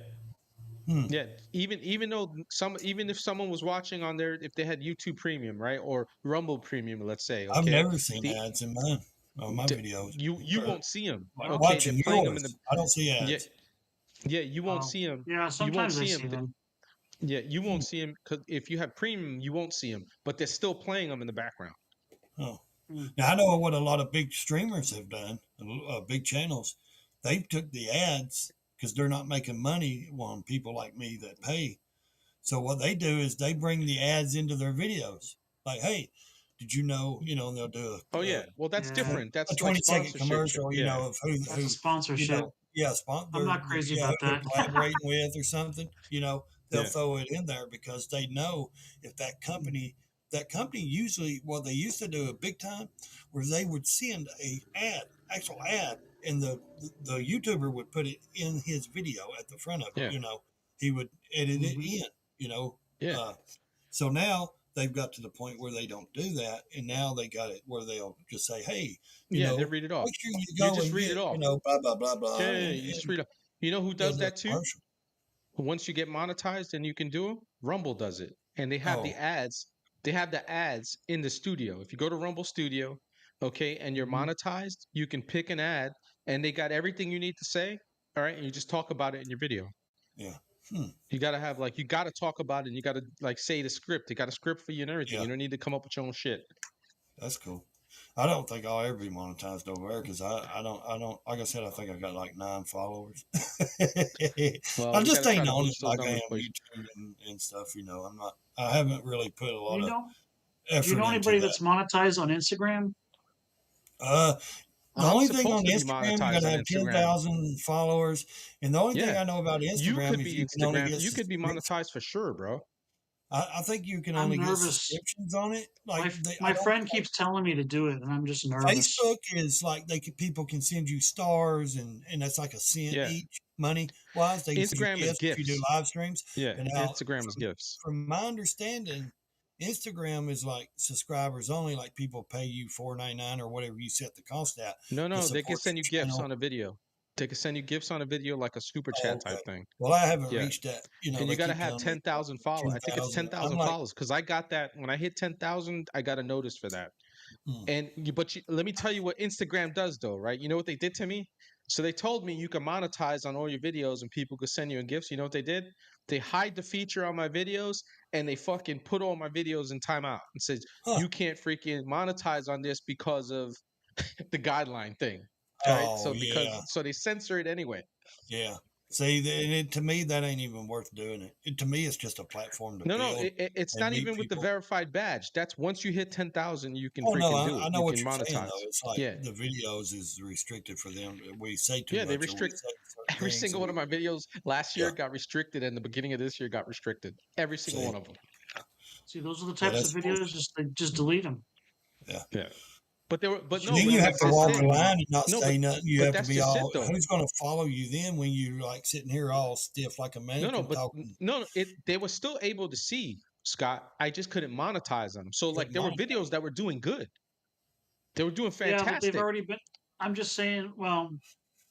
Hmm. Yeah, even though even if someone was watching on there, if they had YouTube Premium, right, or Rumble Premium, let's say, I've okay, never seen the, ads in mine on my videos. you won't see them. Like Okay, they're watching playing them in the yours, I don't see yeah ads. yeah. You won't Oh. see them. Yeah. You won't Sometimes I see see them. them. Yeah, you Hmm. won't see them because if you have Premium, you won't see them. But they're still playing them in the background. Oh. Hmm. Now I know what a lot of big streamers have done, big channels. They've took the ads because they're not making money on people like me that pay. So what they do is they bring the ads into their videos. Like, hey, did you know? You know, and they'll do Oh yeah, well that's Yeah. different. That's a like 20-second sponsorship shit. commercial. You Yeah, know, of That's a who you sponsorship. know, yeah, I'm not crazy yeah, who about they're that. collaborating with or something. You know, they'll yeah, throw it in there because they know if that company usually what they used to do a big time where they would send actual ad, and the YouTuber would put it in his video at the front of it. yeah, You know, he would edit it Hmm. in. You know, yeah, uh, so now they've got to the point where they don't do that, and now they got it where they'll just say, "Hey, They read it off. make sure you You go just and read get it off. blah blah blah blah," Yeah, you just read it. You know who does does a that too? commercial. Once you get monetized and you can do them, Rumble does it, and they have the Oh, ads. They have the ads in the studio. If you go to Rumble Studio, okay, and you're Hmm. monetized, you can pick an ad, and they got everything you need to say. All right, and you just talk about it in your video. yeah, hmm, You gotta have like you gotta talk about it, and you gotta like say the script. They got a script for you and everything. yeah, You don't need to come up with your own shit. that's cool. I don't think I'll ever be monetized over there because I don't, like I said, I think I got like 9 followers. Well, I we got just to try ain't to on it boost those like I am numbers for you. YouTube and stuff, I haven't really put a lot You of know, do you effort know into anybody that. that's monetized on Instagram? Uh, the I'm only thing supposed on to be Instagram, you got monetized to on have Instagram. 10,000 followers. And the only thing Yeah, I know about you Instagram could is be you can only Instagram. get You could be subscriptions. monetized for sure, bro. I think you can I'm only get nervous. subscriptions on it. Like I My don't friend keeps telling me to do it, and I'm just nervous. Facebook is like people can send you stars and that's like a cent Yeah, each money wise. They can send you Instagram is gifts if you do gifts. live streams. Yeah, But now Instagram is gifts. from my understanding, Instagram is like subscribers only, like people pay you $4.99 or whatever you set the cost at to No, they can support send you your gifts channel. on a video. They can send you gifts on a video like a super Oh, chat type okay. thing. Well, I haven't Yeah. reached that. And you They got to keep have telling me 10,000 followers. I think it's 10,000. I'm 10,000 like, followers because I got that when I hit 10,000, I got a notice for that. hmm, Let me tell you what Instagram does though, right? You know what they did to me? So they told me you can monetize on all your videos and people could send you in gifts. You know what they did? They hide the feature on my videos and they fucking put all my videos in timeout and says huh. you can't freaking monetize on this because of the guideline thing. Right? Oh, yeah. So they censor it anyway. Yeah. See, to me, that ain't even worth doing it. To me, it's just a platform to No, build it's and not meet even with the people. verified badge. That's once you hit 10,000, you can Oh no, freaking do I it. know You what can you're saying though. monetize. It's like Yeah. the videos is restricted for them. We say too Yeah, they much or we restrict say certain every things, single and one of my videos last year yeah. got restricted and the beginning of this year got restricted. Every single See, one of them. See, those are the yeah, types of that's videos. bullshit. Just delete them. Yeah. Yeah. But there were but And no, then but you have that's to just walk it. the line and not No, say nothing. You but have to that's be just it all. though. Who's going to follow you then when you like sitting here all stiff like a mannequin talking? No, they were still able to see, Scott. I just couldn't monetize them. So like Couldn't there were monetize videos that were doing good. They were doing Yeah, but they've fantastic. already been. I'm just saying. Well,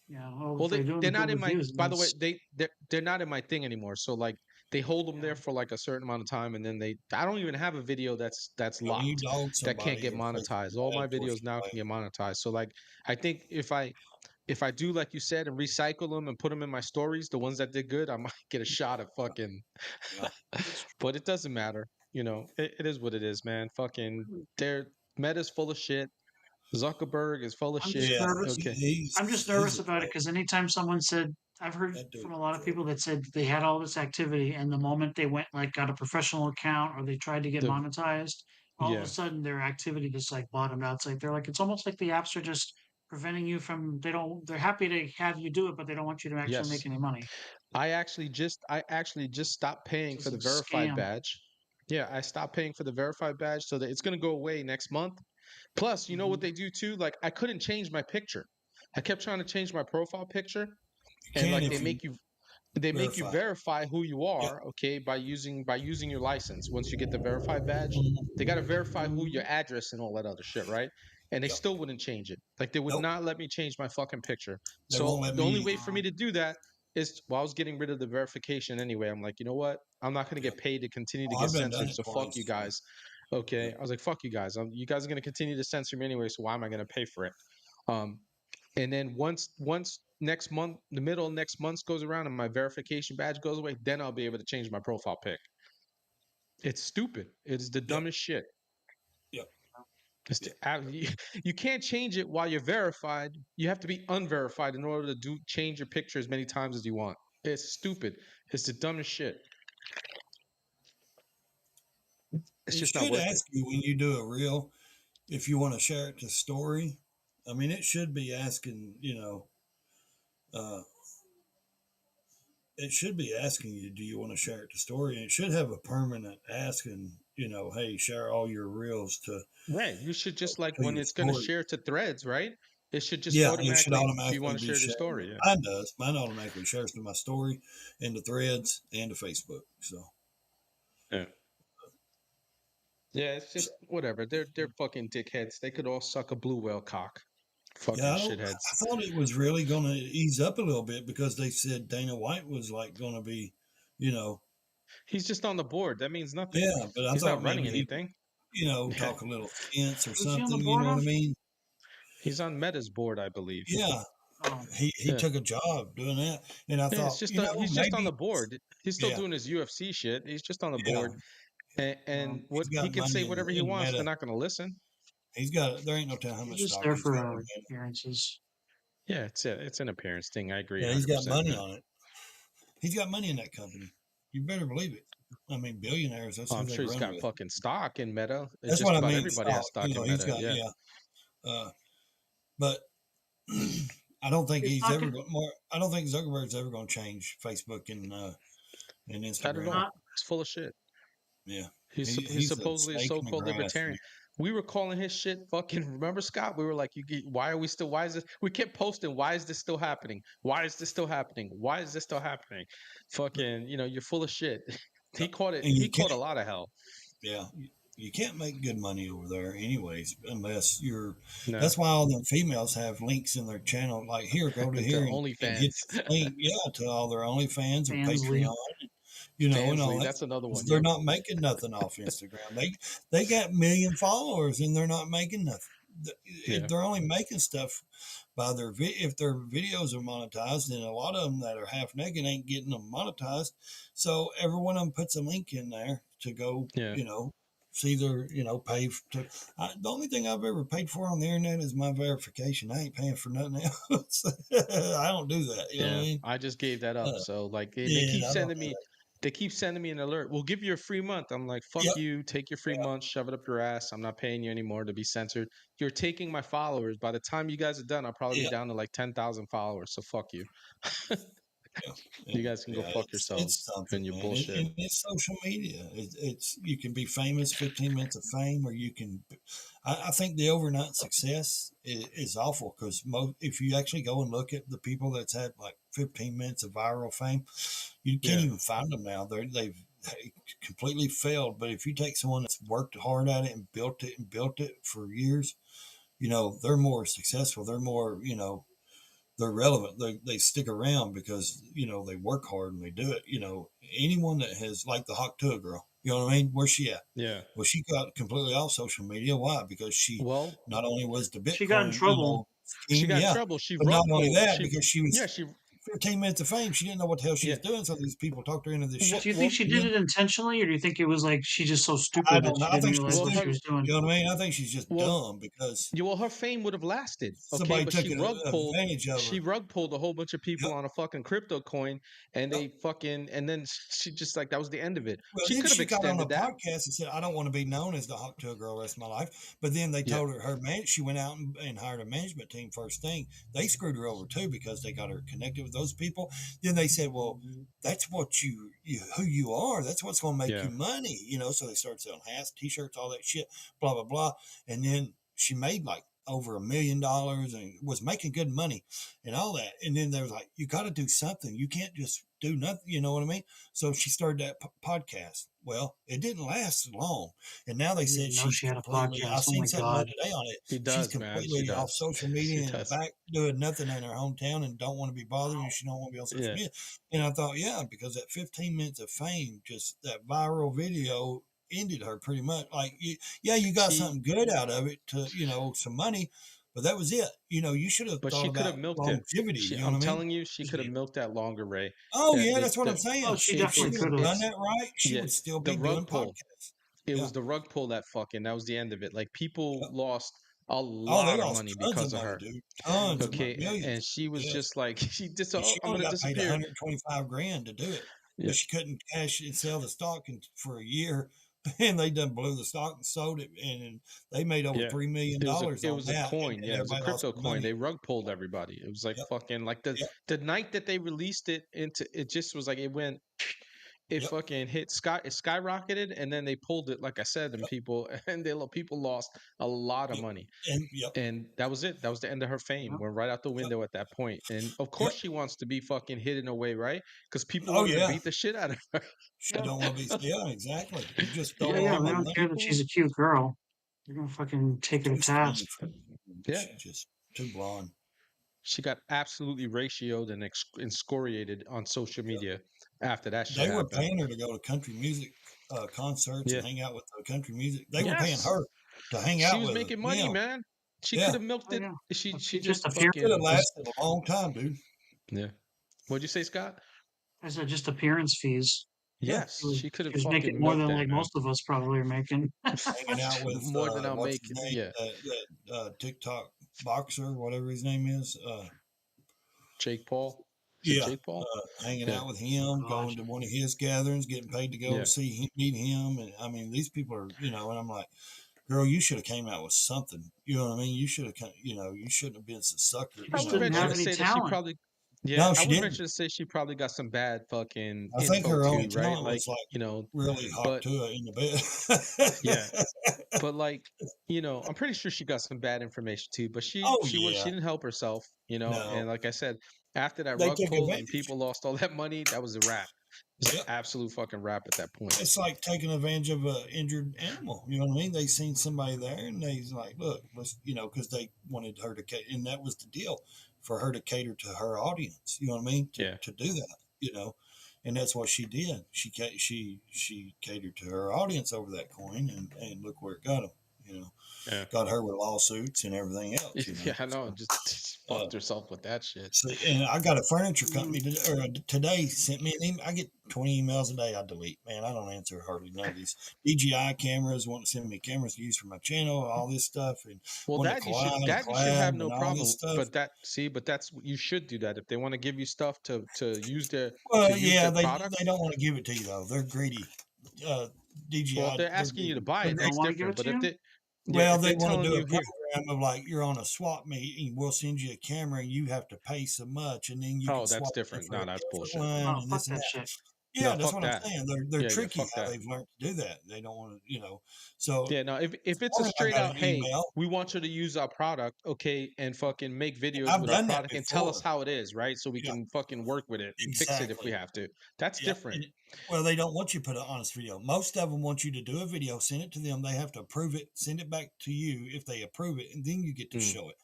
yeah. Well, Well, if they're doing they're good not in my. reviews, By the way, that's they're not in my thing anymore. So like they hold them yeah. there for like a certain amount of time, and then they. I don't even have a video that's it. When you locked dog that can't somebody get or say monetized. something All bad my towards videos now can somebody, get monetized. So like I think if I do like you said and recycle them and put them in my stories, the ones that did good, I might get a shot at fucking. yeah, That's But it doesn't matter. It is what it is, man. Fucking, true. they're Meta's full of shit. Zuckerberg is full of I'm just shit. yeah, nervous. Okay. I'm just he's nervous a about it troll. because anytime someone said, I've heard That from dude's a a lot of troll. people that said they had all this activity, and the moment they went like got a professional account or they tried to get The monetized, all of a yeah. sudden their activity just like bottomed out. It's like it's almost like the apps are just preventing you from. They're happy to have you do it, but they don't want you to actually Yes. make any money. I actually just stopped paying It's for just the a verified scam. badge. Yeah, I stopped paying for the verified badge so that it's gonna go away next month. Plus, you know what Hmm. they do too? Like I couldn't change my picture. I kept trying to change my profile picture, You and can like if you they make you verify. verify who you Yep. are, okay, by using your license. Once you get the verified badge, Mhm. they got to verify who your Hmm. address and all that other shit, right? And they Yep. still wouldn't change it. Like they would Nope. not let me change my fucking picture. They won't So let the me only way either. for me to do that is, well, I was getting rid of the verification anyway. I'm like, you know what? I'm not going to Yep. get paid to continue to Oh, get I've done censored. it So fuck you twice. So, guys. Okay. yep. I was like, fuck you guys. You guys are going to continue to censor me anyway. So why am I going to pay for it? Um, and then once next month, the middle of next month goes around and my verification badge goes away, then I'll be able to change my profile pic. It's stupid. It's the Yep. dumbest shit. Yep. It's Yep. you can't change it while you're verified. You have to be unverified in order to change your picture as many times as you want. It's stupid. It's the dumbest shit. It's It just not should worth it. ask you when you do a reel if you want to share it to story. I mean, it should be asking, uh, it should be asking you, do you want to share it to story? And it should have a permanent asking, hey, share all your reels Right. You should just like to when your it's going to story. share to threads, right? It should just Yeah, it should automatically, do you automatically want to be share the shared. story? Yeah. Mine does. Mine automatically shares to my story and to threads and to Facebook. So, Yeah. Yeah, it's so just whatever. They're fucking dickheads. They could all suck a blue whale cock. yeah, Fucking I shitheads. thought it was really going to ease up a little bit because they said Dana White was like going to be, you know, He's just on the board. That means nothing. yeah, but I He's thought not maybe running he, anything. talk a little sense or Who's he on the something. You board know what I of? mean? He's on Meta's board, I believe. Yeah, Oh, he Yeah. took a job doing that, and I Yeah, it's thought, just he's just on maybe, the board. He's still yeah, doing his UFC shit. He's just on the yeah, board. And well, what he's he got can say money whatever he in wants. They're Meta. not going to listen. He's got. There ain't no telling how He's much just stock there he's got for on it. appearances. Yeah, it's an appearance thing. I agree, Yeah, he's got 100%, money man. on it. He's got money in that company. You better believe it. I mean, billionaires. That's Oh, who I'm they sure he's run got with. fucking stock in Meta. That's Just what I about mean. everybody has Stock. stock in He's Meta. got Yeah. Uh, but I don't think It's he's not ever good. going more. I don't think Zuckerberg's ever going to change Facebook and Not at Instagram. all. Not It's full of shit. Yeah, He's he's a supposedly a snake in the so-called grass. libertarian. We were calling his shit fucking. Remember, Scott? We were like, why are we still? Why is this? We kept posting. Why is this still happening? Why is this still happening? Why is this still happening? Fucking, you're full of shit. He caught it. And He you can't. caught a lot of hell. Yeah, you can't make good money over there, anyways, unless you're. No, That's why all the females have links in their channel. Like here, go to into here and hit OnlyFans. this link. Yeah, to all their OnlyFans or Fansly. Patreon, and all Fansly, that. that's another one. They're Yep. not making nothing off Instagram. They got 1 million followers and they're not making nothing. Yeah. They're only making stuff by their if their videos are monetized, and a lot of them that are half naked ain't getting them monetized. So every one of them puts a link in there to go, Yeah. see their, pay to. The only thing I've ever paid for on the internet is my verification. I ain't paying for nothing else. I don't do that. You know what I mean? I just gave that up. So like they Yeah, keep I don't sending do me that. they keep sending me an alert. We'll give you a free month. I'm like, fuck Yep. you, take your free month, shove it up your ass. I'm not paying you anymore to be censored. You're taking my followers. By the time you guys are done, I'll probably be Yeah. down to like 10,000 followers. So fuck you. Yeah. You guys can go fuck It's yourselves something, and your man. bullshit. It's social media. It's you can be famous, 15 minutes of fame, or you can. I think the overnight success is awful because if you actually go and look at the people that's had like 15 minutes of viral fame, you can't Yeah. even find them now. They've completely failed. But if you take someone that's worked hard at it and built it for years, they're more successful. They're more, they're relevant. They stick around because they work hard and they do it. Anyone that has like the Hawk Tuah girl, you know what I mean? Where's she at? Yeah. Well, she got completely off social media. Why? Because she Well, not only was the She got in Bitcoin, trouble. she scheme, got in yeah, trouble. She but not rug only pulled. that, because she was She 15 minutes of fame. She didn't know what the hell she yeah. was doing. So these people talked her into this shit. Do you think she did it intentionally, or do you think it was like she's just so I stupid that don't know. she I didn't think she's realize Well, what stupid. she was doing? You know what I mean? I think she's just well, dumb because her fame would have lasted, okay? somebody But took she rug pulled. advantage of She her. rug pulled a whole bunch of people Yep, on a fucking crypto coin, and yep. they fucking and then she just like that was the end of it. Well, She then could have she got on a extended that. podcast and said, "I don't want to be known as the Hawk Tuah girl the rest of my life." But then they Yeah, told her man. She went out and hired a management team. First thing, they screwed her over too because they got her connected with those people. Then they said, "Well, that's what you who you are. That's what's going to make yeah, you money." So they started selling hats, T-shirts, all that shit, blah blah blah. And then she made like over $1 million and was making good money and all that. And then they was like, "You got to do something. You can't just do nothing." You know what I mean? So she started that podcast. Well, it didn't last long. And now they I said didn't know she's she had a completely, I podcast. Oh seen my something the god. other day on it. she She's does, man. She completely off does. social She media and does. back doing nothing in her hometown and don't want to be bothered and she don't want to be on social Yeah, media. And I thought, yeah, because that 15 minutes of fame, just that viral video ended her pretty much. Like, you got she, something good out of it to, some money, but that was it. You should have but thought she could have about milked it. longevity. You know I'm what I mean? telling you, she could have milked that longer, Ray. Oh That yeah, that's what I'm Oh, saying. she If she definitely would could have have. done that right, she yeah, would still the be doing rug pull. podcasts. It Yeah. was the rug pull that was the end of it. Like people Yep. lost a Oh, they lot of lost money tons of because of money, her. dude. Tons of money, Okay, and millions. she was Yes. just like she just And oh, she I'm only gonna got paid disappear. 125 grand to do it, Yeah, but she couldn't cash and sell the stock for a year, and they done blew the stock and sold it, and they made over yeah. $3 million It on was a that, coin. and Yeah, it was a everybody lost crypto their coin. money. They rug pulled everybody. It was like Yep, fucking like yep, the night that they released it into it just was like it yep, fucking it skyrocketed and then they pulled it like I said and yep, people lost a lot of yep, money. and yep, And that was it. That was the end of her fame. Yep. Went right out the yep, window at that point. And of course yep. she wants to be fucking hidden away, right? Because people Oh wanted to yeah, beat the shit out of her. she don't want to be. Yeah, exactly. You just Yeah, throw Yeah, all yeah. my They people don't care money. that people she's a cute girl. They're gonna fucking take her to Too task. skinny for yeah. she just too blonde. She got absolutely ratioed and excoriated on social Yep. media after that shit They were happened. paying her to go to country music concerts and Yeah. hang out with the country music. They were paying Yes. her to hang She out was with them. making money, Yeah, man. She could yeah. have milked Oh it. yeah. She Just just Could have fucking appearances. lasted a long time, dude. yeah. What'd you say, Scott? I said just appearance fees. Yes, she could She have was making fucking more milked than that, like man. most of us probably are making. hanging out with More than I'll what's make. his name? Yeah, That TikTok boxer, whatever his name is. Jake Paul. Is it Yeah, Jake Paul? hanging Yeah, out with him, God. going to one of his gatherings, getting paid to go yeah. see him, meet him, and I mean, these people are, and I'm like, girl, you should have came out with something. You know what I mean? You should have, you shouldn't have been so sucker. She I just would didn't venture have to any say that she talent. probably, yeah, No, I she would didn't. venture to say she probably got some bad fucking I think info her only too, right? talent Like, was like really hot but to it in the yeah, bed. but like, I'm pretty sure she got some bad information too, but she Oh she yeah, didn't help herself, no, and like I said, after that they rug took pull and advantage. people lost all that money, that was a wrap. It was an Yep. absolute fucking wrap at that point. It's like taking advantage of an injured animal. You know what I mean? They seen somebody there, and they's like, "Look, let's," because they wanted her to, and that was the deal, for her to cater to her audience. You know what I mean? Yeah. To do that, and that's what she did. She catered to her audience over that coin, and look where it got them. Yeah. Got her with lawsuits and everything else. Yeah, I know. Just Uh, fucked herself with that shit. So, and I got a furniture Mm, company today sent me an email. I get 20 emails a day. I delete, man. I don't answer hardly none of these. DJI cameras want to send me cameras to use for my channel, all this stuff, and Well, want to that you should have collab no and all this problem. stuff. But that's you should do that if they want to give you stuff to use their Well, yeah, product. they don't want to give it to you though. They're greedy. Uh, Well, if DJI, they're they're asking you to greedy. buy they it, don't that's want to give different. it But to you. Well, if they they're want to telling do a you here, program of like you're on a swap meet and we'll send you a camera and you have to pay so much and then you oh, can that's swap it different. for a No, that's different bullshit. one Oh, and fuck this and that that. shit. Yeah, No, that's fuck what I'm that. saying. They're Yeah, tricky fuck how that. they've learned to do that. They don't want to. So Yeah, no, if this it's a morning I straight got out, an hey, email. we want you to use our product, okay, and fucking make videos I've with our done that product and tell us before. how it is, right? So we Yeah, can fucking work with it and fix it if we exactly. have to. That's Yep. different. Well, they don't want you to put an honest video. Most of them want you to do a video, send it to them. They have to approve it, send it back to you if they approve it, and then you get to Mm. show it.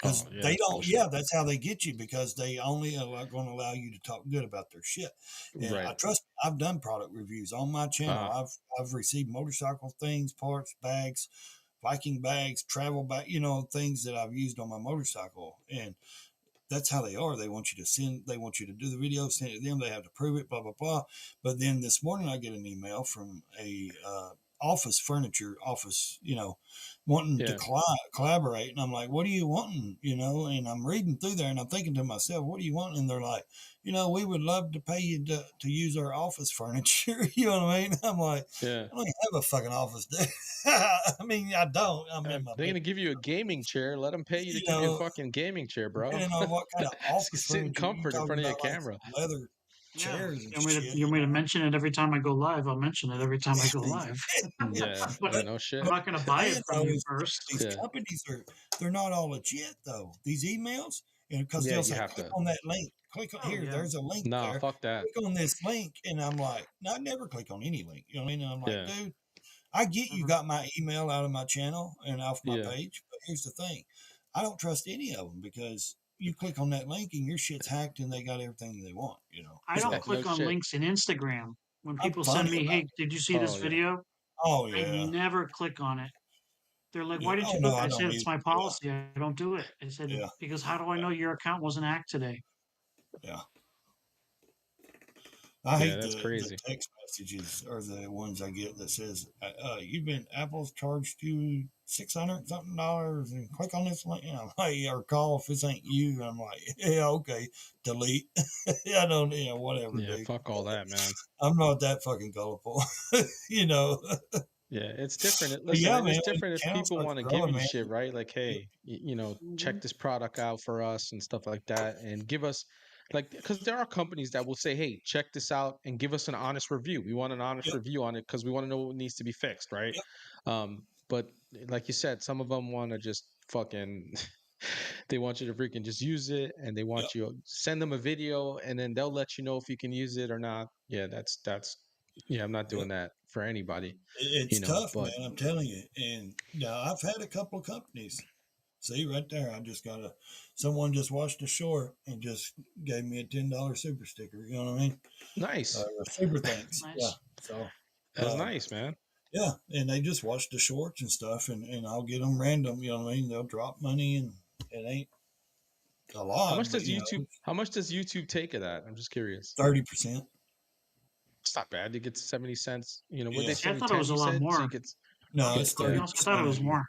Oh, Because yeah, they that's don't, bullshit. yeah, that's how they get you because they only are going to allow you to talk good about their shit. And Right. I trust, I've done product reviews on my channel. Uh, I've received motorcycle things, parts, bags, Viking bags, travel bag, things that I've used on my motorcycle. And that's how they are. They want you to they want you to do the video, send it to them. They have to prove it, blah, blah, blah. But then this morning I get an email from a office furniture office, wanting to yeah. collaborate. And I'm like, what are you wanting? And I'm reading through there and I'm thinking to myself, what do you want? And they're like, we would love to pay you to use our office furniture. You know what I mean? I'm like, Yeah. I don't even have a fucking office, dude. I mean, I don't. I'm in my They're bed. gonna give you a gaming chair. Let them pay you to You give you a know, fucking gaming chair, bro. depending on what kind of office Sit in furniture you comfort in talking front of your about, like camera. leather Yeah. chairs and You want me to shit. you want me to mention it every time I go live? I'll mention it every time I go live. Yeah. But Yeah. But No shit. I'm not going to buy it saying from though you is first. these Yeah. companies they're not all legit though. These emails, because Yeah. they'll You say have click to. on that link. Click on Oh here. yeah. There's a link Nah. there. Fuck that. Click on this link, and I'm like, no, I never click on any link. You know what I mean? And I'm like, Yeah. dude, I get you Mhm. got my email out of my channel and off my Yeah. page, but here's the thing: I don't trust any of them because you click on that link and your shit's hacked and they got everything they want. I don't No click on shit. links in Instagram. When I'm people send funny me, about hey, it. did you see this Oh yeah. video? Oh I yeah, never click on it. They're like, yeah. why didn't Oh you no, click it? I I said, don't it's either. my Yeah, policy. I don't do it. I said, yeah, because how do I know your account wasn't hacked today? yeah. I Yeah. hate That's the text text messages or the ones I get that says, Apple's charged you $600 something and click on this link. I'm like, or call if this ain't you. I'm like, yeah, okay, delete. I don't, whatever, Yeah. dude. Fuck all that, man. I'm not that fucking gullible, you know. Yeah, it's different. But Listen, yeah, and it's man, when different your if channel people starts want to give growing, you man, shit, right? Like, you, hey, Mhm. check this product out for us and stuff like that, and give us like because there are companies that will say, hey, check this out and give us an honest review. We want an honest yep, review on it because we want to know what needs to be fixed, right? yep, But like you said, some of them want to just fucking they want you to freaking just use it and they yep, want you send them a video and then they'll let you know if you can use it or not. Yeah, that's yeah, I'm not yep. doing that for anybody, It's tough, but man. I'm telling you. And now I've had a couple of companies. See right there, I just got someone just watched a short and just gave me a $10 super sticker. You know what I mean? nice. Super thanks. Yeah. Nice. So, That's um, nice, man. yeah, and they just watch the shorts and stuff, and I'll get them random. You know what I mean? They'll drop money, and it ain't a How lot, much but does YouTube take of that? I'm just curious. 30%. It's not bad to get to 70 cents. You know, what Yeah. they See, I send you thought it 10, was a you lot said? So more. you get No, you it's get To be 30%. honest, I thought it was more.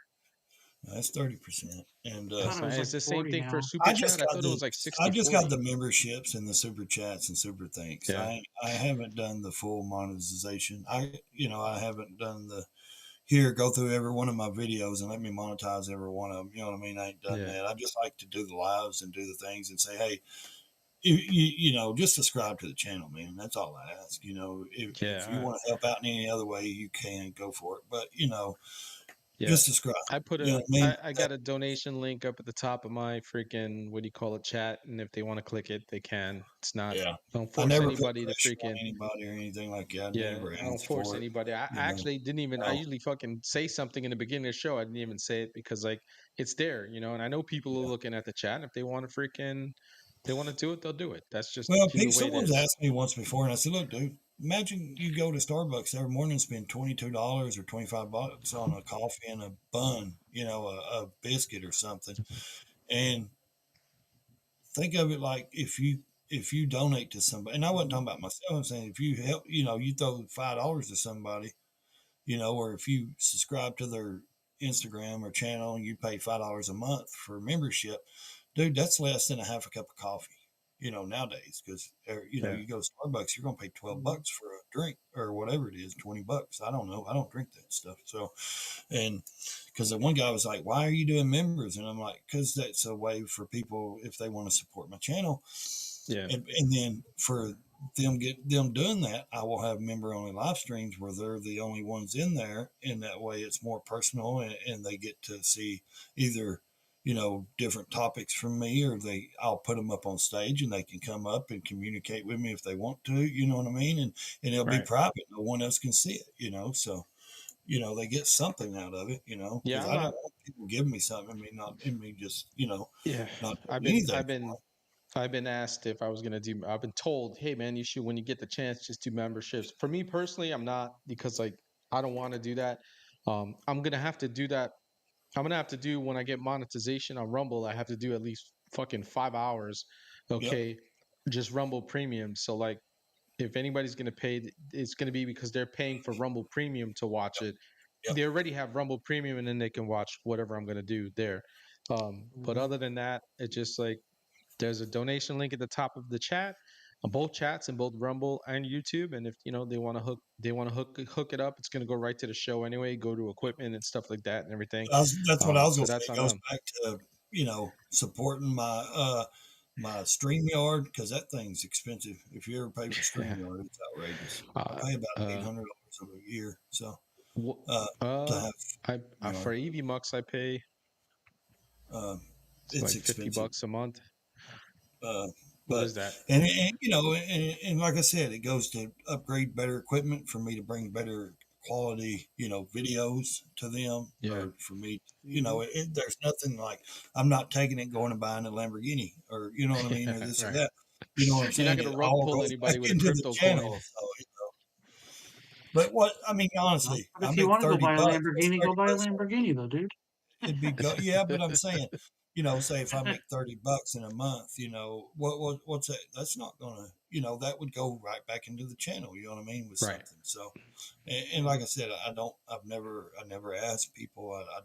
That's 30%. And I thought that's it not, was like it's the same 40 thing for now. super I just chat. I got thought it the was like I 60, just got 40. the memberships and the super chats and super thanks. Yeah. I haven't done the full monetization. I haven't done the here go through every one of my videos and let me monetize every one of them. You know what I mean? I ain't done Yeah. that. I just like to do the lives and do the things and say, hey, just subscribe to the channel, man. That's all I ask. If you Yeah. want to help out in any other way, you can go for it. But Yeah. just subscribe. I put You know what I mean? I got a donation link up at the top of my freaking, what do you call it, chat. And if they want to click it, they can. It's not, Yeah. don't I force never put anybody to pressure on freaking, anybody or anything like that. I yeah, never I don't asked force for it. anybody. I You know, actually didn't even, I no, usually fucking say something in the beginning of the show. I didn't even say it because like it's there, you know, and I know people are yeah. looking at the chat. And if they want to freaking, they want to do it, they'll do it. That's just Well, the way it someone's is. asked me once before, and I said, "Look, dude, imagine you go to Starbucks every morning and spend $22 or $25 on a coffee and a bun, a biscuit or something, and think of it like if you donate to somebody. And I wasn't talking about myself. I'm saying if you help, you throw $5 to somebody, or if you subscribe to their Instagram or channel and you pay $5 a month for membership, dude, that's less than a half a cup of coffee. Nowadays, because Yeah. you go to Starbucks, you're gonna pay $12 for a drink or whatever it is, $20. I don't know. I don't drink that stuff. So, and because the one guy was like, "Why are you doing members?" And I'm like, "Because that's a way for people if they want to support my channel." Yeah. And then for them doing that, I will have member only live streams where they're the only ones in there, and that way it's more personal, and they get to see either different topics from me, or I'll put them up on stage and they can come up and communicate with me if they want to. You know what I mean? And it'll be Right. private; no one else can see it. So they get something out of it. Yeah. Because I'm I don't not, want people giving me something. I mean, not in me just yeah. not I've doing been, anything I've for been, I've been asked if I was gonna do. I've been told, "Hey, man, you should when you get the chance, just do memberships." For me personally, I'm not because like I don't want to do that. I'm gonna have to do that. I'm gonna have to do when I get monetization on Rumble. I have to do at least fucking 5 hours. it. Yep. Okay, just Rumble Premium. So like, if anybody's gonna pay, it's gonna be because they're paying for Rumble Premium to watch it. Yep. They already have Rumble Premium, and then they can watch whatever I'm gonna do there. But Mhm. other than that, it's just like there's a donation link at the top of the chat, on both chats and both Rumble and YouTube. And if they want to hook it up, it's gonna go right to the show anyway. Go to equipment and stuff like that and everything. That's what I was So gonna say. that's It on goes them. back to supporting my StreamYard, because that thing's expensive. If you ever pay for Yeah. StreamYard, it's outrageous. I Uh, pay about uh, $800 a year, so wh- to have for StreamYard, EV Mux I pay uh, it's it's like 50 expensive. bucks a month. Uh, What but is that? and like I said, it goes to upgrade better equipment for me to bring better quality videos to them, Yeah. or for me, Mhm. there's nothing like I'm not taking it going and buying a Lamborghini, or you know what I mean, or this or Right. that. You know what I'm You're not saying? gonna It rug all pull goes back anybody with a into the crypto coin. channel. So but what I mean, Well, honestly, but I if you make want to go buy a $30. What's Lamborghini, go buy a 30 bucks? Lamborghini, though, dude. It'd be yeah, but I'm saying, say if I make $30 in a month, what's that? That's not gonna, that would go right back into the channel. You know what I mean, with Right. something. So, and like I said, I never asked people. I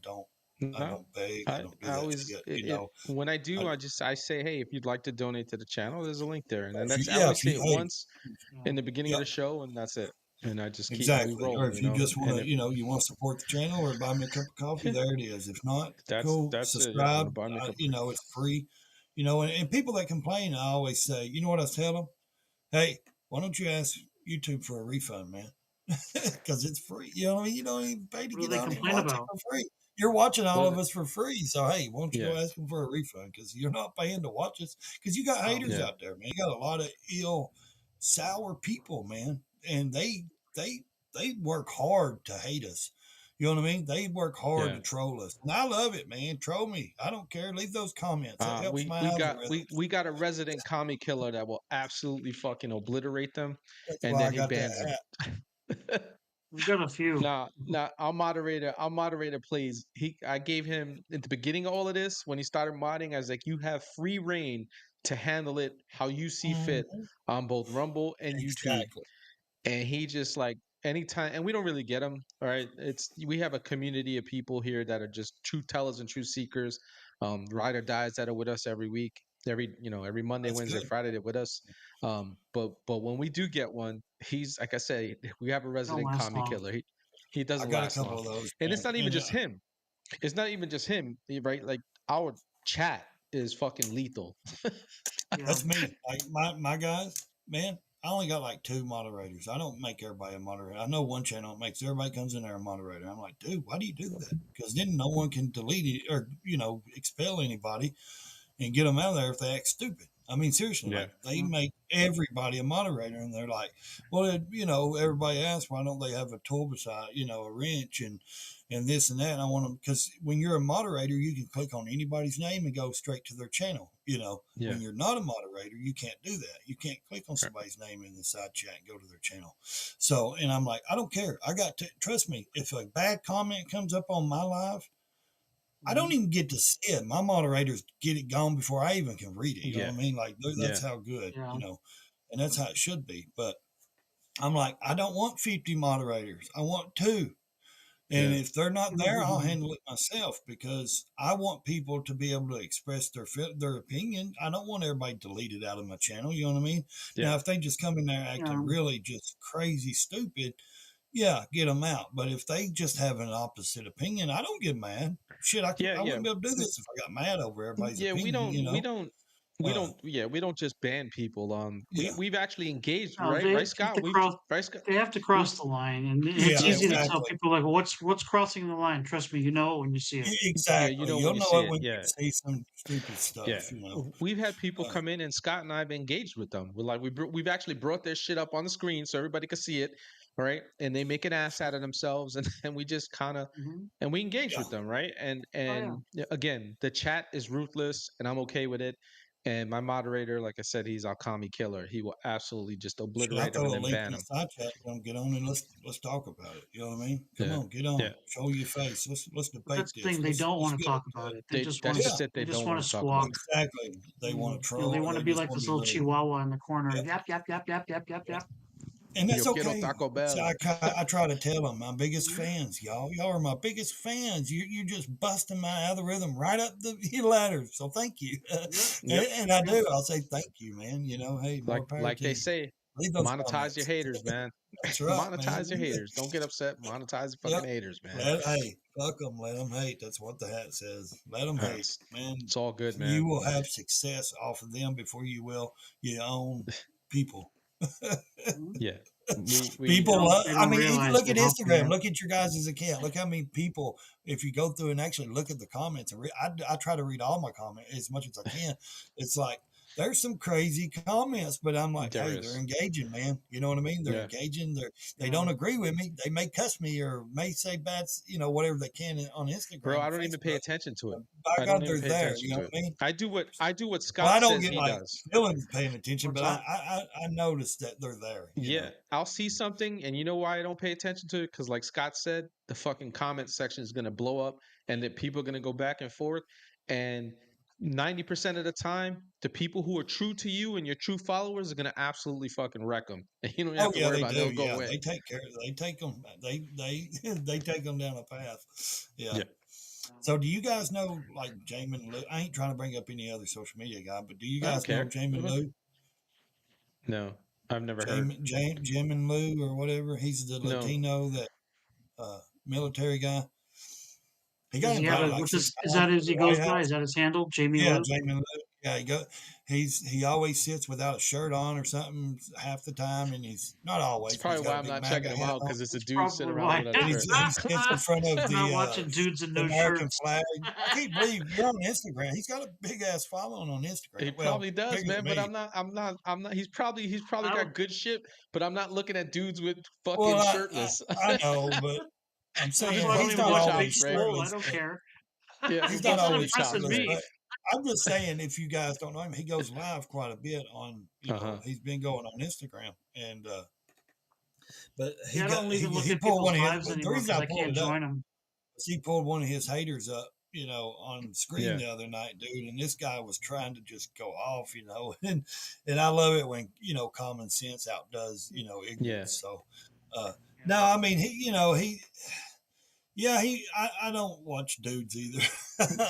No, don't beg. I I don't do I that always shit. when I do, I, I say, hey, if you'd like to donate to the channel, there's a link there, and then if you, that's I yeah, only if say you, it hey, once in Yeah. the beginning of yep, the show, and that's it. And I just keep we exactly. Or roll, if you just want and to, you want to support the channel or buy me a cup of coffee, if there it is. If not, that's cool. it. Yeah, Subscribe. or buy me a cup. It's free. And people that complain, I always say, you know what I tell them? Hey, why don't you ask YouTube for a refund, man? Because it's free. You know what I mean? You don't even pay to What do get they on it and complain watch it about? for free. You're watching all What of us for free. So, hey, why don't you Yeah, go ask them for a refund? Because you're not paying to watch us. Because you got Oh, haters yeah, out there, man. You got a lot of ill, sour people, man. And they they work hard to hate us. You know what I mean? They work hard yeah. to troll us. And I love it, man. Troll me. I don't care. Leave those comments. That helps We my we got algorithm. we got a resident commie killer that will absolutely fucking obliterate them, That's and why then I he got bans that them. hat. we've got a few. Nah, our moderator, please. I gave him at the beginning of all of this when he started modding. I was like, you have free reign to handle it how you see fit Mhm. on both Rumble and YouTube. Exactly. and he just like anytime, and we don't really get him. All right, we have a community of people here that are just truth tellers and truth seekers, ride or dies that are with us every week, every Monday, That's Wednesday, good. Friday they're with us. But when we do get one, he's like I say, we have a Don't resident last commie long. killer. He I doesn't got a last couple long, of those, and it's man. not even And just him. It's not even just him, right? Like our chat is fucking lethal. Yeah. that's me. Like my guys, man. I only got like 2 moderators. I don't make everybody a moderator. I know one channel makes everybody comes in there a moderator. I'm like, dude, why do you do that? Because then no one can delete it or expel anybody and get them out of there if they act stupid. I mean, seriously, Yeah. like they Mhm. make everybody a moderator, and they're like, well, everybody asks why don't they have a tool beside, a wrench and this and that. And I want them because when you're a moderator, you can click on anybody's name and go straight to their channel. Yeah. When you're not a moderator, you can't do that. You can't click on Right. somebody's name in the side chat and go to their channel. So, and I'm like, I don't care. I got to trust me. If a bad comment comes up on my live, I don't Mhm. even get to see it. My moderators get it gone before I even can read it. You know Yeah. what I mean? Like Yeah. that's how good, Yeah. and that's how it should be. But I'm like, I don't want 50 moderators. I want 2. And Yeah. if they're not there, I'll handle it myself because I want people to be able to express their opinion. I don't want everybody deleted out of my channel. You know what I mean? Now, Yeah. if they just come in there Yeah. acting really just crazy stupid, yeah, get them out. But if they just have an opposite opinion, I don't get mad. Shit, Yeah. I Yeah. wouldn't be able to do this if I got mad over everybody's Yeah, we opinion. don't, we don't, we Uh, don't. Yeah, we don't just ban people. yeah, We've actually engaged, No, right? they Right, have Scott? to cross. Right, Scott? They have to We, cross the line, and it's yeah, yeah, easy to we, tell exactly. people like what's crossing the line. Trust me, you know it when you see it. yeah, you Exactly. know when You'll you know see it it. when you Yeah, see some stupid yeah. stuff. We've had people Uh, come in, and Scott and I have engaged with them. We're like, we've actually brought their shit up on the screen so everybody can see it, right? And they make an ass out of themselves, and and we just kind of Hmm. and we engage yeah. with them, right? And Oh yeah. again, the chat is ruthless, and I'm okay with it. And my moderator, like I said, he's our commie killer. He will absolutely just Should I obliterate them and throw a then link ban in the them. side chat? Get on and let's talk about it. You know what I mean? Come Yeah, on, get yeah. on. Show your face. Let's But debate that's the this. thing. They Let's don't let's want to get talk into about it. it. They just want That's to. Yeah, just it. They They just don't want want to to talk about squawk. it. exactly. They want to They troll or want to they be just like want this to be little rude. chihuahua in the corner. Yeah. Yap yap yap yap yap yap Yeah. yap. And that's Yo quiero okay. Taco See, Bell. I try to tell them my biggest Mhm. fans, y'all. Y'all are my biggest fans. You just busting my algorithm right up the ladder. So thank you. Yep. Yep. And I Yep. do. I'll say thank you, man. Hey, more power Like to they you. say, Leave those monetize your comments. haters, man. That's right, man. Monetize your haters. Don't get upset. Monetize the Yep. fucking haters, man. Hey, fuck them. Let them hate. That's what the hat says. Let them hate, It's, man. it's all good, man. You will have success off of them before you will your own people. Mhm. Yeah. We They People don't. love, They I don't mean, even realize look they at help Instagram. you. Look at your guys' account. Look how many people, if you go through and actually look at the comments, and I try to read all my comments as much as I can. It's like, there's some crazy comments, but I'm like, there hey, they're is. engaging, man. You know what I mean? They're Yeah. engaging. They Yeah. don't agree with me. They may cuss me or may say bad, whatever they can on Bro, Instagram I or don't even pay Facebook. attention to it. By I don't God, even they're pay there. attention You know to it. what I mean? I do what Well, Scott I don't says get he like does. feelings paying attention, What's but up? I noticed that they're there. Yeah, I'll see something, and you know why I don't pay attention to it? Because, like Scott said, the fucking comment section is gonna blow up, and that people are gonna go back and forth. And 90% of the time, the people who are true to you and your true followers are gonna absolutely fucking wreck them, and you don't have Oh to yeah, worry they about it. They'll do. go Yeah, away. they take care. They take them. They they take them down a path. Yeah. Yeah, So do you guys know like Jamin Lou? I ain't trying to bring up any other social media guy, but do you I don't guys know care. Jamin Lou? No, I've never heard. Jamin Lou or whatever. He's the No, Latino that military guy. He got Does he have invited a? like What's 6 his? Is times that to as the he goes White by? House. Is that his handle? Jamie Yeah, Lou. Jamie Lou. Yeah, he always sits without a shirt on or something half the time, and he's not it's always, but probably he's got why a I'm big not MAGA checking him hat out on. because it's a That's dude sitting probably around why. with a And shirt. he sits in front of I'm not watching dudes in the no American shirts. flag. I can't believe you're on Instagram. He's got a big ass following on He Instagram. Well, probably does, bigger than man. But me. I'm not. He's probably I don't. got good shit. But I'm not looking at dudes with Well, fucking shirtless. I know, but I'm That's saying why I don't he's Busting even not your watch always chops, Big right? Swole. I shirtless. don't care. Yeah, He's not He's not busting your always chops, impressing shirtless, man. me. but I'm just saying if you guys don't know him, he goes live quite a bit on. Uh huh. He's been going on Instagram, and but Yeah, I don't even look he at pulled people's one of his. lives The anymore reason because I I pulled can't it up join them. is he pulled one of his haters up on screen Yeah. the other night, dude, and this guy was trying to just go off, and I love it when common sense outdoes Yeah. ignorance. So, no, I mean I don't watch dudes either.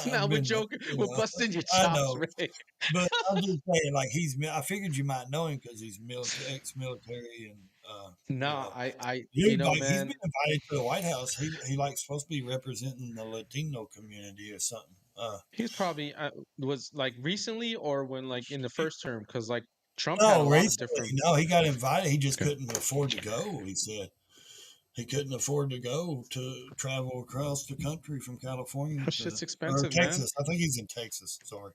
Now I've we're been, joking. We're busting your I chops, know, Ray. but I'm just saying, like I figured you might know him because he's ex-military, and No, he's man, been invited to the White House. He like supposed to be representing the Latino community or something. he's probably was like recently or when like in the first term because like Trump had a No, lot of recently, different. no, he got invited. He just Okay. couldn't afford to go. He said he couldn't afford to go to travel across the country from California Oh, to shit's or expensive, man. Texas. I think he's in Texas. Sorry,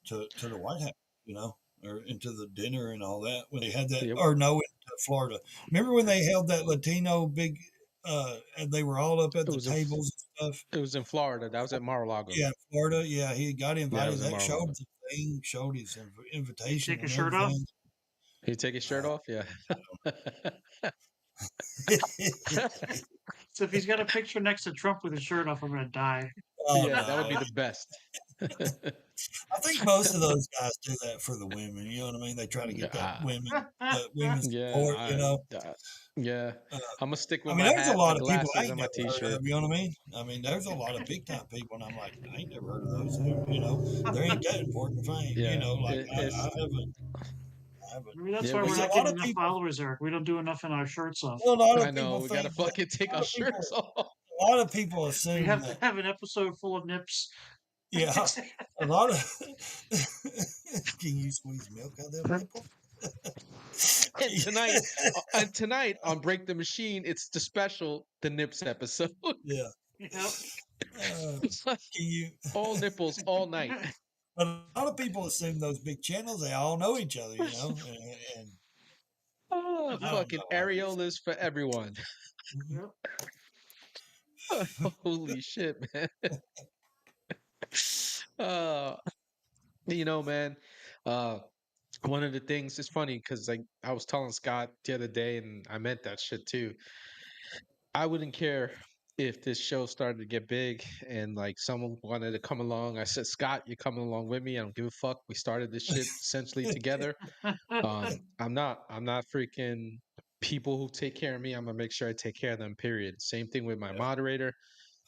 to the White House. Or into the dinner and all that when they had that, Yep. or no, into Florida. Remember when they held that Latino big, and they were all up at It the was in tables and stuff? it was in Florida. That was at Mar-a-Lago. Yeah, Florida. Yeah, he got Yeah, it invited. was in That showed Mar-a-Lago. the thing, showed his He invitation take his and shirt off. everything. He take his shirt Uh, off. Yeah. So if he's got a picture next to Trump with his shirt off, I'm gonna die. oh Yeah, that would be no! the best. I think most of those guys do that for the women. You know what I mean? They try to get that Ah, women yeah, support. yeah. Uh, I'm gonna stick I with mean, my there's a hat, my lot of people I glasses, ain't and my never heard t-shirt. of. You know what I mean? I mean, there's a lot of big time people, and I'm like, I ain't never heard of those. There ain't that important fame. Yeah, Like I it's haven't. I haven't. Maybe that's yeah. why We we're There's a not lot getting of enough people. followers, Eric. We don't do enough in our shirts off. Well, a lot I of know people we gotta think that. fucking take A our lot of shirts people. off. A lot of people We assume have to that. have an episode full of nips. Yeah, a lot of. Can you squeeze milk out of that nipple? And tonight on Break the Machine, it's the special the Nips episode. Yeah. Yep. Can you? All nipples all night. But a lot of people assume those big channels, they all know each other, and Oh, I don't fucking know. areolas for everyone. Yep. Holy shit, man. Uh, man. Uh, one of the things is funny because like I was telling Scott the other day, and I meant that shit too. I wouldn't care if this show started to get big and like someone wanted to come along. I said, Scott, you're coming along with me. I don't give a fuck. We started this shit essentially together. I'm not freaking people who take care of me. I'm gonna make sure I take care of them. Period. Same thing with my Yeah, moderator,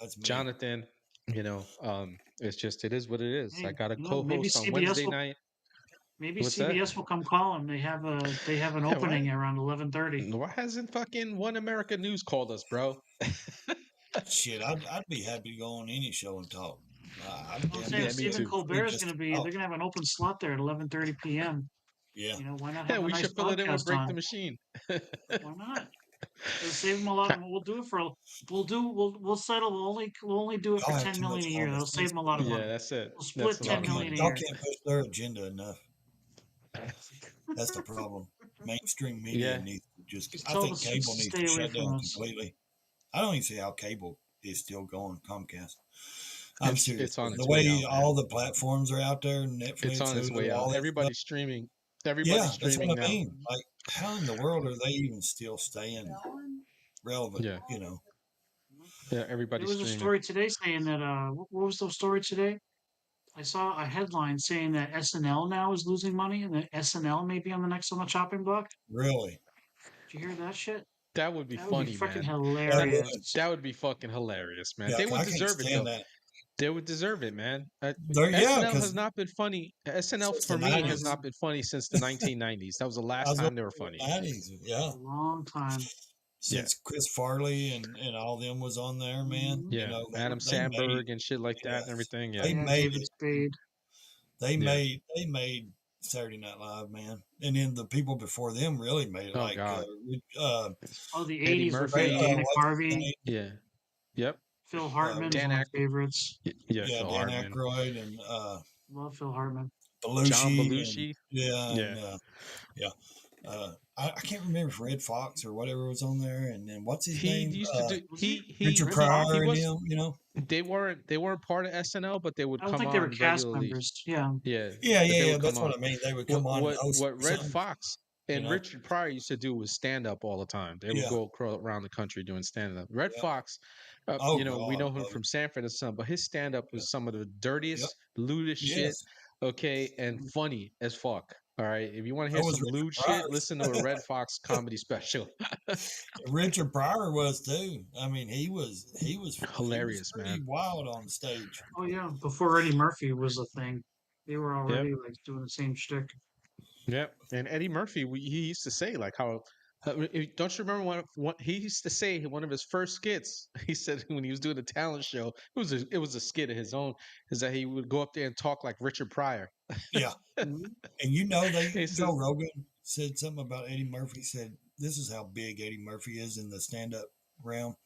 that's me. Jonathan. It's just it is what it is. I Hey, got a maybe co-host on CBS Wednesday will night. maybe What's that? CBS will come call them. They have an Yeah, why? opening around 11:30. Why hasn't fucking One America News called us, bro? Shit, I'd be happy to go on any show and talk. I'm I'm damn saying near Yeah, me Stephen too. Colbert free is just going to to be. talk. They're going to have an open slot there at 11:30 p.m. Yeah, Why not Yeah, have a we nice should fill it in with podcast Break the on? Machine. Why not? It'll save them a lot. We'll do it for. We'll settle. We'll only do it for y'all have 10 too much million a year. common That'll save sense them a for lot of that. Yeah, money. that's it. We'll That's split a lot 10 of million money. a Y'all year. can't push their agenda enough. That's the problem. Mainstream media Yeah, needs to just. Just I tell the think suits cable to needs stay to away shut from down us. completely. I don't even see how cable is still going. Comcast. I'm serious. it's on The its way way out, man. all the platforms are out there, It's Netflix, on its way Hulu, out. all that stuff. Everybody's streaming. Everybody's Yeah, that's what streaming I now. mean. Like, how in the world are they even still staying relevant? Yeah, yeah, There everybody's was a streaming. story today saying that. What was the story today? I saw a headline saying that SNL now is losing money and that SNL may be on the next on the chopping block. Really? Did you hear that shit? That would be That would be funny, freaking man. That hilarious. That would be fucking hilarious, man. Yeah, They would I can't deserve it stand though. that. They would deserve it, man. Yeah, SNL has because not been funny. SNL since the for me has '90s, not been funny since the 1990s. That was the I last was going time they were to funny. the '90s. Yeah, A long time. Yeah, since Chris Farley and all them was on there, man. Mhm. yeah. Adam They made Sandberg and shit like that and yes, everything. Yeah, they Yeah, made David it. Spade. yeah. They made Saturday Night Live, man, and then the people before them really made it. Oh Like, God, Oh, the Eddie 80s were great. Murphy. Dana what's his Carvey, name? Yeah, yep. Phil Hartman is What's Dan one of Ack. my favorites. Yeah, yeah, Phil Dan Hartman. Aykroyd and Love Phil Hartman. John Belushi and Belushi. yeah, Yeah, and yeah. I can't remember if Red Fox or whatever was on there, and then what's his he name? used to do. Was he? Richard Red He Fox? he Pryor and was. him. They weren't part of SNL, but they would I don't come think they were on cast regularly. members. Yeah. Yeah, Yeah, but yeah, they yeah. would come That's what on. I mean. They would come What on and what host what or Red something. Fox You And know? Richard Pryor used to do was stand up all the time. They would Yeah. go around the country doing stand up. Red Yeah. Fox, Oh we God, know him love from it. Sanford and Son, but his stand up Yeah. was some of the Yep. dirtiest, lewdest shit. Yes. Okay, and funny as fuck. All right, if you want to hear So was some Richard lewd shit, listen to a Pryor. Red Fox comedy special. Richard Pryor was too. I mean, he was Hilarious, man. pretty wild on the stage. Oh yeah, before Eddie Murphy was a thing, they were Yep. already like doing the same shtick. Yep. And Eddie Murphy, he used to say like how. Don't you remember what he used to say? One of his first skits. He said when he was doing a talent show, it was a skit of his own. Is that he would go up there and talk like Richard Pryor. Yeah. Mhm. And He Joe says, Rogan said something about Eddie Murphy. Said this is how big Eddie Murphy is in the stand up realm.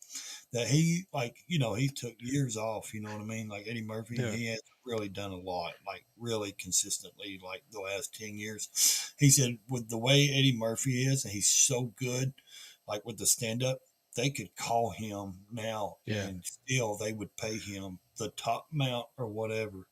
That he he took years off. You know what I mean? Like Eddie Murphy, yeah, he has really done a lot, like really consistently, like the last 10 years. He said with the way Eddie Murphy is, and he's so good, like with the stand up. They could call him now, yeah. and still they would pay him the top amount or whatever.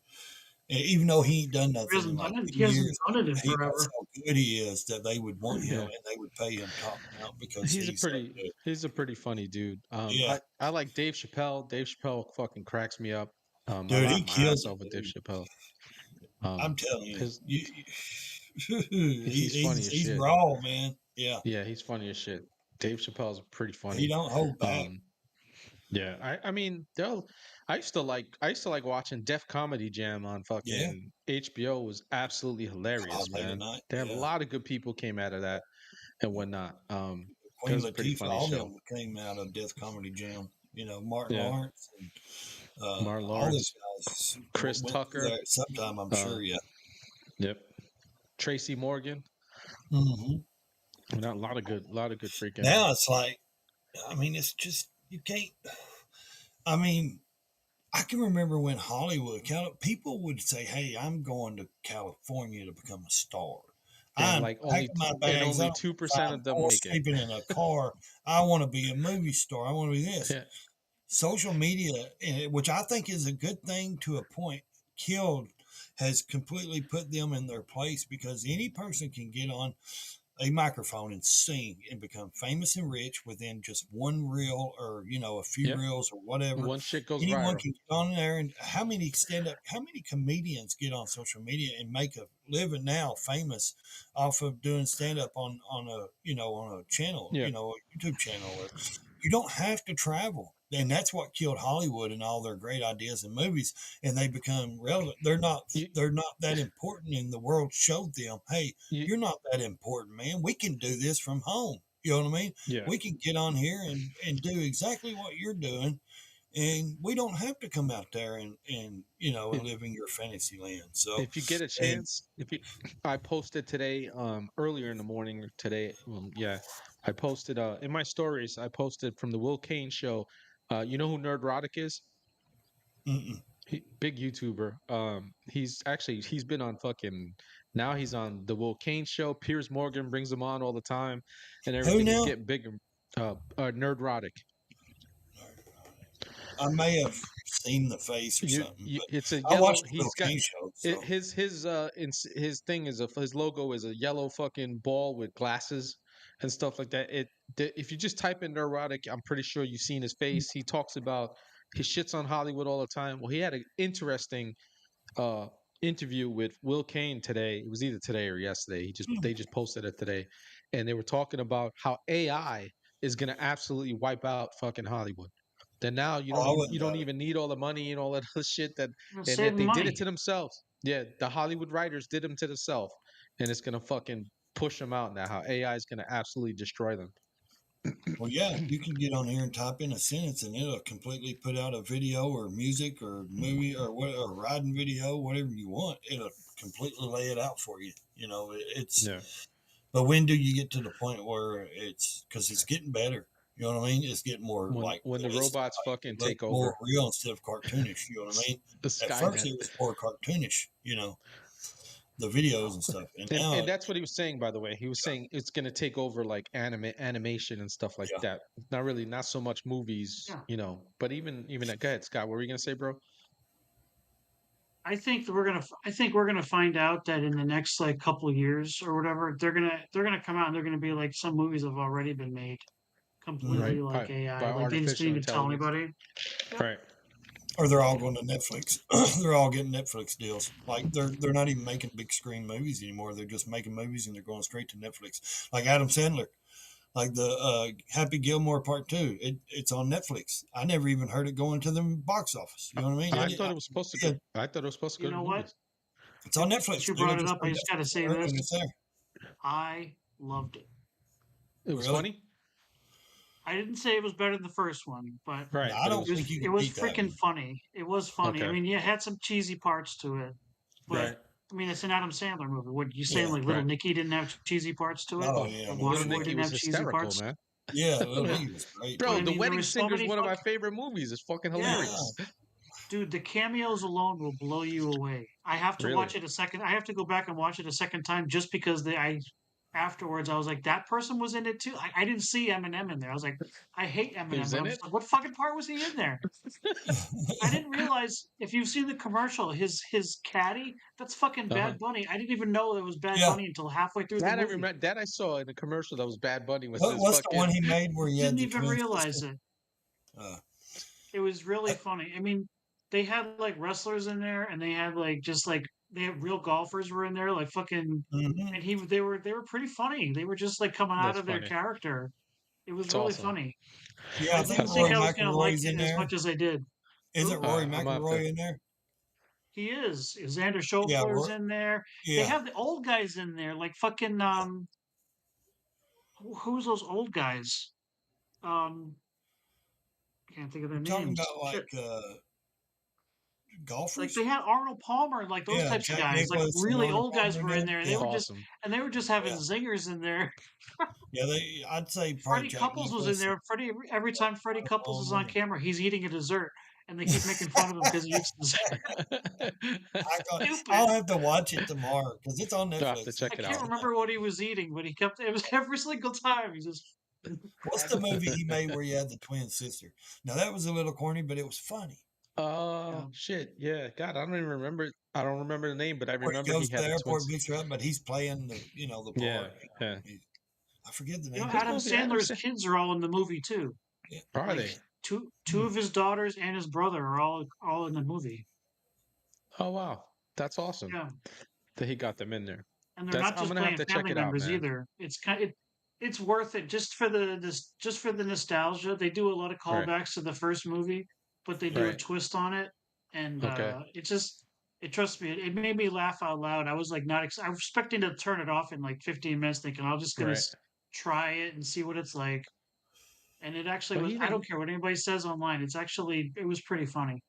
And even though he ain't done He nothing in hasn't like done it. 10 He hasn't years, done it in that's forever. how good he is that they would want him Yeah. and they would pay him top amount because He's a he's so pretty good. he's a pretty funny dude. Yeah, I like Dave Chappelle. Dave Chappelle fucking cracks me up. I dude, he laugh my kills ass it, off with Dave dude. Chappelle. I'm telling you, His he's funny he's as he's shit. raw, man. Yeah, Yeah, he's funny as shit. Dave Chappelle's pretty he funny. don't hold back. Um, yeah, I mean, I used to like watching Def Comedy Jam on Yeah, fucking HBO. Was absolutely oh, hilarious, late at man. night. They had a Yeah, lot of good people came out of that and whatnot. It Queen was a pretty Latifah, funny all show. them came out of Death Comedy Jam. You know, Martin Yeah, Lawrence and Martin all those Lawrence, guys Chris went through Tucker. there at some time. I'm Uh, sure. Yeah. yep, Tracy Morgan. Hmm. A lot of good freaking. Now it's like, I mean, it's just you can't. I mean, I can remember when Hollywood, people would say, "Hey, I'm going to California to become a star. And I'm like only packing my and bags. I only don't two want to percent find of them more make it. sleeping in a car. I want to be a movie star. I want to be this." Yeah, Social media, which I think is a good thing to a point, killed has completely put them in their place because any person can get on a microphone and sing and become famous and rich within just one reel or a few yep. reels or whatever. One shit goes Anyone viral. can get on there, and how many comedians get on social media and make a living now famous off of doing stand up on a on a channel, Yeah, a YouTube channel. Or you don't have to travel. And that's what killed Hollywood and all their great ideas and movies, and they become relevant. you, They're not that important, and the world showed them, hey, you you're not that important, man. We can do this from home. You know what I mean? yeah. We can get on here and do exactly what you're doing, and we don't have to come out there and live in your fantasy land. So, If you get a and chance, if you, I posted today, earlier in the morning today. Well, yeah, I posted in my stories. I posted from the Will Kane show. You know who Nerd Roddick is? mm-mm. Big YouTuber. He's been on fucking. Now he's on the Will Kane show. Piers Morgan brings him on all the time, and Who everything. He's now? getting bigger. Nerd Roddick. I may have seen the face or something, but It's a I yellow. watched the Bill He's got Kane show. it, So, his thing is his logo is a yellow fucking ball with glasses and stuff like that. If you just type in neurotic, I'm pretty sure you've seen his face. He talks about his shits on Hollywood all the time. Well, he had an interesting uh interview with Will Kane today. It was either today or yesterday. They just posted it today, and they were talking about how AI is gonna absolutely wipe out fucking Hollywood. That now you oh, don't I even wouldn't you don't doubt it. even need all the money and all that other shit and that Saving they did it money. to themselves. Yeah, the Hollywood writers did them to themselves, and it's gonna fucking push them out now. How AI is gonna absolutely destroy them. Well, yeah, you can get on here and type in a sentence, and it'll completely put out a video or music or movie or what or riding video, whatever you want. It'll completely lay it out for you. It's. Yeah. But when do you get to the point where it's because it's getting better? You know what I mean? It's getting more like When the realistic. robots Like fucking it looks take more over, real instead of cartoonish. You know what I mean? the At first, Skynet. it was more cartoonish. The videos and stuff, and And now, that's what he was saying, by the way. He was saying it's gonna take over like animation and stuff like yeah. that. Not really, not so much movies, Yeah. but even that. Go ahead, Scott. What were you gonna say, bro? I think that we're gonna find out that in the next like couple of years or whatever, they're gonna come out and they're gonna be like some movies have already been made completely Right. like AI. By Like they just didn't artificial even tell intelligence. anybody. Yep. Right. Or they're all going to Netflix. They're all getting Netflix deals. Like they're not even making big screen movies anymore. They're just making movies and they're going straight to Netflix. Like Adam Sandler, like the Happy Gilmore Part Two. It's on Netflix. I never even heard it going to the box office. You know what I mean? I thought it was supposed to go. Yeah, I thought it was supposed to You go to know the what? movies. it's on Since Netflix. you Dude, I brought it just up, I heard just got to Netflix say earlier this. and it's there. I loved it. It was Really? funny. I didn't say it was better than the first one, but Right. I But it don't was think you it can was beat that freaking one. funny. It was funny. I okay. mean, yeah, it had some cheesy parts to it, but Right. I mean, it's an Adam Sandler movie. What you saying? Yeah. Like Little Right. Nicky didn't have cheesy parts to it? Oh Oh, yeah, Like most Little Waterboy Nicky didn't was have cheesy hysterical, parts? man. yeah. Little Nicky was great. But Bro, I The mean, there Wedding was so Singer is many one of my fucking favorite movies. It's fucking yeah, hilarious. dude. The cameos alone will blow you away. I have to Really. watch it a second. I have to go back and watch it a second time just because I afterwards I was like, that person was in it too. I didn't see Eminem in there. I was like, I hate He Eminem, was but in I'm it. just like, what fucking part was he in there? I didn't realize if you've seen the commercial, his caddy, that's fucking Uh huh. Bad Bunny. I didn't even know it was Bad Yeah. Bunny until halfway through the That I movie. remember. That I saw in the commercial. That was Bad Bunny with What, his what's the one fucking. he made where he had Didn't the even twin sister? realize it. Uh, It was really funny. I mean, they had like wrestlers in there, and they had like just like they had real golfers were in there, like fucking, mm-hmm. and they were pretty funny. They were just like coming out That's of their funny. character. It was It's really awesome. funny. Yeah, I I think didn't think Rory I was gonna like McIlroy's in it as there. much as I did. Isn't Who? Rory I'm gonna have to. McIlroy in there? He is. Xander Yeah, Schauffele's in there. They yeah. have the old guys in there, like fucking who's those old guys? Um, can't think of their You're talking names. about like Shit. Like they golfers? had Arnold Palmer, like those Yeah, types of Jack guys. Like Nicklaus and really Arnold old guys Palmer in were in there. there. Yeah, Awesome. They were just having yeah, zingers in there. yeah. I'd say probably Freddie Jack Couples was in Nicklaus and there. Freddie, every time Freddie Arnold Couples is on Palmer. camera, he's eating a dessert, and they keep making fun of him because he eats dessert. I'll Stupid. have to watch it tomorrow because it's on I'll have to Netflix. check I it can't out. remember what he was eating, but he kept it was every single time. He just What's the movie he made where he had the twin sister? Now that was a little corny, but it was funny. yeah. Shit. Yeah. God, I don't even remember. I don't remember the name, but I Where he remember he goes to had the the airport, twins. picks her up, but he's playing the Yeah. part. Yeah. I forget the You know, name of Which it. Adam movie? Adam Sandler's said. kids are all in the movie too. Yeah. Are Like they? two of his daughters and his brother are all in the movie. Oh wow, that's awesome Yeah, that he got them in there. and they're That's. not I'm just gonna have playing to check family it out, members man. either. It's worth it just for just for the nostalgia. They do a lot of Right. callbacks to the first movie, but they do a Right. twist on it, and Okay. trust me, it made me laugh out loud. I was like I was expecting to turn it off in like 15 minutes, thinking I'm just gonna Right. try it and see what it's like. And it actually Well, was. he I don't didn't. care what anybody says online. It was pretty funny.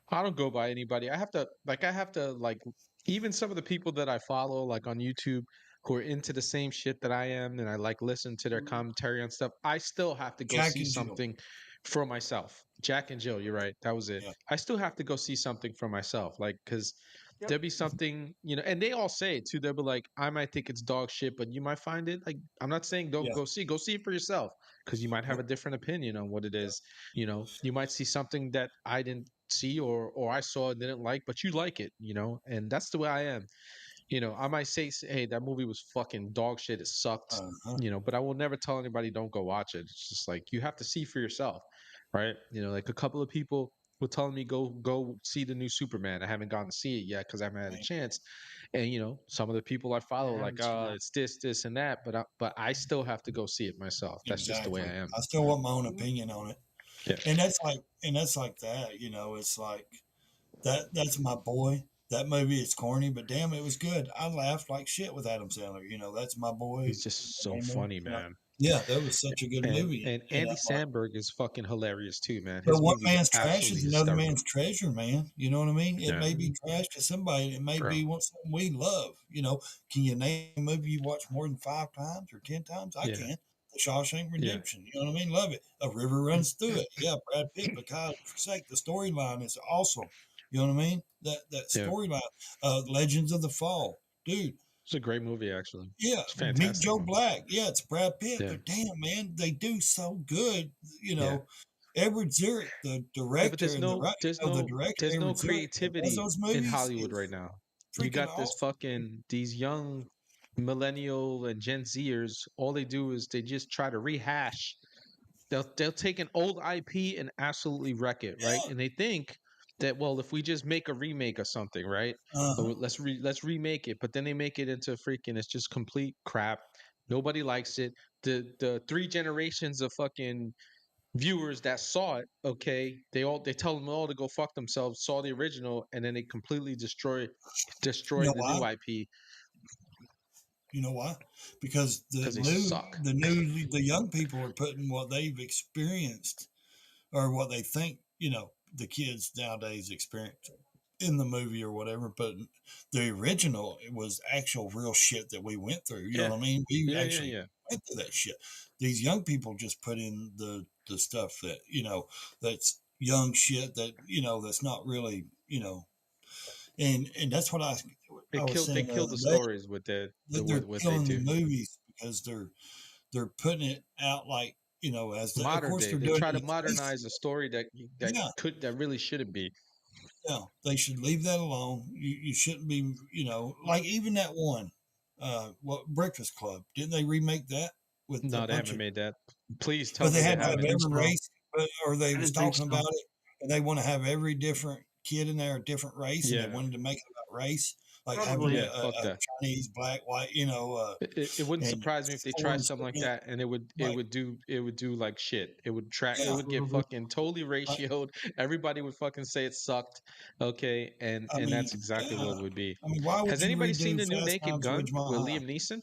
I don't go by anybody. I have to like even some of the people that I follow like on YouTube who are into the same shit that I am and I like listen to their Mhm. commentary on stuff. I still have to go Jack see and Jill. something for myself. Jack and Jill, you're right. That was it. Yeah. I still have to go see something for myself. Like cuz Yep. there'll be something, and they all say it too. They'll be like, I might think it's dog shit, but you might find it like I'm not saying don't Yeah. go see it for yourself because you might have Yep. a different opinion on what it Yeah. is. You might see something that I didn't see or I saw and didn't like, but you like it, and that's the way I am. I might say, hey, that movie was fucking dog shit. It sucked, Uh-huh. but I will never tell anybody don't go watch it. It's just like you have to see for yourself, right? Like a couple of people were telling me go see the new Superman. I haven't gone to see it yet because I haven't had a Right. chance. And some of the people I follow I like, haven't seen oh, that. it's this and that, but I still have to go see it myself. That's just the way Exactly. I am. I still want my own Mhm. opinion on it. Yeah. And that's like that, it's like that's my boy. That movie is corny, but damn, it was good. I laughed like shit with Adam Sandler. That's my boy. He's just so funny, man. Yeah, that was such a good And movie. and And Andy I'm like, Samberg is fucking hilarious too, man. but His one movies are man's trash absolutely is another hysterical. man's treasure, man. You know what I mean? It Yeah, may be trash to somebody. It may bro. be something we love. Can you name a movie you watch more than 5 times or 10 times? I Yeah, can. The Shawshank yeah, Redemption. You know what I mean? Love it. A river runs through it. Yeah, Brad Pitt. Because for sake, the storyline is awesome. You know what I mean? That yeah. storyline. Legends of the Fall, dude. It's a great movie, actually. Yeah, It's a Meet fantastic Joe movie. Black. Yeah, it's Brad Pitt, Yeah, but damn, man, they do so good. You yeah. know, Edward Zurich, the Yeah, but director and the right, the director there's no Edward Zurich that does creativity those in movies Hollywood right is now. You freaking got this awesome. fucking these young millennial and Gen Zers. All they do is they just try to rehash. They'll take an old IP and absolutely wreck it, right? Yeah. And they think that, well, if we just make a remake of something, right? Uh-huh. Let's remake it, but then they make it into freaking it's just complete crap. Nobody likes it. The three generations of fucking viewers that saw it, okay, they tell them all to go fuck themselves, saw the original, and then they completely You destroy know the why? new IP You know why? Because because they suck. the young people are putting what they've experienced or what they think, the kids nowadays experience in the movie or whatever. But the original, it was actual real shit that we went through. You know Yeah, what I mean? We yeah, yeah, actually yeah. went through that shit. These young people just put in the stuff that, that's young shit that, that's not really, and that's what I was They saying the killed the other day, stories with that they're what they killing the do. movies because they're putting it out like, as of Modern course day, they're they doing try it to in space. modernize a story Yeah, that really shouldn't be. yeah, they should leave that alone. You shouldn't be, like even that one, what Breakfast Club, didn't they remake that with a No, they bunch haven't of, made that. Please tell but me they they had to I have don't haven't. think every so. race, or they I was didn't think talking about so. it, and they want to have every different kid in there a different race, and they Yeah, wanted to make it about race, like having Probably. yeah, fuck a that. Chinese, black, white, It wouldn't and surprise me if they try foreigners something like putting it that and like, it would do like shit. It yeah, would get Probably. fucking totally I, ratioed. Everybody would fucking say it sucked. Okay, I and that's mean, exactly yeah. what it would be. I mean, why would Has you anybody seen redo the new Fast Naked Times at Gun Ridgemont with High? Liam Neeson?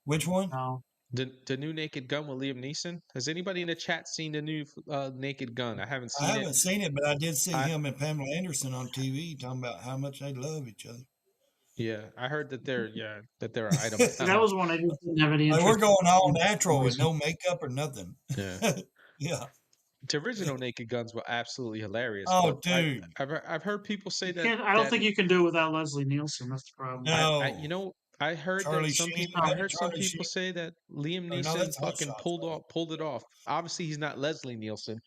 Which one? No. The new Naked Gun with Liam Neeson? Has anybody in the chat seen the new Naked Gun? I haven't I seen it. haven't seen it, but I did see I him and Pamela Anderson on TV talking about how much they love each other. Yeah, I heard that they're an item See, that now. was one I just didn't have any Like we're interest going all in for some natural with reason. no makeup or nothing. Yeah. Yeah. The original Naked Guns were absolutely hilarious, but Oh, dude. I've heard people say You can't. I don't think you can do it without Leslie Nielsen. That's the problem. No. I heard that Charlie Sheen. I Oh, heard some Charlie Sheen. people say that Liam Or no, Neeson that's Hot fucking Shots, wasn't pulled it off. Obviously, he's not Leslie Nielsen.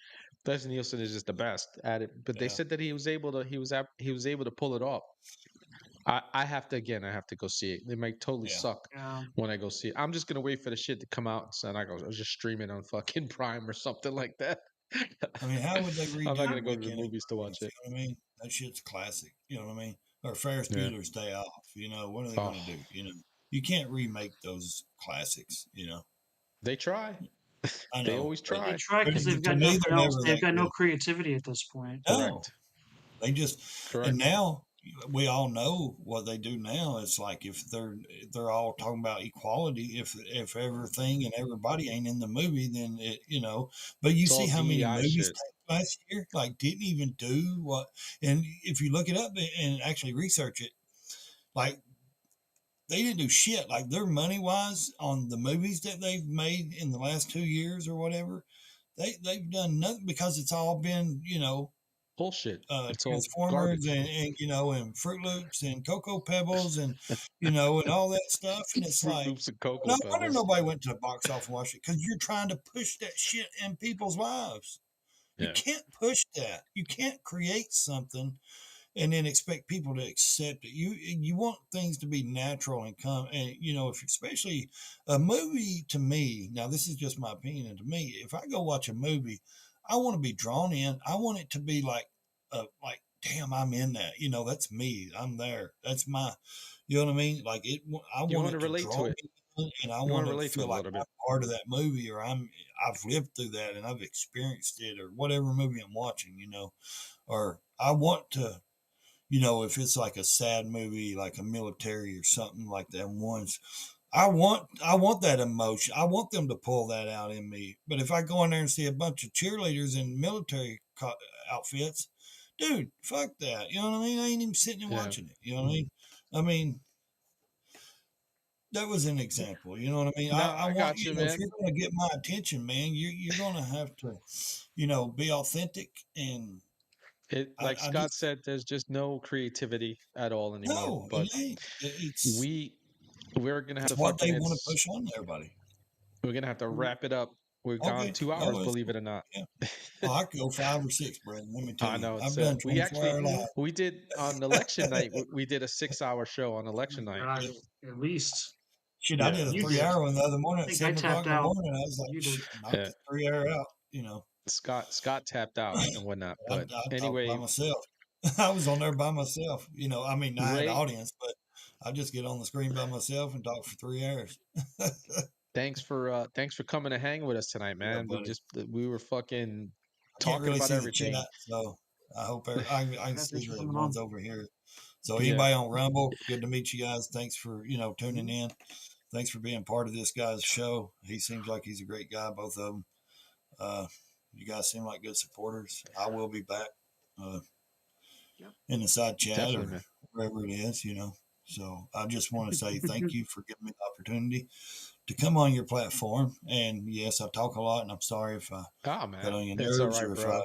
Leslie Nielsen is just the best at it, but it? they Yeah. said that he was able to pull it off. I have to again. I have to go see it. It might totally Yeah. suck yeah. when I go see it. I'm just gonna wait for the shit to come out, and I'll just stream it on fucking Prime or something like that. I mean, how would they I'm not redo gonna go to Rick the and movies to Morty? watch it. You know what I mean? That shit's classic. You know what I mean? Or Ferris Yeah. Bueller's Day Off. What are they Oh, going to do? You can't remake those classics. they try. I They know, always but They try. try because they've to got me, nothing they're else. never They've that got no good. creativity at this point. No, Correct. they just, and Correct. now we all know what they do now. It's like if they're all talking about equality. If everything and everybody ain't in the movie, then But you It's see all how many DEI movies shit. take last year like didn't even do what. And if you look it up and actually research it, like they didn't do shit. Like their money wise on the movies that they've made in the last 2 years or whatever, they've done nothing because it's all been Bullshit. It's all Transformers garbage. and Fruit Loops and Cocoa Pebbles and and all that stuff. And it's Fruit like, Loops and Cocoa no wonder Pebbles. nobody went to the box office and watched it because you're trying to push that shit in people's lives. You Yeah. can't push that. You can't create something and then expect people to accept it. You want things to be natural and come and if especially a movie to me. Now this is just my opinion. And to me, if I go watch a movie, I want to be drawn in. I want it to be like damn, I'm in that. That's me. I'm there. That's my. You know what I mean? Like it. I You want want to it to relate draw to it. me in, and I You want want to to relate to feel it a like little I'm bit. part of that movie, or I've lived through that and I've experienced it, or whatever movie I'm watching. Or I want to if it's like a sad movie, like a military or something like that ones, I want that emotion. I want them to pull that out in me. But if I go in there and see a bunch of cheerleaders in military outfits, dude, fuck that. You know what I mean? I ain't even sitting and Yeah. watching it. You know what I mean? I mean, that was an example. You know what I mean? No, I I want got you, if man. you're going to get my attention, man, you're going to have to, be authentic. And Like I Scott just said, there's just no creativity at all anymore. no, it But ain't. It's we we're gonna have It's to what fucking they want to push on everybody. we're gonna have to wrap it up We're gone Okay. 2 hours, Oh, that's believe cool. it or not. Yeah. Oh, I could go 5 or 6, Brandon. Let me tell I you, know I've it's done we 24 actually hour live. we did on election night. We did a 6 hour show on Oh election my night. God, at least Shit, I Yeah, did a you 3 did. hour one the other morning I at think I 7 o'clock tapped in the out. morning. I was like, You did. shit, knock yeah. the 3 hour out, you know. Scott tapped out and whatnot. I But talked by anyway, myself. I was on there by myself. I mean, I had Ray, audience, but I just get on the screen by myself and talk for 3 hours. thanks for coming to hang with us tonight, Yeah, man. buddy. We were fucking I can't talking really about see the chat, everything. so I hope I can Yeah, see thanks for the coming ones on. over here. So Yeah. anybody on Rumble, good to meet you guys. Thanks for tuning Mhm. in. Thanks for being part of this guy's show. He seems like he's a great guy, both of them. Uh, you guys seem like good supporters. I will be back uh, Yep. in the side chat Definitely, or man. wherever it is. So I just want to say thank you for giving me the opportunity to come on your platform. And yes, I talk a lot, and I'm sorry if I Oh got man, on your it's all nerves right, or if bro.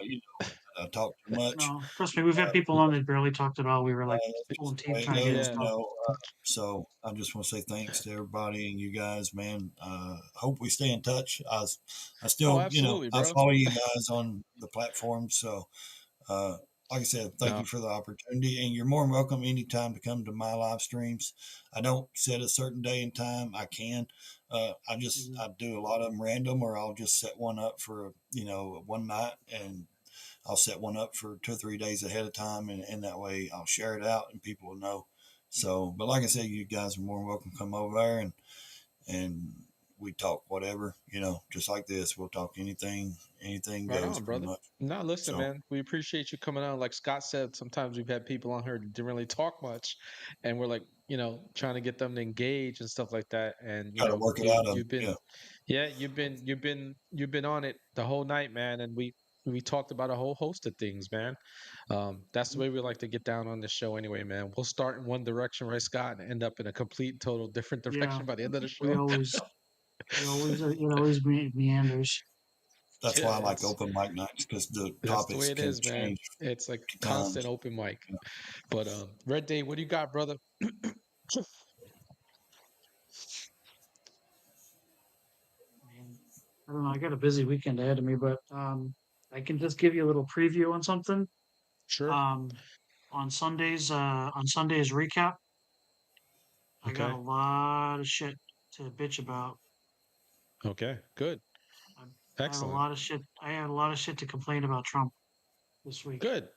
I talk too much. No, trust me, we've had people on that barely talked at all. We were like That's pulling just the teeth way it trying to get them goes, to Yeah, talk. So I just want to say thanks to everybody and you guys, man. Hope we stay in touch. I oh, still, absolutely, I bro. follow you guys on the platform. So, uh, like I said, thank No, you for the opportunity, and you're more than welcome anytime to come to my live streams. I don't set a certain day and time. I can. Mhm. I do a lot of them random, or I'll just set one up for one night, and I'll set one up for 2 or 3 days ahead of time, and that way I'll share it out and people will know. So, but like I said, you guys are more than welcome to come over there and we talk whatever, just like this. We'll talk anything right goes on, pretty brother. much. No, listen, So, man. We appreciate you coming on. Like Scott said, sometimes we've had people on here that didn't really talk much, and we're like, trying to get them to engage and stuff like that. And try to work it you out of them. you've been, Yeah. yeah, you've been on it the whole night, man. And we talked about a whole host of things, man. That's the way we like to get down on this show anyway, man. We'll start in one direction, right, Scott, and end up in a complete, total different Yeah, direction by the end of the we show. always, it always meanders. That's Yeah, why I like open mic nights because the that's the way topics it can is, man. change It's like constant times. open mic. But Red Day, what do you got, brother? Man, I don't know. I got a busy weekend ahead of me, but I can just give you a little preview on something. Sure. Um, on Sunday's recap, I got a Okay. lot of shit to bitch about. Okay. Good. I, I have a Excellent. lot of shit. I had a lot of shit to complain about Trump this week. Good.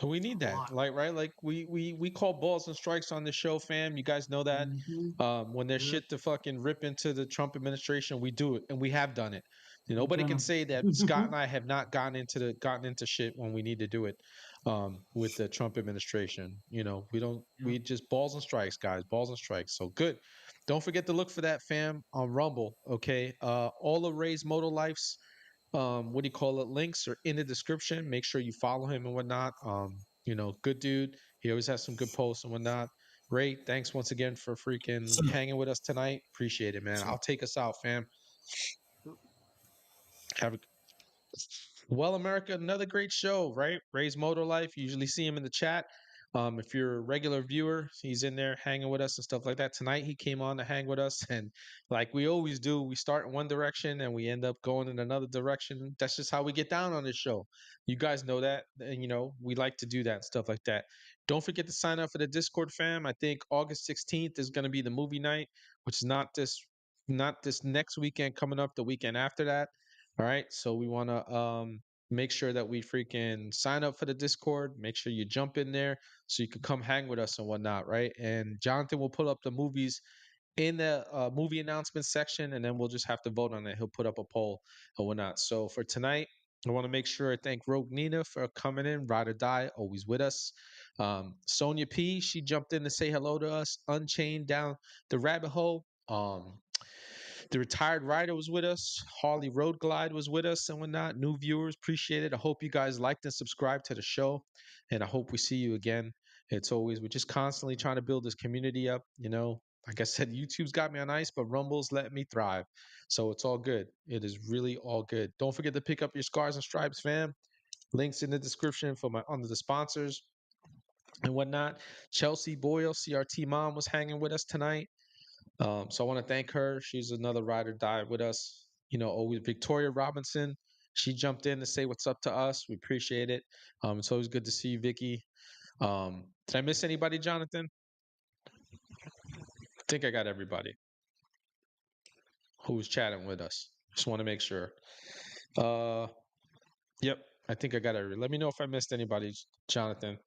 We need A that. lot. Like, right? Like we call balls and strikes on the show, fam. You guys know that. Hmm. When there's Yep. shit to fucking rip into the Trump administration, we do it, and we have done it. We've Nobody can done say that Scott and I have not gotten into shit when we need to do it. With the Trump administration, we don't. Yep. We just balls and strikes, guys. Balls and strikes. So good. Don't forget to look for that, fam, on Rumble. Okay. All of Ray's Moto Life's what do you call it, links are in the description. Make sure you follow him and whatnot. Good dude. He always has some good posts and whatnot. Ray, thanks once again for freaking So, hanging with us tonight. Appreciate it, man. so I'll take us out, fam. Have a Well, America, another great show, right? Ray's Motor Life. You usually see him in the chat. If you're a regular viewer, he's in there hanging with us and stuff like that. Tonight, he came on to hang with us. And like we always do, we start in one direction and we end up going in another direction. That's just how we get down on this show. You guys know that. And, we like to do that and stuff like that. Don't forget to sign up for the Discord, fam. I think August 16th is going to be the movie night, which is not this next weekend coming up, the weekend after that. All right. So we want to make sure that we freaking sign up for the Discord. Make sure you jump in there so you can come hang with us and whatnot. Right. And Jonathan will pull up the movies in the movie announcement section, and then we'll just have to vote on it. He'll put up a poll and whatnot. So for tonight, I want to make sure I thank Rogue Nina for coming in, ride or die, always with us. Sonia P, she jumped in to say hello to us, unchained down the rabbit hole. The retired rider was with us. Harley Road Glide was with us and whatnot. New viewers, appreciate it. I hope you guys liked and subscribed to the show. And I hope we see you again. It's always, we're just constantly trying to build this community up. Like I said, YouTube's got me on ice, but Rumble's let me thrive. So it's all good. It is really all good. Don't forget to pick up your scars and stripes, fam. Links in the description for under the sponsors and whatnot. Chelsea Boyle, CRT mom, was hanging with us tonight. So I want to thank her. She's another ride or die with us. Always Victoria Robinson. She jumped in to say what's up to us. We appreciate it. It's always good to see you, Vicky. Did I miss anybody, Jonathan? I think I got everybody who was chatting with us. Just want to make sure. Uh, yep, I think I got everybody. Let me know if I missed anybody, Jonathan.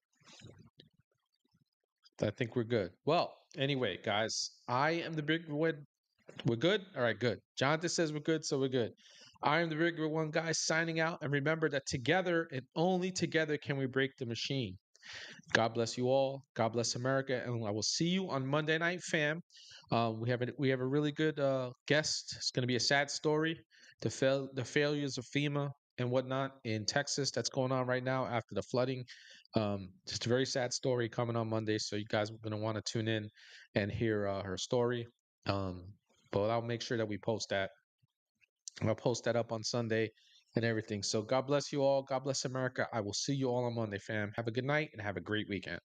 I think we're good. Well, anyway, guys, I am the big red. We're good? All right, good. Jonathan says we're good, so we're good. I am the big red one guy signing out. And remember that together and only together can we break the machine. God bless you all. God bless America. And I will see you on Monday night, fam. We have a really good guest. It's going to be a sad story. The failures of FEMA and whatnot in Texas that's going on right now after the flooding. Just a very sad story coming on Monday. So you guys are going to want to tune in and hear her story. Um, but I'll make sure that we post that. I'll post that up on Sunday and everything. So God bless you all. God bless America. I will see you all on Monday, fam. Have a good night and have a great weekend.